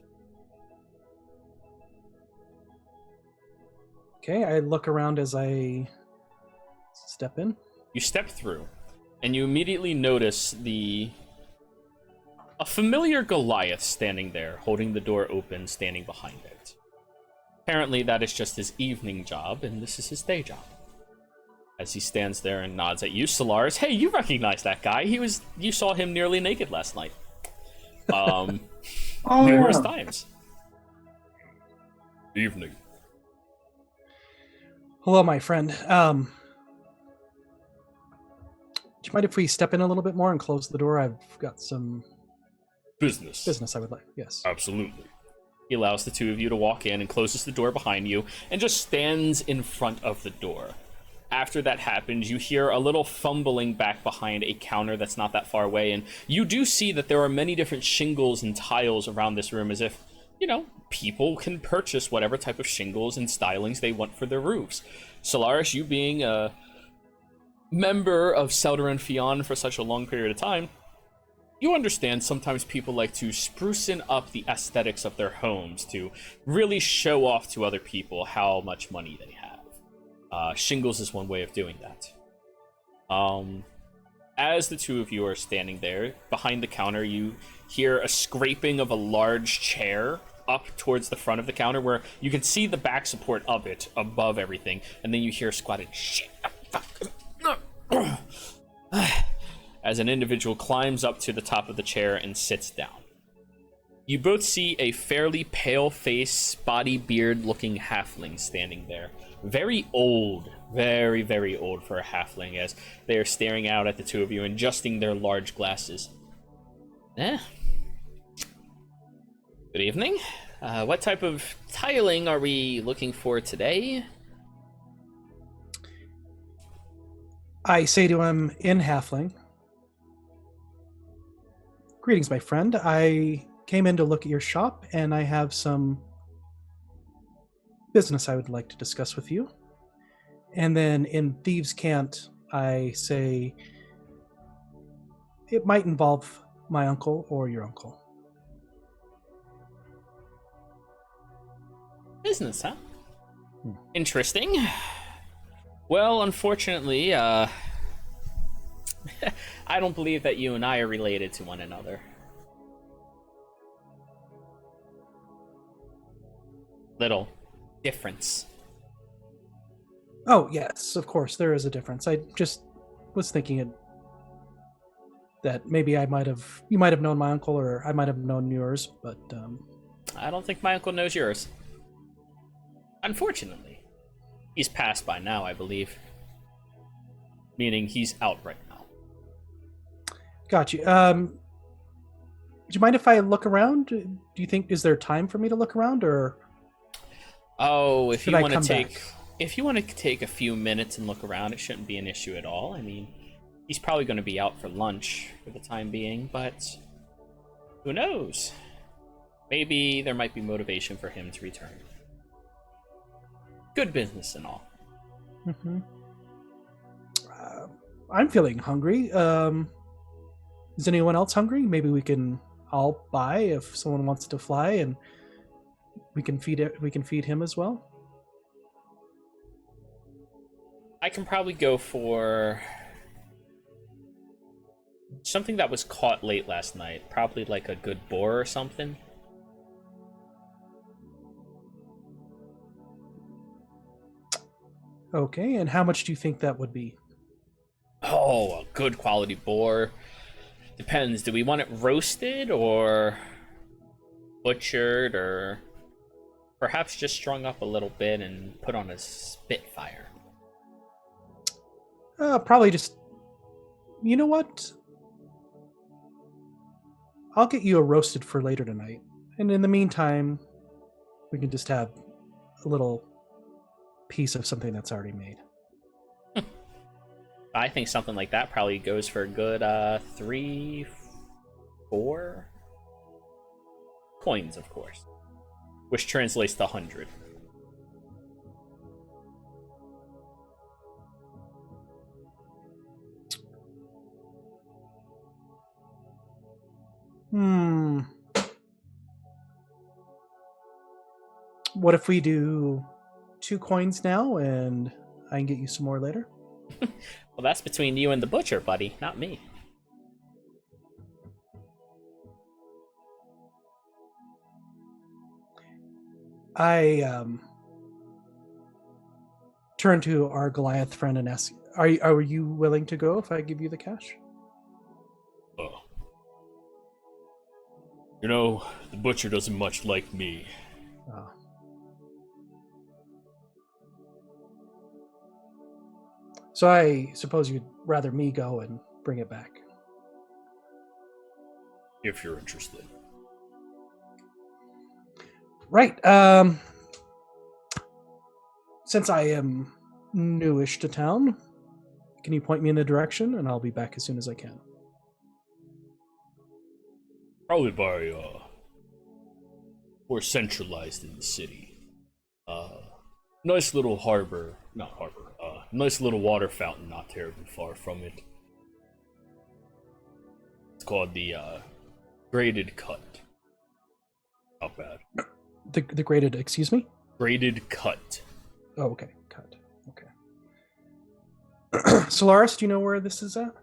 Okay, I look around as I step in. You step through, and you immediately notice a familiar Goliath standing there, holding the door open, standing behind it. Apparently that is just his evening job, and this is his day job. As he stands there and nods at you, Solaris. Hey, you recognize that guy? You saw him nearly naked last night. Numerous times. Evening. Hello, my friend. Do you mind if we step in a little bit more and close the door? I've got some business I would like. Yes. Absolutely. He allows the two of you to walk in and closes the door behind you and just stands in front of the door. After that happens, you hear a little fumbling back behind a counter that's not that far away, and you do see that there are many different shingles and tiles around this room, as if, people can purchase whatever type of shingles and stylings they want for their roofs. Solaris, you being a member of Selder and Fionn for such a long period of time, you understand sometimes people like to sprucing up the aesthetics of their homes to really show off to other people how much money they have. Shingles is one way of doing that. As the two of you are standing there, behind the counter, you hear a scraping of a large chair up towards the front of the counter, where you can see the back support of it above everything, and then you hear squatted shit as an individual climbs up to the top of the chair and sits down. You both see a fairly pale-faced, spotty beard-looking halfling standing there. Very old, very, very old for a halfling, as they are staring out at the two of you and adjusting their large glasses. Good evening. What type of tiling are we looking for today? I say to him in halfling, "Greetings, my friend. I came in to look at your shop, and I have some business I would like to discuss with you." And then in Thieves' Cant, I say, "It might involve my uncle or your uncle." Business, huh? Interesting. Well, unfortunately, I don't believe that you and I are related to one another. Little difference. Oh, yes, of course, there is a difference. I just was thinking that maybe you might have known my uncle, or I might have known yours, but I don't think my uncle knows yours. Unfortunately. He's passed by now, I believe. Meaning he's out right now. Got you. Do you mind if I look around? Do you think, is there time for me to look around, or? Oh, if should you I want to come take back? if you want to take a few minutes and look around, it shouldn't be an issue at all. I mean, he's probably going to be out for lunch for the time being, but who knows? Maybe there might be motivation for him to return. Good business and all. Mm-hmm. I'm feeling hungry. Is anyone else hungry? Maybe I'll buy if someone wants to fly, and we can feed him as well. I can probably go for something that was caught late last night. Probably like a good boar or something. Okay, and how much do you think that would be? Oh, a good quality boar. Depends. Do we want it roasted or butchered or perhaps just strung up a little bit and put on a spitfire? Probably just. You know what? I'll get you a roasted for later tonight. And in the meantime, we can just have a little piece of something that's already made. I think something like that probably goes for a good 3, 4 coins, of course, which translates to 100. What if we do 2 coins now and I can get you some more later? Well, that's between you and the butcher, buddy, not me. I turn to our Goliath friend and ask, are you willing to go if I give you the cash? Oh. You know, the butcher doesn't much like me. Oh. So I suppose you'd rather me go and bring it back. If you're interested. Right. Since I am newish to town, can you point me in the direction and I'll be back as soon as I can? Probably by, more centralized in the city. Nice little nice little water fountain not terribly far from it. It's called the, Graded Cut. Not bad. The graded, excuse me? Graded Cut. Oh, okay. Cut. Okay. Solaris, do you know where this is at?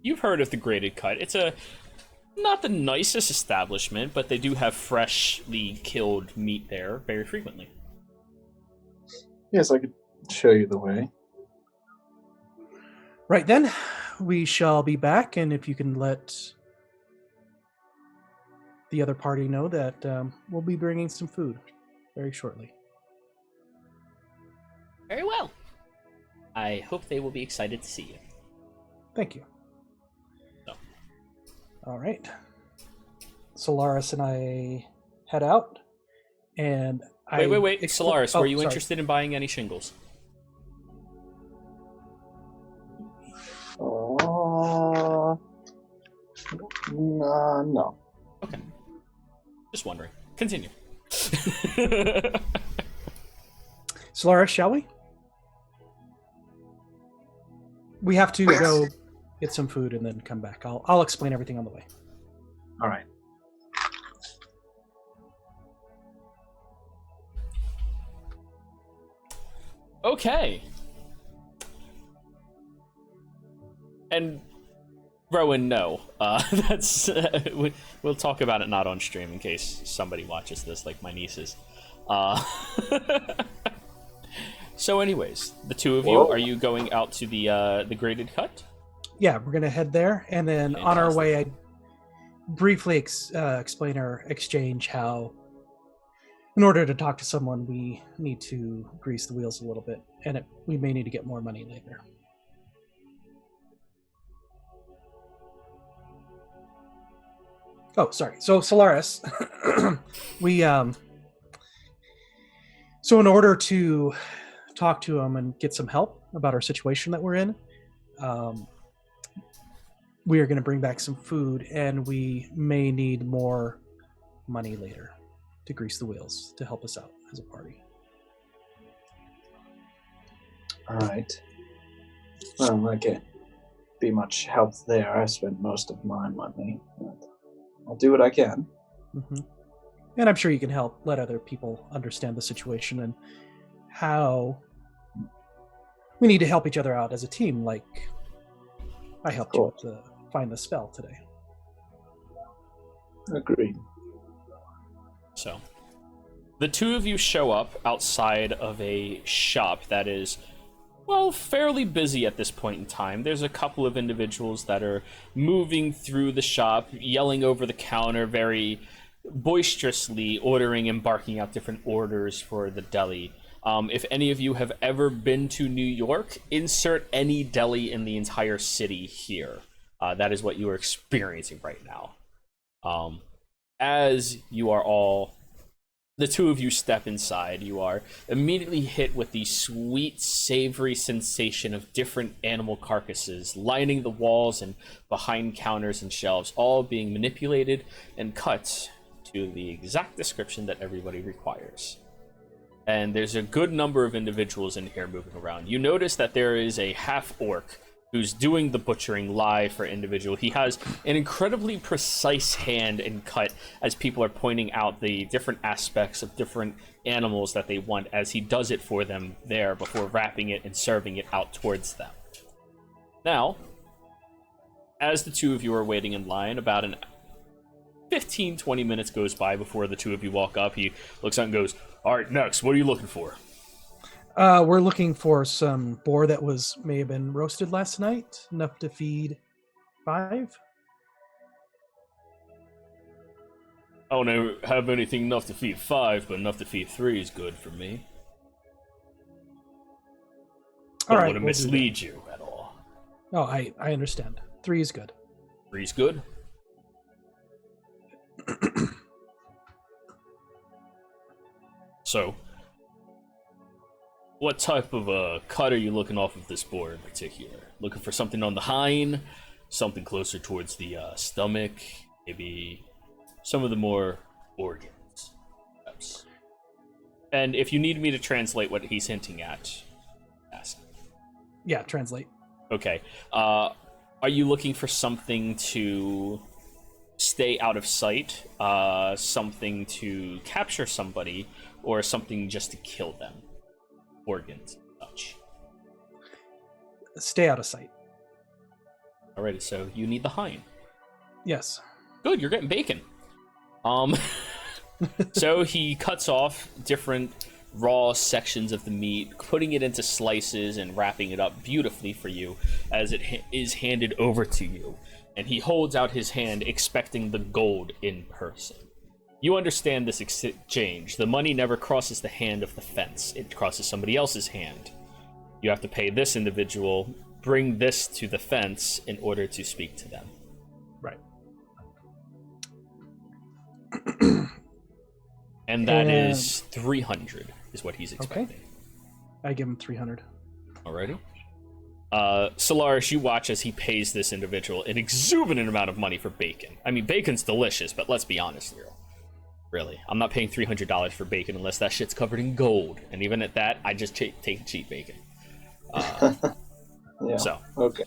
You've heard of the Graded Cut. It's not the nicest establishment, but they do have freshly killed meat there very frequently. Yes, I could show you the way. Right then, we shall be back, and if you can let the other party know that we'll be bringing some food very shortly. Very well. I hope they will be excited to see you. Thank you. So. All right. Solaris and I head out, and Wait. Solaris, were you sorry. interested in buying any shingles? No. Okay. Just wondering. Continue. Solaris, shall we? We have to go get some food and then come back. I'll explain everything on the way. All right. Okay. And Rowan, no. That's we'll talk about it not on stream in case somebody watches this, like my nieces. So, anyways, the two of you, are you going out to the Graded Cut? Yeah, we're gonna head there, and then on our way, I briefly explain our exchange. How, in order to talk to someone, we need to grease the wheels a little bit, and we may need to get more money later. Oh, sorry. So Solaris, so in order to talk to him and get some help about our situation that we're in, we are going to bring back some food, and we may need more money later to grease the wheels to help us out as a party. All right. Well, I can't be much help there. I spent most of my money. I'll do what I can. Mm-hmm. And I'm sure you can help let other people understand the situation and how we need to help each other out as a team. Like I helped you find the spell today. Agreed. So, the two of you show up outside of a shop that is, well, fairly busy at this point in time. There's a couple of individuals that are moving through the shop, yelling over the counter very boisterously, ordering and barking out different orders for the deli. If any of you have ever been to New York, insert any deli in the entire city here. That is what you are experiencing right now. As you are all, the two of you step inside, you are immediately hit with the sweet, savory sensation of different animal carcasses lining the walls and behind counters and shelves, all being manipulated and cut to the exact description that everybody requires. And there's a good number of individuals in here moving around. You notice that there is a half-orc who's doing the butchering live for individual. He has an incredibly precise hand and cut as people are pointing out the different aspects of different animals that they want as he does it for them there before wrapping it and serving it out towards them. Now, as the two of you are waiting in line, about 15-20 minutes goes by before the two of you walk up. He looks out and goes, "All right, next, what are you looking for?" We're looking for some boar that may have been roasted last night, enough to feed 5. I don't have anything enough to feed 5, but enough to feed 3 is good for me. All Don't right, want to we'll mislead you at all. Oh, I understand. 3 is good. 3's good? So, what type of cut are you looking off of this boar in particular? Looking for something on the hind, something closer towards the stomach, maybe some of the more organs. Perhaps. And if you need me to translate what he's hinting at, ask. Yeah, translate. Okay. Are you looking for something to stay out of sight, something to capture somebody, or something just to kill them? Organs and such. Stay out of sight. Alrighty, so you need the hind. Yes. Good, you're getting bacon. So he cuts off different raw sections of the meat, putting it into slices and wrapping it up beautifully for you as it is handed over to you. And he holds out his hand, expecting the gold in person. You understand this exchange. The money never crosses the hand of the fence. It crosses somebody else's hand. You have to pay this individual, bring this to the fence in order to speak to them. Right. And that is 300 is what he's expecting. Okay. I give him 300. Alrighty. Solaris, you watch as he pays this individual an exuberant amount of money for bacon. I mean, bacon's delicious, but let's be honest here. Really, I'm not paying $300 for bacon unless that shit's covered in gold. And even at that, I just take cheap bacon. Yeah. So, okay.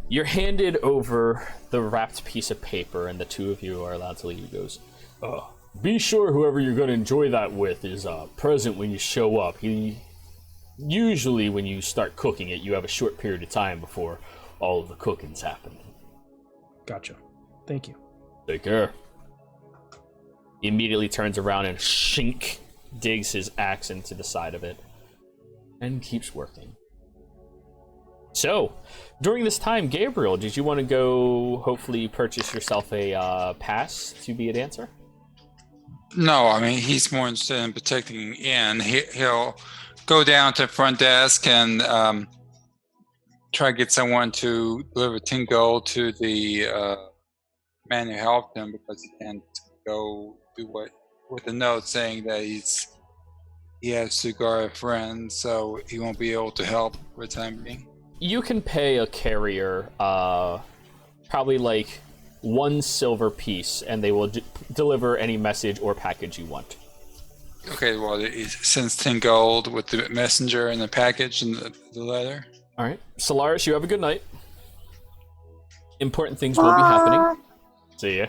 you're handed over the wrapped piece of paper, and the two of you are allowed to leave. He goes, be sure whoever you're going to enjoy that with is present when you show up. Usually when you start cooking it, you have a short period of time before all of the cooking's happened. Gotcha. Thank you. Take care. He immediately turns around and shink, digs his axe into the side of it, and keeps working. So, during this time, Gabriel, did you want to go hopefully purchase yourself a pass to be a dancer? No, I mean, he's more interested in protecting Ian. He'll go down to the front desk and try to get someone to deliver 10 gold to the man who helped him, because he can't go do what with a note saying that he has to guard a friend, so he won't be able to help for the time being. You can pay a carrier probably like 1 silver piece, and they will deliver any message or package you want. Okay, well, he sends 10 gold with the messenger and the package and the letter. All right. Solaris, you have a good night. Important things will be happening. See ya.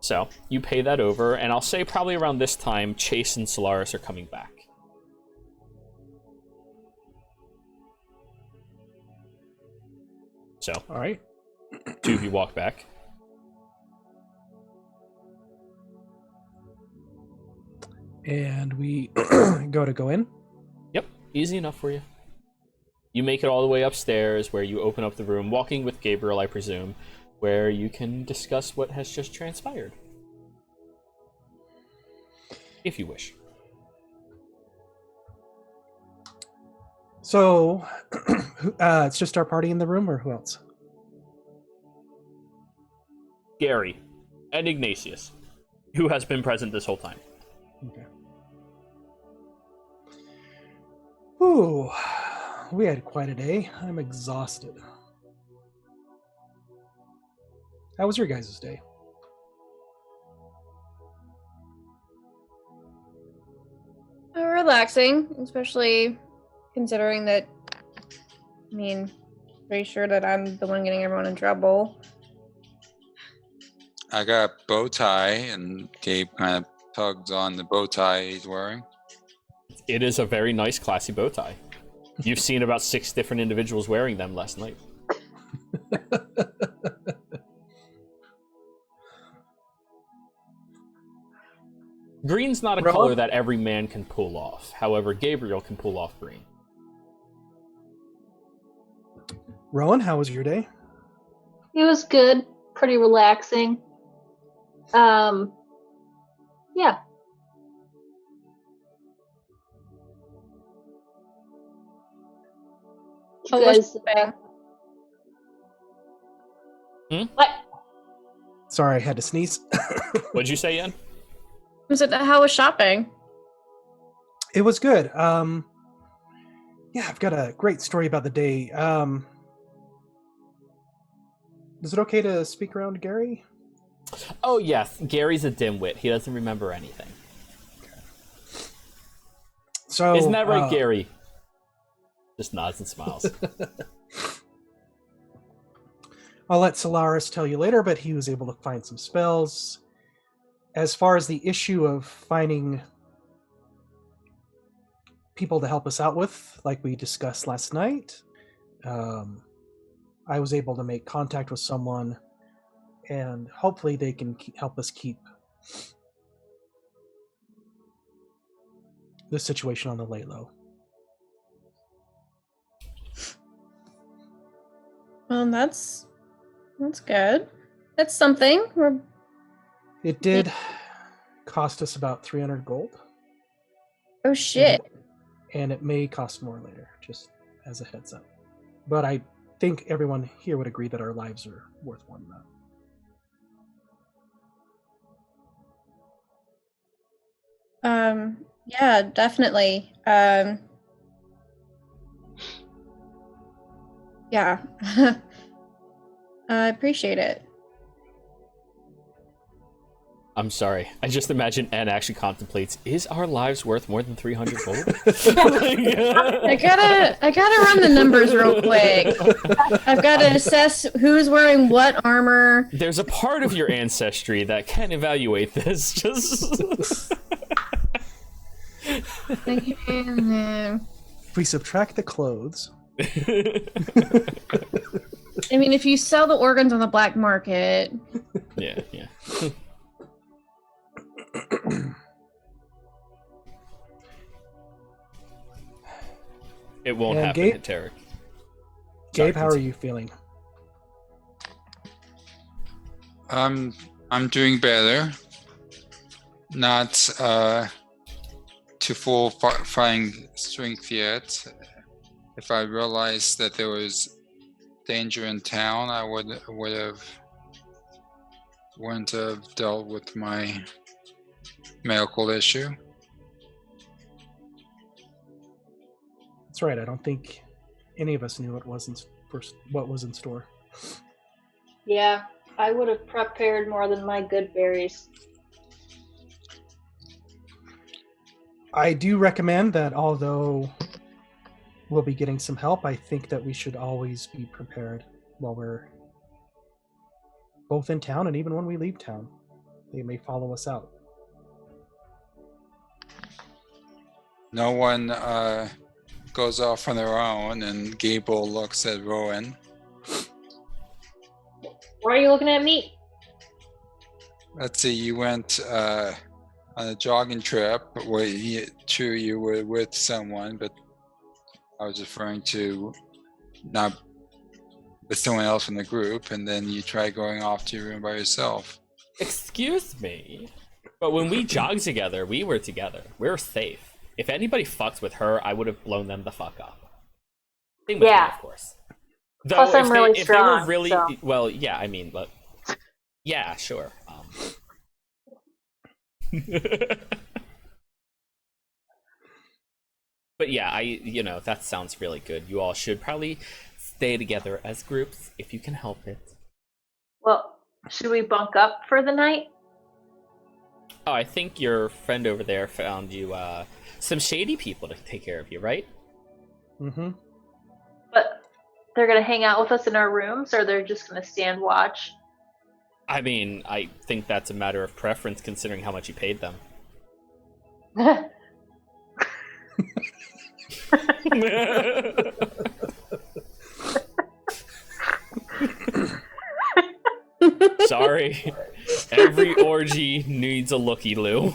So, you pay that over, and I'll say probably around this time, Chase and Solaris are coming back. So, All right. two of you walk back. And we go in. Yep, easy enough for you. You make it all the way upstairs, where you open up the room, walking with Gabriel, I presume, where you can discuss what has just transpired. If you wish. So, it's just our party in the room, or who else? Gary and Ignatius, who has been present this whole time. Okay. Ooh, we had quite a day. I'm exhausted. How was your guys' day? Relaxing, especially considering that, I mean, pretty sure that I'm the one getting everyone in trouble. I got a bow tie, and Gabe kind of tugged on the bow tie he's wearing. It is a very nice, classy bow tie. You've seen about 6 different individuals wearing them last night. Green's not a Rowan? color that every man can pull off. However, Gabriel can pull off green. Rowan, how was your day? It was good, pretty relaxing. Yeah. You Oh, guys, what? Sorry, I had to sneeze. What'd you say, Yen? How was shopping? It was good. Yeah, I've got a great story about the day. Is it okay to speak around Gary? Oh, yes. Gary's a dimwit. He doesn't remember anything. So, Isn't that right, Gary? Just nods and smiles. I'll let Solaris tell you later, but he was able to find some spells. As far as the issue of finding people to help us out with, like we discussed last night, I was able to make contact with someone, and hopefully they can help us keep the situation on the lay low. Well, that's good. That's something. It did cost us about 300 gold, Oh shit. and it may cost more later, just as a heads up. But I think everyone here would agree that our lives are worth more than that. Yeah, definitely. Yeah. I appreciate it. I'm sorry. I just imagine Anne actually contemplates, is our lives worth more than 300 gold? I gotta run the numbers real quick. I've got to assess who's wearing what armor. There's a part of your ancestry that can evaluate this. Just If we subtract the clothes, I mean, if you sell the organs on the black market. yeah. It won't And happen, Gabe? Tarek. Gabe, how are you feeling? I'm doing better. Not to full fighting strength yet. If I realized that there was danger in town, I wouldn't have dealt with my medical issue. That's right. I don't think any of us knew what was in store. Yeah, I would have prepared more than my good berries. I do recommend that although we'll be getting some help, I think that we should always be prepared while we're both in town and even when we leave town. They may follow us out. No one goes off on their own, and Gable looks at Rowan. Why are you looking at me? Let's see. You went on a jogging trip where you were with someone, but I was referring to not with someone else in the group, and then you try going off to your room by yourself. Excuse me, but when we jogged together, we were together. We're safe. If anybody fucked with her, I would have blown them the fuck up. Same with me, of course. Though Plus, I'm really if strong. they were really so. well, yeah. I mean, but yeah, sure. But yeah, that sounds really good. You all should probably stay together as groups if you can help it. Well, should we bunk up for the night? Oh, I think your friend over there found you some shady people to take care of you, right? Mm-hmm. But they're gonna hang out with us in our rooms, or they're just gonna stand watch? I mean, I think that's a matter of preference considering how much you paid them. Sorry. Every orgy needs a looky-loo.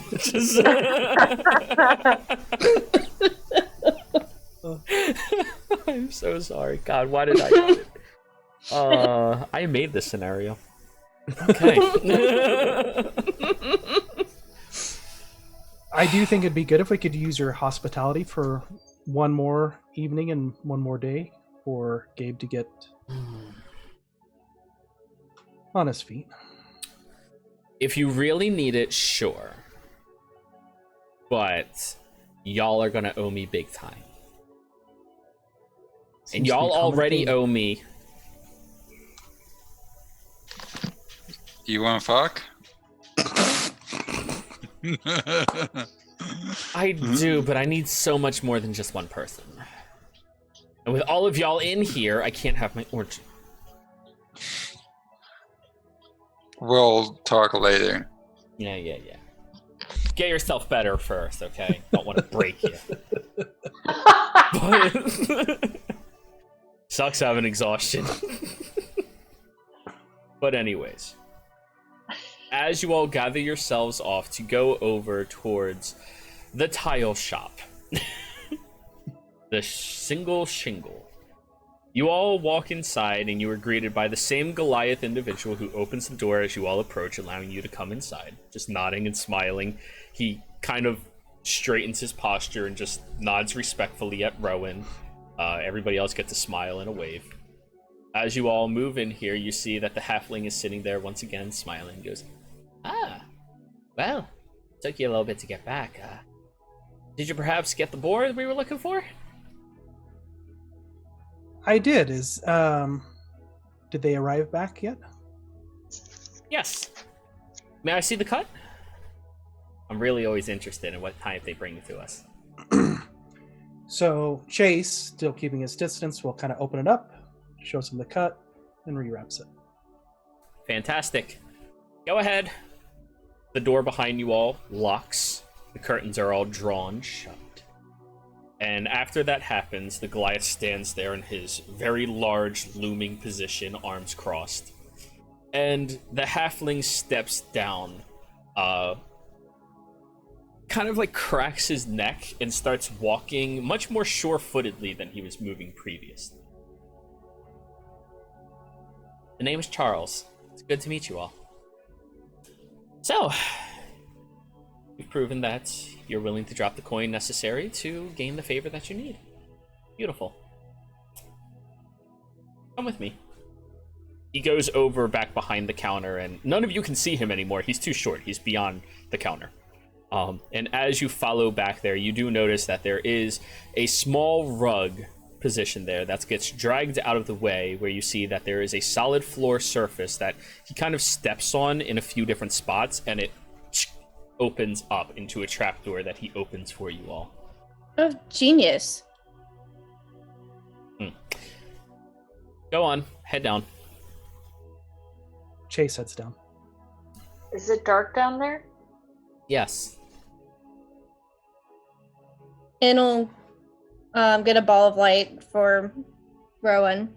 I'm so sorry. God, why did I do it? I made this scenario. Okay. I do think it'd be good if we could use your hospitality for one more evening and one more day for Gabe to get on his feet. If you really need it, sure. But y'all are gonna owe me big time. And y'all already owe me. You want to fuck? I do, but I need so much more than just one person. And with all of y'all in here, I can't have my orgy. We'll talk later. Yeah. Get yourself better first, okay? Don't want to break you. But sucks having exhaustion. But anyways, as you all gather yourselves off to go over towards the tile shop, the single shingle, you all walk inside and you are greeted by the same Goliath individual who opens the door as you all approach, allowing you to come inside, just nodding and smiling. He kind of straightens his posture and just nods respectfully at Rowan. Everybody else gets a smile and a wave. As you all move in here, you see that the halfling is sitting there once again, smiling. Goes, well, took you a little bit to get back. Did you perhaps get the board we were looking for? I did. Did they arrive back yet? Yes. May I see the cut? I'm really always interested in what type they bring to us. So Chase, still keeping his distance, will kind of open it up, shows him the cut, and rewraps it. Fantastic. Go ahead. The door behind you all locks. The curtains are all drawn shut. And after that happens, the Goliath stands there in his very large, looming position, arms crossed. And the halfling steps down, kind of like cracks his neck and starts walking much more sure-footedly than he was moving previously. The name is Charles. It's good to meet you all. So, you've proven that you're willing to drop the coin necessary to gain the favor that you need. Beautiful. Come with me. He goes over back behind the counter, and none of you can see him anymore. He's too short. He's beyond the counter. And as you follow back there, you do notice that there is a small rug position there that gets dragged out of the way, where you see that there is a solid floor surface that he kind of steps on in a few different spots, and it opens up into a trapdoor that he opens for you all. Oh, genius. Go on, head down. Chase heads down. Is it dark down there? Yes. And we'll get a ball of light for Rowan.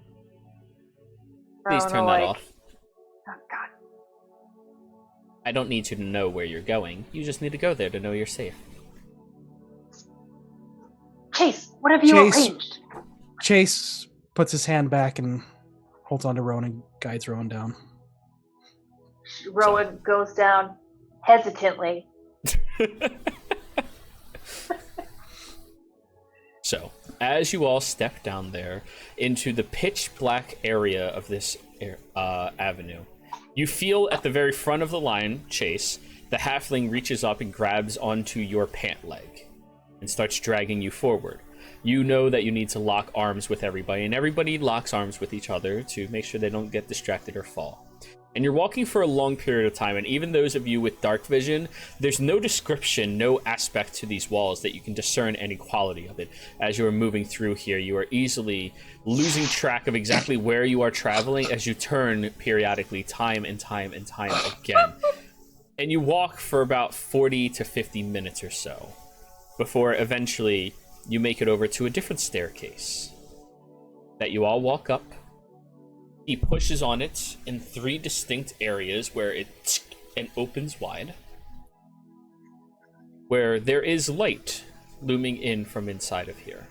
Please Rowan turn will, that like, off. I don't need you to know where you're going. You just need to go there to know you're safe. Chase, what have you arranged? Chase puts his hand back and holds on to Rowan and guides Rowan down. Rowan goes down hesitantly. So, as you all step down there into the pitch black area of this avenue, you feel at the very front of the line, Chase, the halfling reaches up and grabs onto your pant leg and starts dragging you forward. You know that you need to lock arms with everybody, and everybody locks arms with each other to make sure they don't get distracted or fall. And you're walking for a long period of time, and even those of you with dark vision, there's no description, no aspect to these walls that you can discern any quality of it. As you are moving through here, you are easily losing track of exactly where you are traveling as you turn periodically, time and time and time again. And you walk for about 40 to 50 minutes or so, before eventually you make it over to a different staircase that you all walk up. He pushes on it in 3 distinct areas where it opens wide, where there is light looming in from inside of here.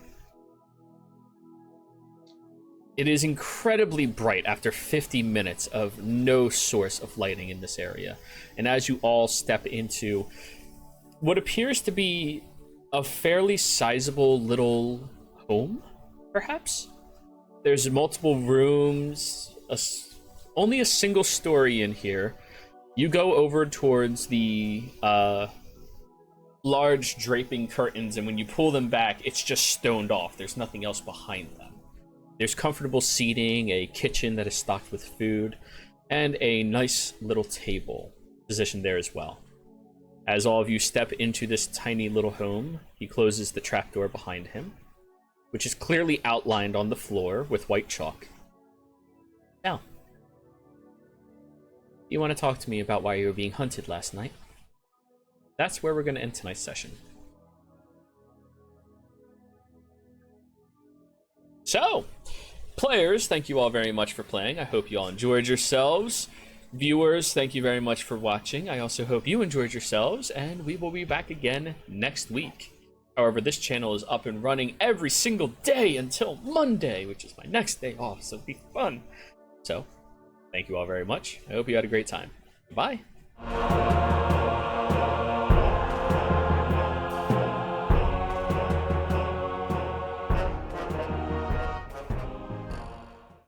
It is incredibly bright after 50 minutes of no source of lighting in this area. And as you all step into what appears to be a fairly sizable little home, perhaps? There's multiple rooms, only a single story in here. You go over towards the large draping curtains, and when you pull them back, it's just stoned off. There's nothing else behind them. There's comfortable seating, a kitchen that is stocked with food, and a nice little table positioned there as well. As all of you step into this tiny little home, he closes the trapdoor behind him, which is clearly outlined on the floor with white chalk. Now, you want to talk to me about why you were being hunted last night? That's where we're going to end tonight's session. So, players, thank you all very much for playing. I hope you all enjoyed yourselves. Viewers, thank you very much for watching. I also hope you enjoyed yourselves, and we will be back again next week. However, this channel is up and running every single day until Monday, which is my next day off, so it'll be fun. So, thank you all very much. I hope you had a great time. Bye.